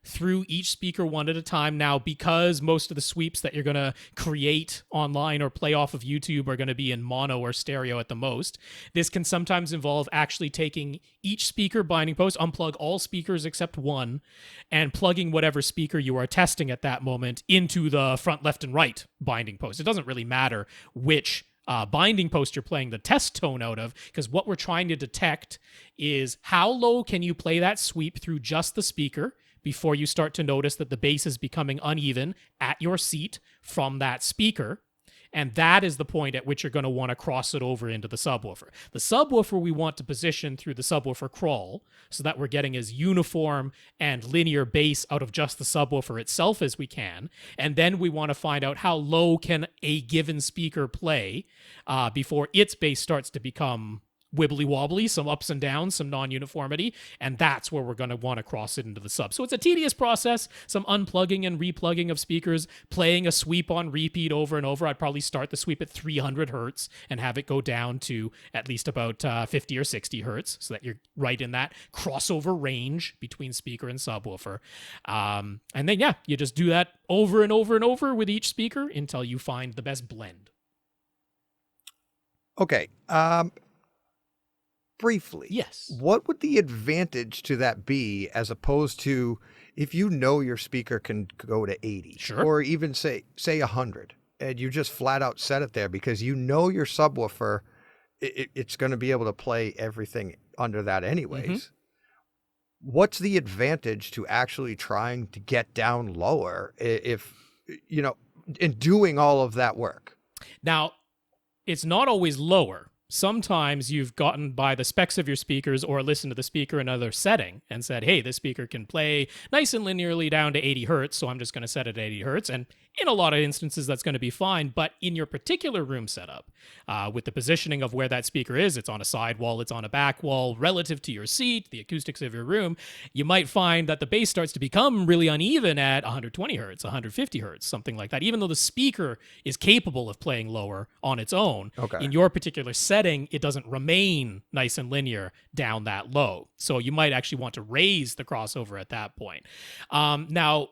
through each speaker one at a time. Now, because most of the sweeps that you're going to create online or play off of YouTube are going to be in mono or stereo at the most, this can sometimes involve actually taking each speaker binding post, unplug all speakers except one, and plugging whatever speaker you are testing at that moment into the front, left, and right binding post. It doesn't really matter which binding post you're playing the test tone out of, because what we're trying to detect is how low can you play that sweep through just the speaker before you start to notice that the bass is becoming uneven at your seat from that speaker. And that is the point at which you're going to want to cross it over into the subwoofer. The subwoofer we want to position through the subwoofer crawl so that we're getting as uniform and linear bass out of just the subwoofer itself as we can. And then we want to find out how low can a given speaker play before its bass starts to become wibbly wobbly, some ups and downs, some non-uniformity, and that's where we're going to want to cross it into the sub. So it's a tedious process, some unplugging and replugging of speakers, playing a sweep on repeat over and over. I'd probably start the sweep at 300 hertz and have it go down to at least about 50 or 60 hertz so that you're right in that crossover range between speaker and subwoofer. And then, yeah, you just do that over and over and over with each speaker until you find the best blend. Okay. Briefly, yes. What would the advantage to that be as opposed to if you know your speaker can go to 80 Sure. or even say 100 and you just flat out set it there because you know your subwoofer, it's going to be able to play everything under that anyways. Mm-hmm. What's the advantage to actually trying to get down lower if, you know, in doing all of that work? Now, it's not always lower. Sometimes you've gotten by the specs of your speakers or listened to the speaker in another setting and said, hey, this speaker can play nice and linearly down to 80 hertz, so I'm just going to set it at 80 hertz. And in a lot of instances, that's going to be fine. But in your particular room setup, with the positioning of where that speaker is, it's on a side wall, it's on a back wall, relative to your seat, the acoustics of your room, you might find that the bass starts to become really uneven at 120 hertz, 150 hertz, something like that. Even though the speaker is capable of playing lower on its own, in your particular setting, it doesn't remain nice and linear down that low. So you might actually want to raise the crossover at that point. Now,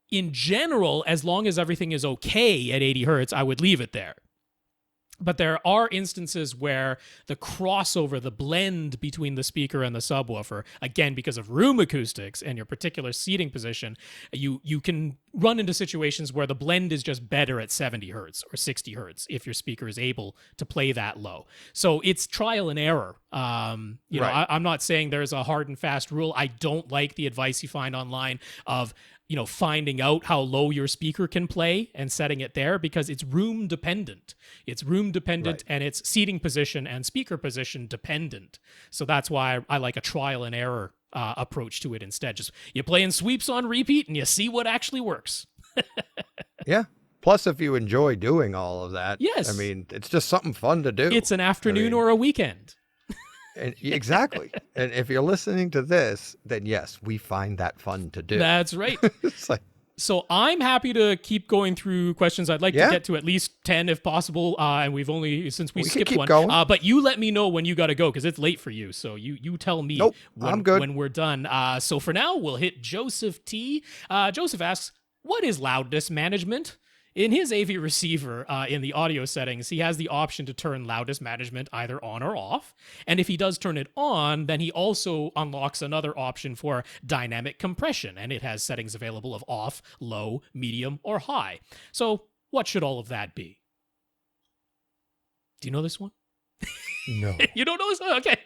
in general, as long as everything is okay at 80 hertz, I would leave it there. But there are instances where the crossover, the blend between the speaker and the subwoofer, again, because of room acoustics and your particular seating position, you can run into situations where the blend is just better at 70 hertz or 60 hertz if your speaker is able to play that low. So it's trial and error. You know, I'm not saying there's a hard and fast rule. I don't like the advice you find online of, you know, finding out how low your speaker can play and setting it there, because it's room dependent. It's room dependent and it's seating position and speaker position dependent. So that's why I like a trial and error approach to it instead. Just you play in sweeps on repeat and you see what actually works. Yeah. Plus, if you enjoy doing all of that, yes. I mean, it's just something fun to do. It's an afternoon or a weekend. And exactly. And if you're listening to this, then yes, we find that fun to do. That's right. It's like, so I'm happy to keep going through questions. I'd like to get to at least 10 if possible. And we've only, since we skipped one. But you let me know when you got to go because it's late for you. So you tell me when we're done. So for now, we'll hit Joseph T. Joseph asks, what is loudness management? In his AV receiver, in the audio settings, he has the option to turn loudness management either on or off. And if he does turn it on, then he also unlocks another option for dynamic compression. And it has settings available of off, low, medium, or high. So what should all of that be? Do you know this one? No. You don't know this one? Okay.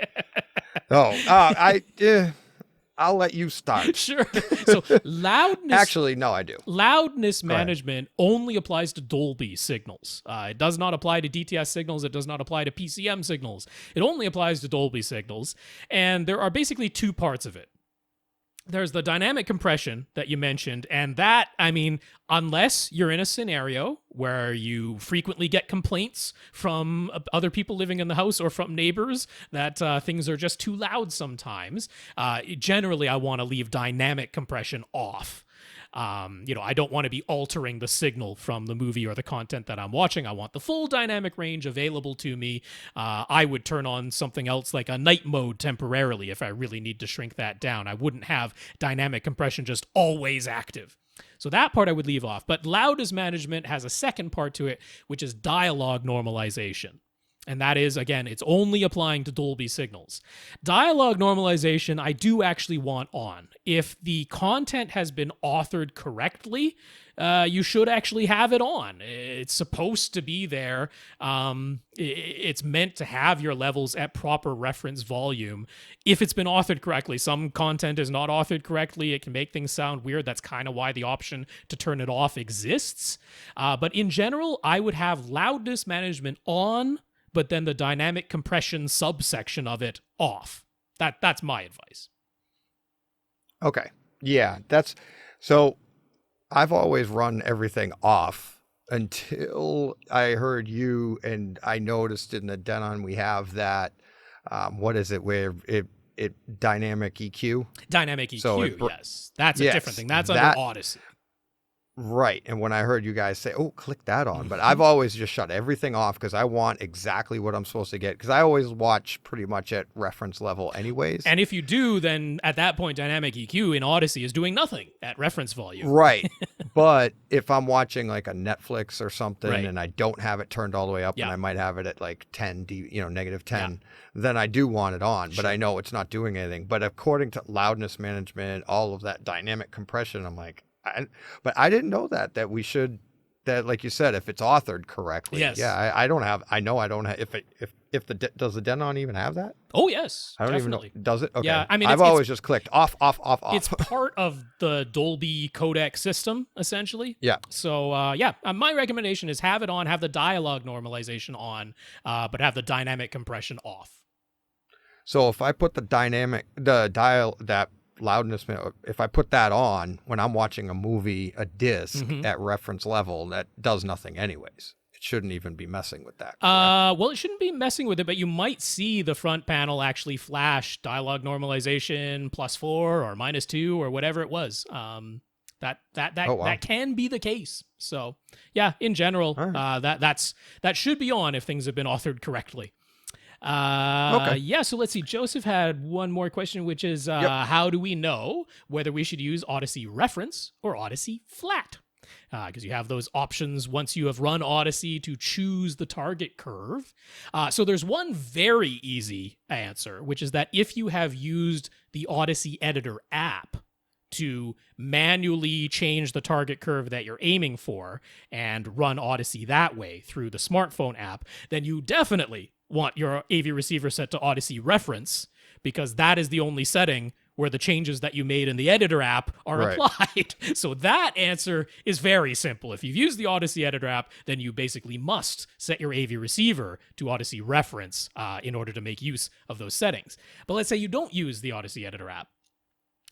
I'll let you start. Sure. So loudness... Actually, no, I do. Loudness management only applies to Dolby signals. It does not apply to DTS signals. It does not apply to PCM signals. It only applies to Dolby signals. And there are basically two parts of it. There's the dynamic compression that you mentioned, and that, I mean, unless you're in a scenario where you frequently get complaints from other people living in the house or from neighbors that things are just too loud sometimes, generally I want to leave dynamic compression off. I don't want to be altering the signal from the movie or the content that I'm watching. I want the full dynamic range available to me. I would turn on something else like a night mode temporarily if I really need to shrink that down. I wouldn't have dynamic compression just always active. So that part I would leave off. But loudness management has a second part to it, which is dialogue normalization. And that is, again, it's only applying to Dolby signals. Dialogue normalization, I do actually want on. If the content has been authored correctly, you should actually have it on. It's supposed to be there. It's meant to have your levels at proper reference volume. If it's been authored correctly, some content is not authored correctly. It can make things sound weird. That's kind of why the option to turn it off exists. But in general, I would have loudness management on, but then the dynamic compression subsection of it off. That's my advice. Okay. Yeah, so I've always run everything off until I heard you, and I noticed in the Denon we have that, what is it, where it dynamic EQ? Dynamic EQ, So yes. That's a different thing. That's under Audyssey. Right. And when I heard you guys say, oh, click that on, but I've always just shut everything off because I want exactly what I'm supposed to get, because I always watch pretty much at reference level anyways. And if you do, then at that point, dynamic EQ in Audyssey is doing nothing at reference volume. Right. But if I'm watching like a Netflix or something, Right. and I don't have it turned all the way up, Yeah. and I might have it at like 10, negative 10, then I do want it on, but I know it's not doing anything. But according to loudness management, all of that dynamic compression, I'm like, but I didn't know that we should, that like you said, if it's authored correctly. Yes. Yeah, I don't have does the Denon even have that? Oh, yes. I don't definitely. even know. Does it? Okay. Yeah, I mean, I've always just clicked off. It's part of the Dolby codec system, essentially. Yeah. So, my recommendation is have it on, have the dialogue normalization on, but have the dynamic compression off. So if I put loudness, if I put that on when I'm watching a movie, a disc at reference level, that does nothing anyways. It shouldn't even be messing with that. Well, it shouldn't be messing with it, but you might see the front panel actually flash dialogue normalization +4 or -2 or whatever it was. That can be the case. So yeah, in general, that should be on if things have been authored correctly. Okay. Yeah, so let's see. Joseph had one more question, which is how do we know whether we should use Audyssey Reference or Audyssey Flat? Because you have those options once you have run Audyssey to choose the target curve. So there's one very easy answer, which is that if you have used the Audyssey Editor app to manually change the target curve that you're aiming for and run Audyssey that way through the smartphone app, then you definitely want your AV receiver set to Audyssey Reference, because that is the only setting where the changes that you made in the editor app are applied. So that answer is very simple. If you've used the Audyssey editor app, then you basically must set your AV receiver to Audyssey Reference in order to make use of those settings. But let's say you don't use the Audyssey editor app,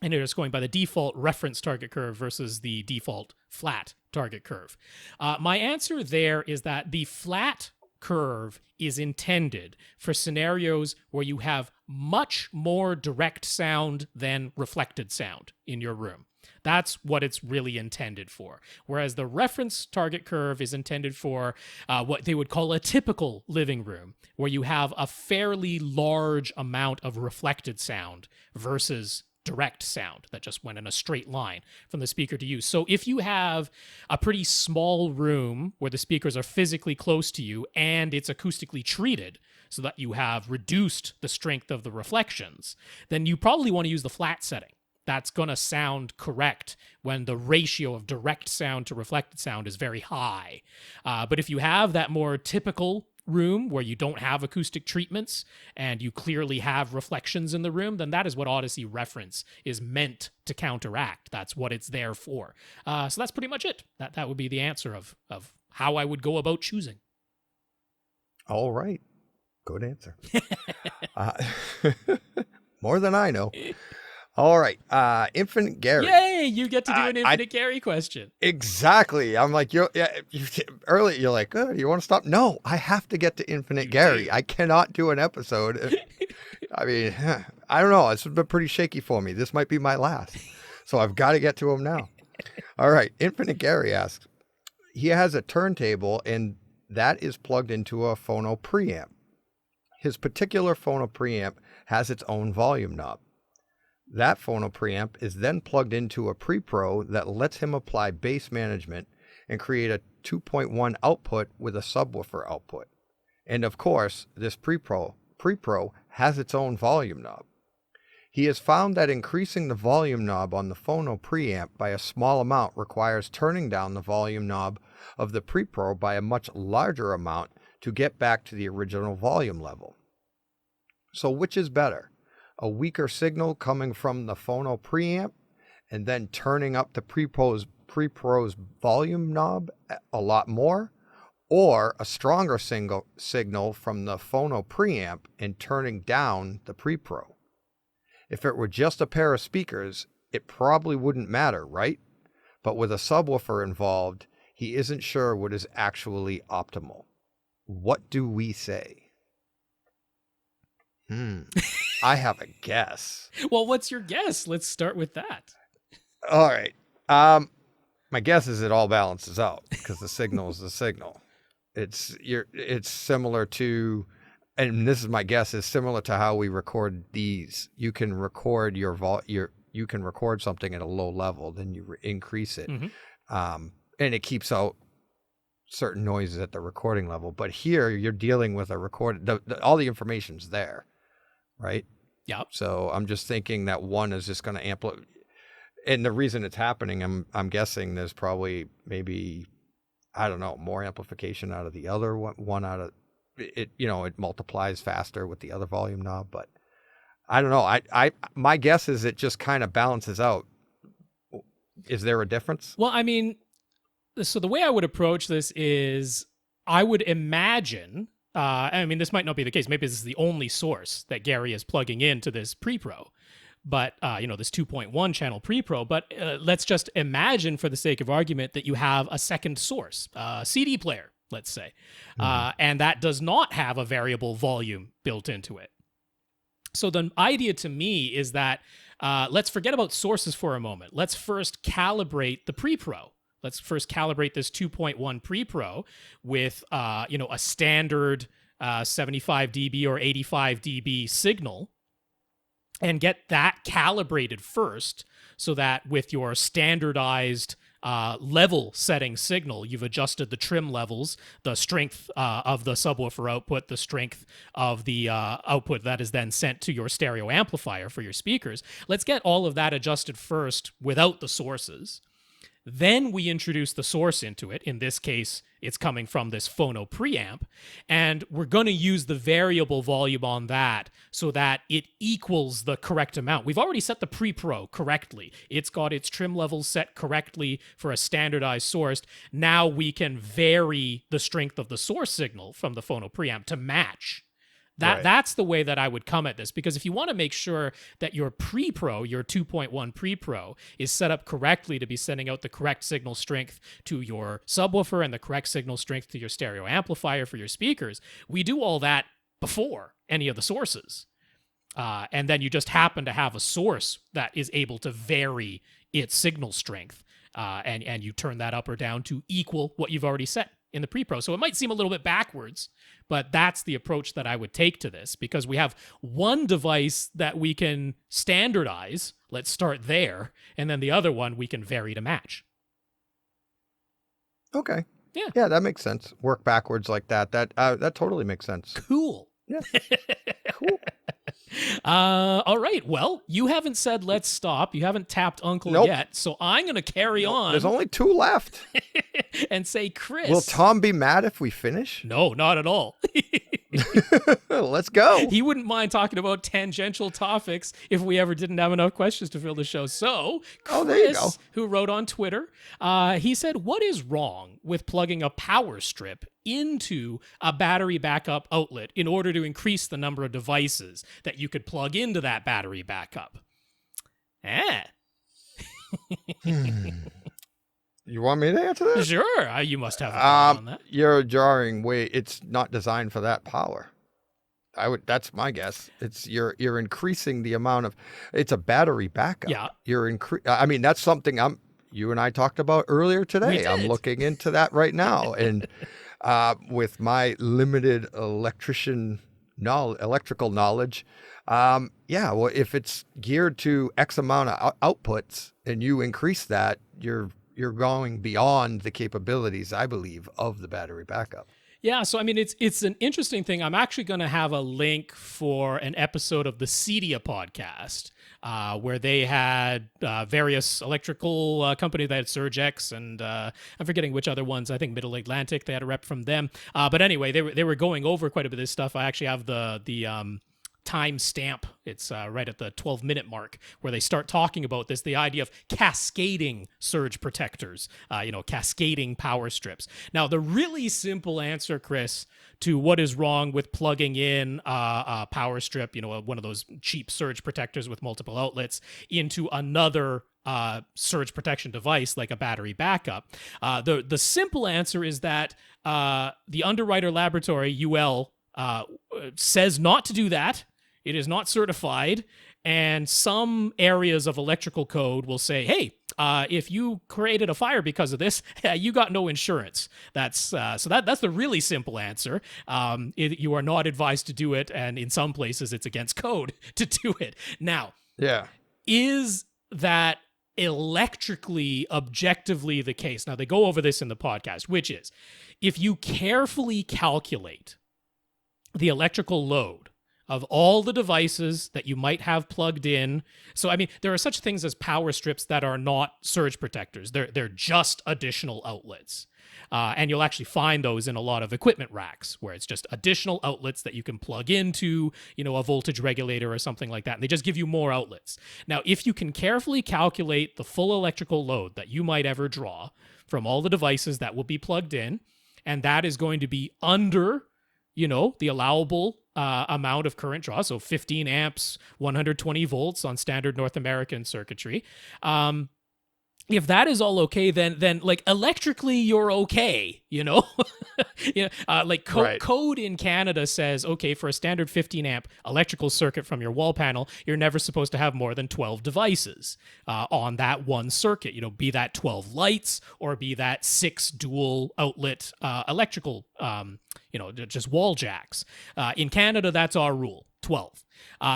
and you're just going by the default reference target curve versus the default flat target curve. My answer there is that the flat curve is intended for scenarios where you have much more direct sound than reflected sound in your room. That's what it's really intended for. Whereas the reference target curve is intended for what they would call a typical living room, where you have a fairly large amount of reflected sound versus direct sound that just went in a straight line from the speaker to you. So if you have a pretty small room where the speakers are physically close to you and it's acoustically treated so that you have reduced the strength of the reflections, then you probably want to use the flat setting. That's going to sound correct when the ratio of direct sound to reflected sound is very high. But if you have that more typical room where you don't have acoustic treatments and you clearly have reflections in the room, then that is what Audyssey Reference is meant to counteract. That's what it's there for. So that's pretty much it. That would be the answer of how I would go about choosing. All right. Good answer. More than I know. All right. Infinite Gary. Yay! You get to do an Infinite Gary question. Exactly. I'm like, earlier you're like, oh, you want to stop? No, I have to get to Infinite Gary. I cannot do an episode. I mean, I don't know. It's been pretty shaky for me. This might be my last. So I've got to get to him now. All right. Infinite Gary asks, he has a turntable and that is plugged into a phono preamp. His particular phono preamp has its own volume knob. That phono preamp is then plugged into a pre-pro that lets him apply bass management and create a 2.1 output with a subwoofer output. And of course, this pre-pro has its own volume knob. He has found that increasing the volume knob on the phono preamp by a small amount requires turning down the volume knob of the pre-pro by a much larger amount to get back to the original volume level. So which is better? A weaker signal coming from the phono preamp and then turning up the pre-pro's volume knob a lot more, or a stronger signal from the phono preamp and turning down the pre-pro? If it were just a pair of speakers, it probably wouldn't matter, right? But with a subwoofer involved, he isn't sure what is actually optimal. What do we say? I have a guess. Well, what's your guess? Let's start with that. All right. My guess is it all balances out because the signal is the signal. It's similar to, and this is my guess, is similar to how we record these. You can record you can record something at a low level, then you increase it, and it keeps out certain noises at the recording level. But here you're dealing with a record. All the information's there, right? Yeah. So I'm just thinking that one is just going to amplify. And the reason it's happening, I'm guessing there's probably maybe, I don't know, more amplification out of the other one out of it. It multiplies faster with the other volume knob, but I don't know. My guess is it just kind of balances out. Is there a difference? Well, I mean, so the way I would approach this is I would imagine, I mean, this might not be the case. Maybe this is the only source that Gary is plugging into this pre-pro. But, this 2.1 channel pre-pro, but let's just imagine for the sake of argument that you have a second source, a CD player, let's say, and that does not have a variable volume built into it. So the idea to me is that let's forget about sources for a moment. Let's first calibrate the pre-pro. Let's first calibrate this 2.1 pre-pro with, a standard 75 dB or 85 dB signal, and get that calibrated first so that with your standardized level setting signal, you've adjusted the trim levels, the strength of the subwoofer output, the strength of the output that is then sent to your stereo amplifier for your speakers. Let's get all of that adjusted first without the sources. Then we introduce the source into it. In this case, it's coming from this phono preamp, and we're going to use the variable volume on that so that it equals the correct amount. We've already set the pre-pro correctly. It's got its trim levels set correctly for a standardized source. Now we can vary the strength of the source signal from the phono preamp to match. That's the way that I would come at this, because if you want to make sure that your pre-pro, your 2.1 pre-pro, is set up correctly to be sending out the correct signal strength to your subwoofer and the correct signal strength to your stereo amplifier for your speakers, we do all that before any of the sources. And then you just happen to have a source that is able to vary its signal strength, and you turn that up or down to equal what you've already set in the pre-pro. So it might seem a little bit backwards, but that's the approach that I would take to this, because we have one device that we can standardize. Let's start there. And then the other one we can vary to match. Okay. Yeah. Yeah, that makes sense. Work backwards like that. That totally makes sense. Cool. Yeah. Cool. All right. Well, you haven't said let's stop. You haven't tapped Uncle yet. So I'm going to carry on. There's only 2 left. And say, Chris. Will Tom be mad if we finish? No, not at all. Let's go. He wouldn't mind talking about tangential topics if we ever didn't have enough questions to fill the show. So, Chris, there you go. who wrote on Twitter, he said, what is wrong with plugging a power strip into a battery backup outlet in order to increase the number of devices that you could plug into that battery backup? You want me to answer that? Sure. You must have a thought on that. You're jarring way. It's not designed for that power. That's my guess. It's you're increasing the amount of. It's a battery backup. Yeah. I mean, that's something you and I talked about earlier today. I'm looking into that right now, and with my limited electrical knowledge, well, if it's geared to X amount of outputs and you increase that, you're going beyond the capabilities, I believe, of the battery backup. Yeah, so I mean, it's an interesting thing. I'm actually going to have a link for an episode of the Cedia podcast where they had various electrical company. They had Surgex, and I'm forgetting which other ones. I think Middle Atlantic. They had a rep from them. But anyway, they were going over quite a bit of this stuff. I actually have the time stamp. It's right at the 12-minute mark where they start talking about this, the idea of cascading surge protectors, cascading power strips. Now, the really simple answer, Chris, to what is wrong with plugging in a power strip, one of those cheap surge protectors with multiple outlets into another surge protection device like a battery backup. The simple answer is that the Underwriter Laboratory, UL, says not to do that. It is not certified, and some areas of electrical code will say, hey, if you created a fire because of this, you got no insurance. That's the really simple answer. You are not advised to do it, and in some places it's against code to do it. Now, is that electrically, objectively the case? Now, they go over this in the podcast, which is, if you carefully calculate the electrical load of all the devices that you might have plugged in. So, I mean, there are such things as power strips that are not surge protectors. They're just additional outlets. And you'll actually find those in a lot of equipment racks where it's just additional outlets that you can plug into, a voltage regulator or something like that. And they just give you more outlets. Now, if you can carefully calculate the full electrical load that you might ever draw from all the devices that will be plugged in, and that is going to be under the allowable amount of current draw, so 15 amps, 120 volts on standard North American circuitry. If that is all okay, then like electrically you're okay, code in Canada says, okay, for a standard 15 amp electrical circuit from your wall panel, you're never supposed to have more than 12 devices on that one circuit, be that 12 lights or be that 6 dual outlet electrical, just wall jacks. In Canada, that's our rule, 12.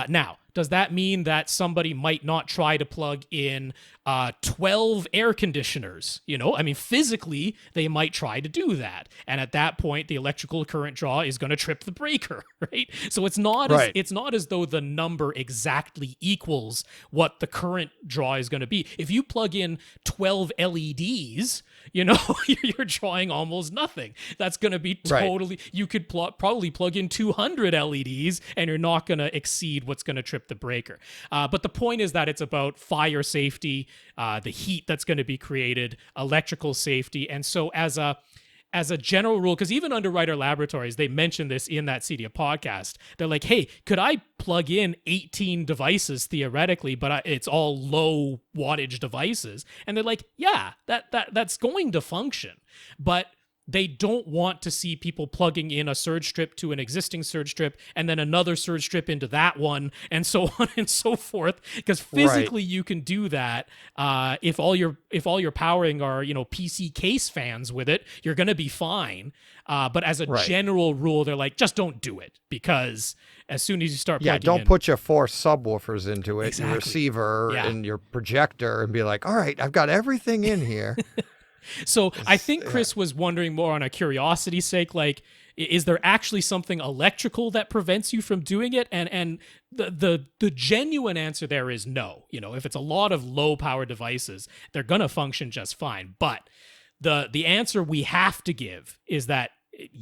Now, does that mean that somebody might not try to plug in 12 air conditioners? Physically, they might try to do that. And at that point, the electrical current draw is going to trip the breaker, right? So it's not as though the number exactly equals what the current draw is going to be. If you plug in 12 LEDs, you're drawing almost nothing. That's going to be totally, you could probably plug in 200 LEDs and you're not going to exceed what's going to trip the breaker. But the point is that it's about fire safety, the heat that's going to be created, electrical safety. And so as a general rule, because even Underwriter Laboratories, they mention this in that Cedia podcast. They're like, hey, could I plug in 18 devices theoretically, but it's all low wattage devices? And they're like, yeah, that's going to function. But they don't want to see people plugging in a surge strip to an existing surge strip and then another surge strip into that one and so on and so forth. Because physically you can do that. If all your powering are, PC case fans with it, you're going to be fine. But as a general rule, they're like, just don't do it, because as soon as you start plugging don't in, put your 4 subwoofers into it, your receiver and your projector, and be like, all right, I've got everything in here. So I think Chris was wondering more on a curiosity's sake, like, is there actually something electrical that prevents you from doing it? And the genuine answer there is no. If it's a lot of low power devices, they're going to function just fine. But the answer we have to give is that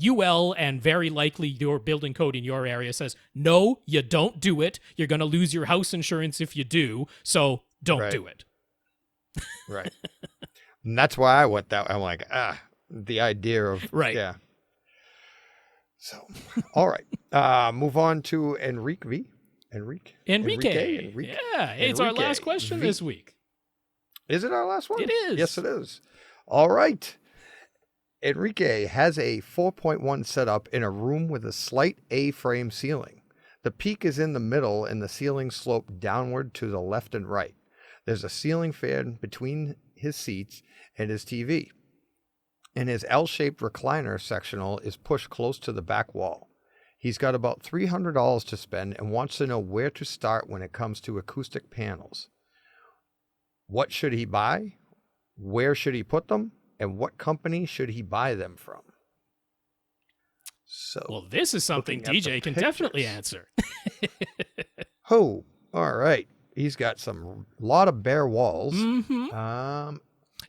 UL and very likely your building code in your area says, no, you don't do it. You're going to lose your house insurance if you do. So don't do it. Right. And that's why I went that way. I'm like, the idea of, yeah. So, all right. Move on to Enrique V. Enrique. Yeah, it's our last question this week. Is it our last one? It is. Yes, it is. All right. Enrique has a 4.1 setup in a room with a slight A-frame ceiling. The peak is in the middle and the ceiling sloped downward to the left and right. There's a ceiling fan between his seats and his TV. And his L-shaped recliner sectional is pushed close to the back wall. He's got about $300 to spend and wants to know where to start when it comes to acoustic panels. What should he buy? Where should he put them? And what company should he buy them from? So, Well, this is something looking at the DJ can definitely pictures. answer. Oh, all right. He's got lot of bare walls. Mm-hmm.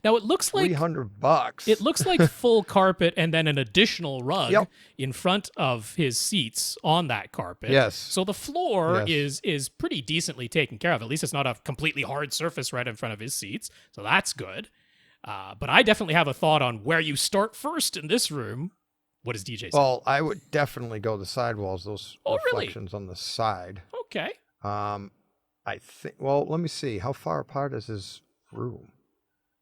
Now it looks like $300. it looks like full carpet and then an additional rug Yep. in front of his seats on that carpet. Yes. So the floor Yes. is pretty decently taken care of. At least it's not a completely hard surface right in front of his seats. So that's good. But I definitely have a thought on where you start first in this room. What does DJ say? Well, I would definitely go the sidewalls, those Really? reflections on the side. Okay. I think, well, let me see. How far apart is his room?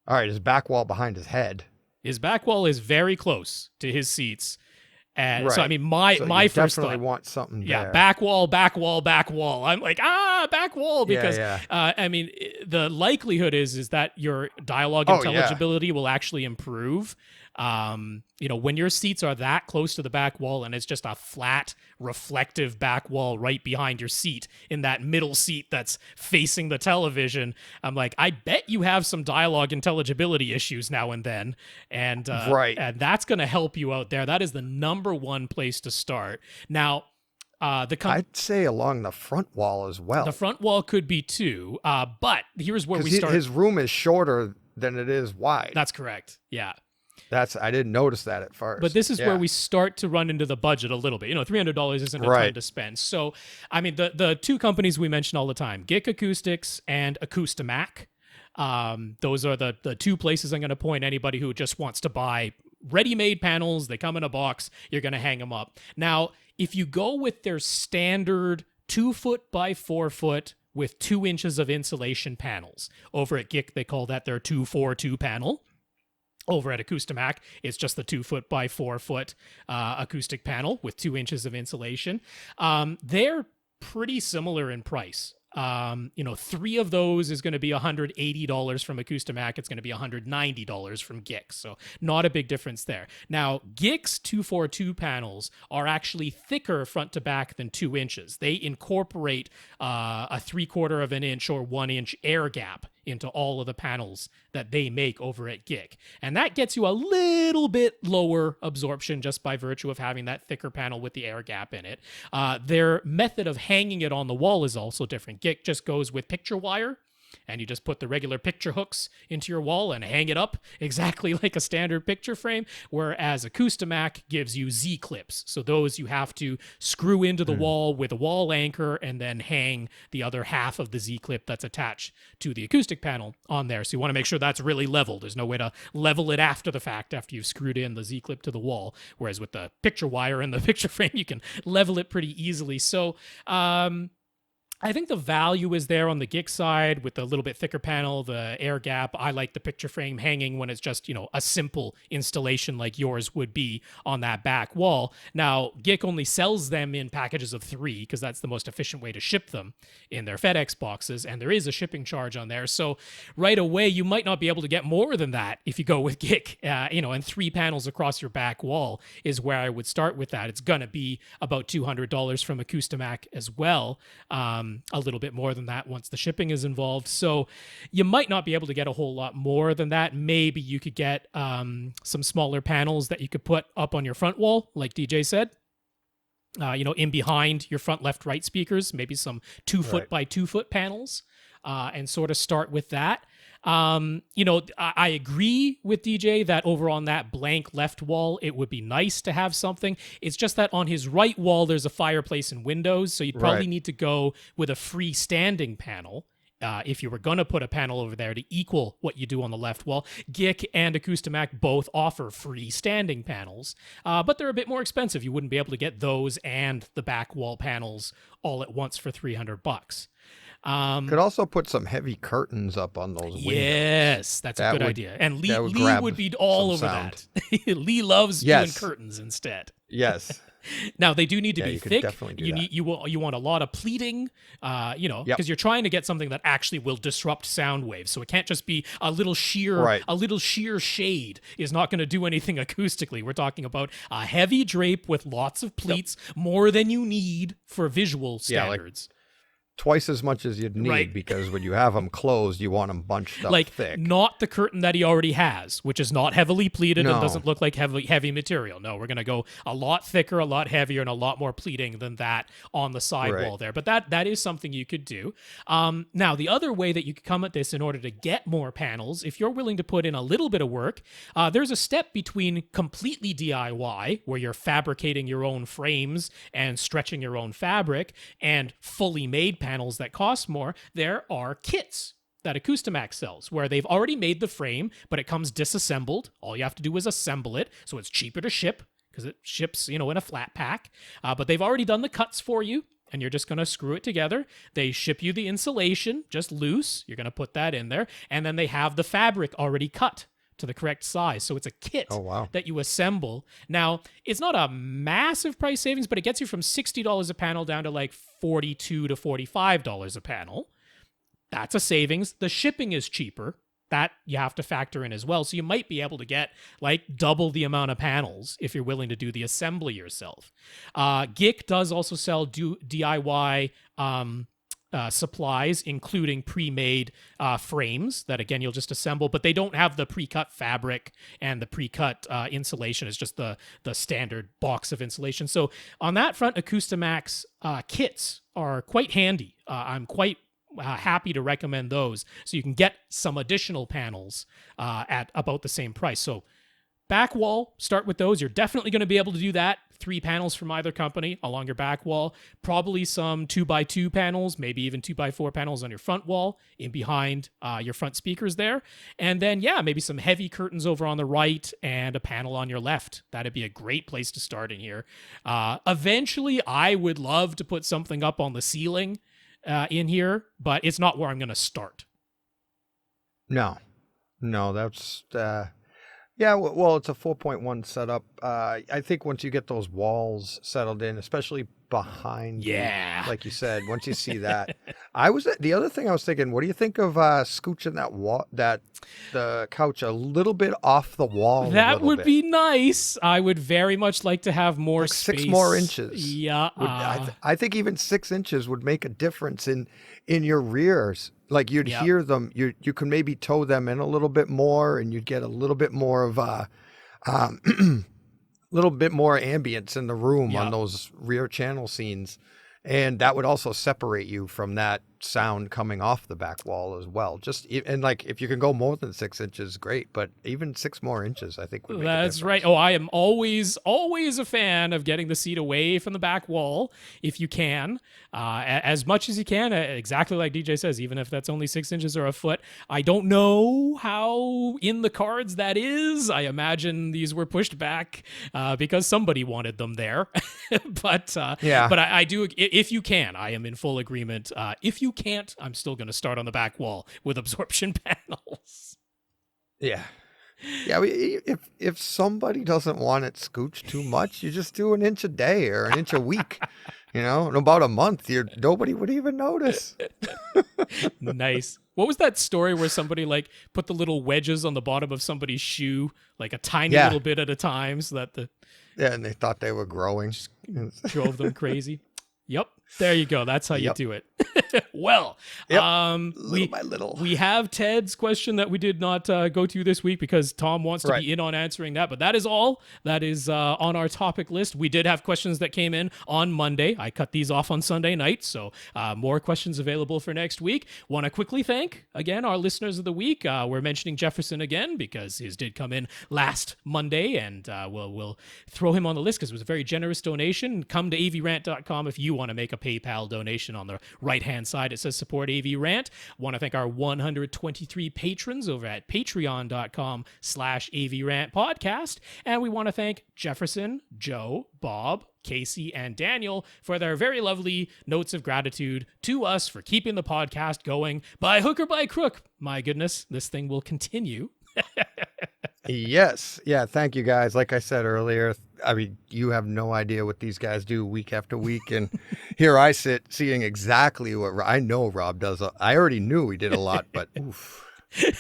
All right, his back wall behind his head. His back wall is very close to his seats. And so, I Right. mean, my So my you first definitely thought, want something yeah, there. back wall, back wall, back wall. I'm like, back wall, because Yeah. I mean, the likelihood is that your dialogue Oh, intelligibility will actually improve. When your seats are that close to the back wall and it's just a flat, reflective back wall right behind your seat in that middle seat that's facing the television, I'm like, I bet you have some dialogue intelligibility issues now and then, and Right. and that's going to help you out there. That is the number one place to start. Now, I'd say along the front wall as well. the front wall could be too, but here's where we Because start. his room is shorter than it is wide. That's correct. Yeah. I didn't notice that at first. But this is Yeah. where we start to run into the budget a little bit. $300 isn't a ton Right. to spend. So, I mean, the two companies we mention all the time, GIK Acoustics and Acoustimac. Those are the two places I'm going to point anybody who just wants to buy ready-made panels. They come in a box. You're going to hang them up. Now, if you go with their standard 2-foot by 4-foot with 2 inches of insulation panels, over at GIK, they call that their 242 panel. Over at Acoustimac, it's just the 2-foot by 4-foot acoustic panel with 2 inches of insulation. They're pretty similar in price. 3 of those is going to be $180 from Acoustimac. It's going to be $190 from GIK. So not a big difference there. Now, GIK's 242 panels are actually thicker front to back than 2 inches. They incorporate a 3/4 of an inch or 1 inch air gap into all of the panels that they make over at GIK. And that gets you a little bit lower absorption just by virtue of having that thicker panel with the air gap in it. Their method of hanging it on the wall is also different. GIK just goes with picture wire, and you just put the regular picture hooks into your wall and hang it up exactly like a standard picture frame, whereas Acoustimac gives you Z-clips. So those you have to screw into the wall with a wall anchor and then hang the other half of the Z-clip that's attached to the acoustic panel on there. So you want to make sure that's really level. There's no way to level it after the fact, after you've screwed in the Z-clip to the wall, whereas with the picture wire and the picture frame, you can level it pretty easily. So, I think the value is there on the GIK side with the little bit thicker panel, the air gap. I like the picture frame hanging when it's just, a simple installation like yours would be on that back wall. Now, GIK only sells them in packages of 3 because that's the most efficient way to ship them in their FedEx boxes, and there is a shipping charge on there. So right away, you might not be able to get more than that if you go with GIK, and 3 panels across your back wall is where I would start with that. It's going to be about $200 from Acoustimac as well. A little bit more than that once the shipping is involved. So you might not be able to get a whole lot more than that. Maybe you could get some smaller panels that you could put up on your front wall, like DJ said. In behind your front left right speakers, maybe some 2-foot by 2-foot panels, and sort of start with that. I agree with DJ that over on that blank left wall, it would be nice to have something. It's just that on his right wall, there's a fireplace and windows, so you'd probably need to go with a freestanding panel. If you were going to put a panel over there to equal what you do on the left wall. GIK and Acoustimac both offer freestanding panels, but they're a bit more expensive. You wouldn't be able to get those and the back wall panels all at once for $300. Could also put some heavy curtains up on those windows. Yes, that's a good idea. And Lee would be all over sound. that. Lee loves doing curtains instead. Yes. Now they do need to be you could thick. definitely do that. You want a lot of pleating, because you're trying to get something that actually will disrupt sound waves. So it can't just be a little sheer shade is not going to do anything acoustically. We're talking about a heavy drape with lots of pleats, more than you need for visual standards. twice as much as you'd need, Right. because when you have them closed, you want them bunched up Like, thick. not the curtain that he already has, which is not heavily pleated and No. doesn't look like heavy material. No, we're going to go a lot thicker, a lot heavier, and a lot more pleating than that on the sidewall there. But that is something you could do. Now, the other way that you could come at this in order to get more panels, if you're willing to put in a little bit of work, there's a step between completely DIY, where you're fabricating your own frames and stretching your own fabric, and fully made panels that cost more. There are kits that Acoustimax sells, where they've already made the frame, but it comes disassembled. All you have to do is assemble it, so it's cheaper to ship because it ships, in a flat pack. But they've already done the cuts for you, and you're just going to screw it together. They ship you the insulation, just loose. You're going to put that in there, and then they have the fabric already cut to the correct size. So it's a kit that you assemble. Now, it's not a massive price savings, but it gets you from $60 a panel down to like $42 to $45 a panel. That's a savings. The shipping is cheaper. That you have to factor in as well. So you might be able to get like double the amount of panels if you're willing to do the assembly yourself. GIK does also sell DIY supplies, including pre-made frames that, again, you'll just assemble, but they don't have the pre-cut fabric and the pre-cut insulation. It's just the standard box of insulation. So on that front, Acoustimax kits are quite handy. I'm quite happy to recommend those, so you can get some additional panels at about the same price. So back wall, start with those. You're definitely going to be able to do that. 3 panels from either company along your back wall. Probably some 2x2 panels, maybe even 2x4 panels on your front wall, in behind your front speakers there. And then, maybe some heavy curtains over on the right and a panel on your left. That'd be a great place to start in here. Eventually, I would love to put something up on the ceiling in here, but it's not where I'm going to start. No, that's well, it's a 4.1 setup. I think once you get those walls settled in, especially behind, like you said, once you see that, the other thing I was thinking, what do you think of scooching the couch a little bit off the wall? That would be nice. I would very much like to have more like space. 6 more inches. Yeah. I think even 6 inches would make a difference in your rears. Like you'd hear them, you can maybe tow them in a little bit more, and you'd get a little bit more of little bit more ambience in the room on those rear channel scenes. And that would also separate you from that sound coming off the back wall as well. And like, if you can go more than 6 inches, great. But even 6 more inches, I think would make a difference. That's right. Oh, I am always a fan of getting the seat away from the back wall if you can, as much as you can. Exactly like DJ says, even if that's only 6 inches or a foot. I don't know how in the cards that is. I imagine these were pushed back because somebody wanted them there. But I do. If you can, I am in full agreement. If you can't, I'm still going to start on the back wall with absorption panels. Yeah. If somebody doesn't want it scooched too much, you just do 1 inch a day or 1 inch a week. In about a month, nobody would even notice. Nice. What was that story where somebody like put the little wedges on the bottom of somebody's shoe, like a tiny little bit at a time, so that and they thought they were growing, drove them crazy. Yep. There you go. That's how you do it. Well, little by little. We have Ted's question that we did not go to this week because Tom wants to be in on answering that. But that is all that is on our topic list. We did have questions that came in on Monday. I cut these off on Sunday night, so more questions available for next week. Want to quickly thank, again, our listeners of the week. We're mentioning Jefferson again because his did come in last Monday, and we'll throw him on the list because it was a very generous donation. Come to avrant.com if you want to make a PayPal donation. On the right-hand side, it says support AVRant. Want to thank our 123 patrons over at patreon.com/AVRant podcast. And we want to thank Jefferson, Joe, Bob, Casey, and Daniel for their very lovely notes of gratitude to us for keeping the podcast going by hook or by crook. My goodness, this thing will continue. Yes. Yeah. Thank you guys. Like I said earlier, I mean, you have no idea what these guys do week after week. And here I sit seeing exactly what I know Rob does. I already knew he did a lot, but oof,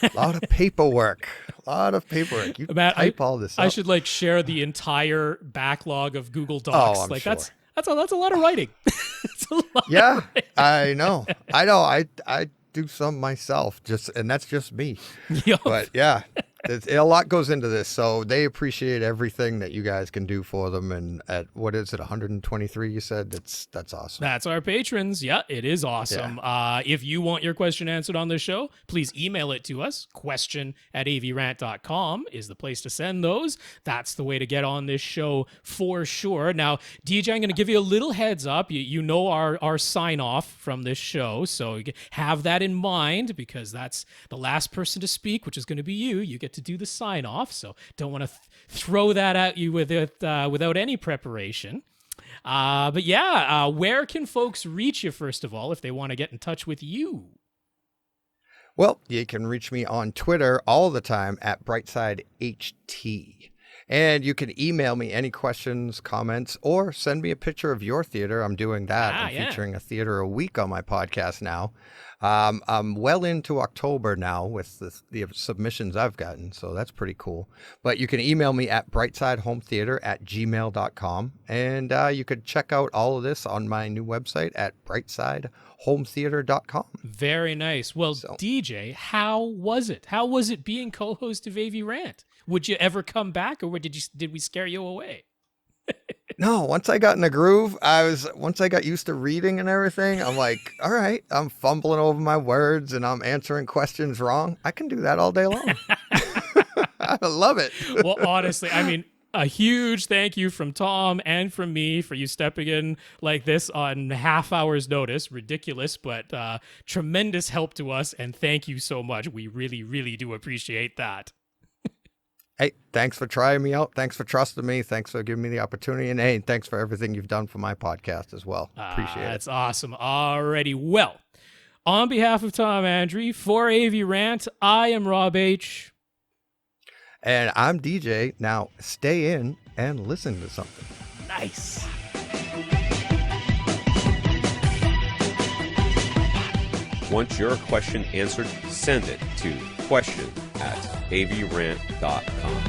a lot of paperwork. You Matt, type all this up. I should share the entire backlog of Google Docs. I'm sure. That's a lot of writing. It's a lot Yeah, of writing. I know. I do some myself, and that's just me. Yup. But yeah, a lot goes into this, so they appreciate everything that you guys can do for them. And at what is it, 123? You said that's awesome. That's our patrons. Yeah, it is awesome. If you want your question answered on the show, please email it to us. Question@avrant.com is the place to send those. That's the way to get on this show for sure. Now, DJ, I'm going to give you a little heads up. You know our sign off from this show, so have that in mind because that's the last person to speak, which is going to be you. You get to do the sign off, so don't want to throw that at you without any preparation. But yeah, where can folks reach you, first of all, if they want to get in touch with you? Well, you can reach me on Twitter all the time at BrightSideHT. And you can email me any questions, comments, or send me a picture of your theater. I'm doing that. I'm featuring a theater a week on my podcast now. I'm well into October now with the submissions I've gotten, so that's pretty cool. But you can email me at brightsidehometheater@gmail.com. And you could check out all of this on my new website at brightsidehometheater.com. Very nice. Well, DJ, how was it? How was it being co-host of AVRant? Would you ever come back, or did we scare you away? No, once I got in the groove, once I got used to reading and everything, I'm like, all right, I'm fumbling over my words and I'm answering questions wrong. I can do that all day long. I love it. Well, honestly, I mean, a huge thank you from Tom and from me for you stepping in like this on half hour's notice. Ridiculous, but tremendous help to us. And thank you so much. We really, really do appreciate that. Hey, thanks for trying me out. Thanks for trusting me. Thanks for giving me the opportunity. And hey, thanks for everything you've done for my podcast as well. Appreciate it. That's awesome. Alrighty. Well, on behalf of Tom Andrew, for AVRant, I am Rob H. And I'm DJ. Now stay in and listen to something. Nice. Want your question answered? Send it to question@avrant.com.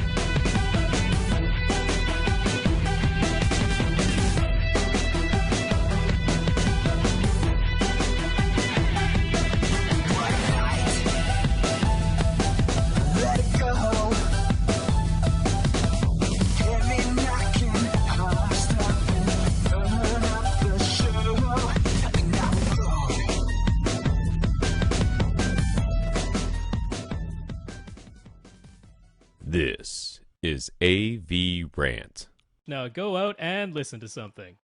This is AV Rant. Now go out and listen to something.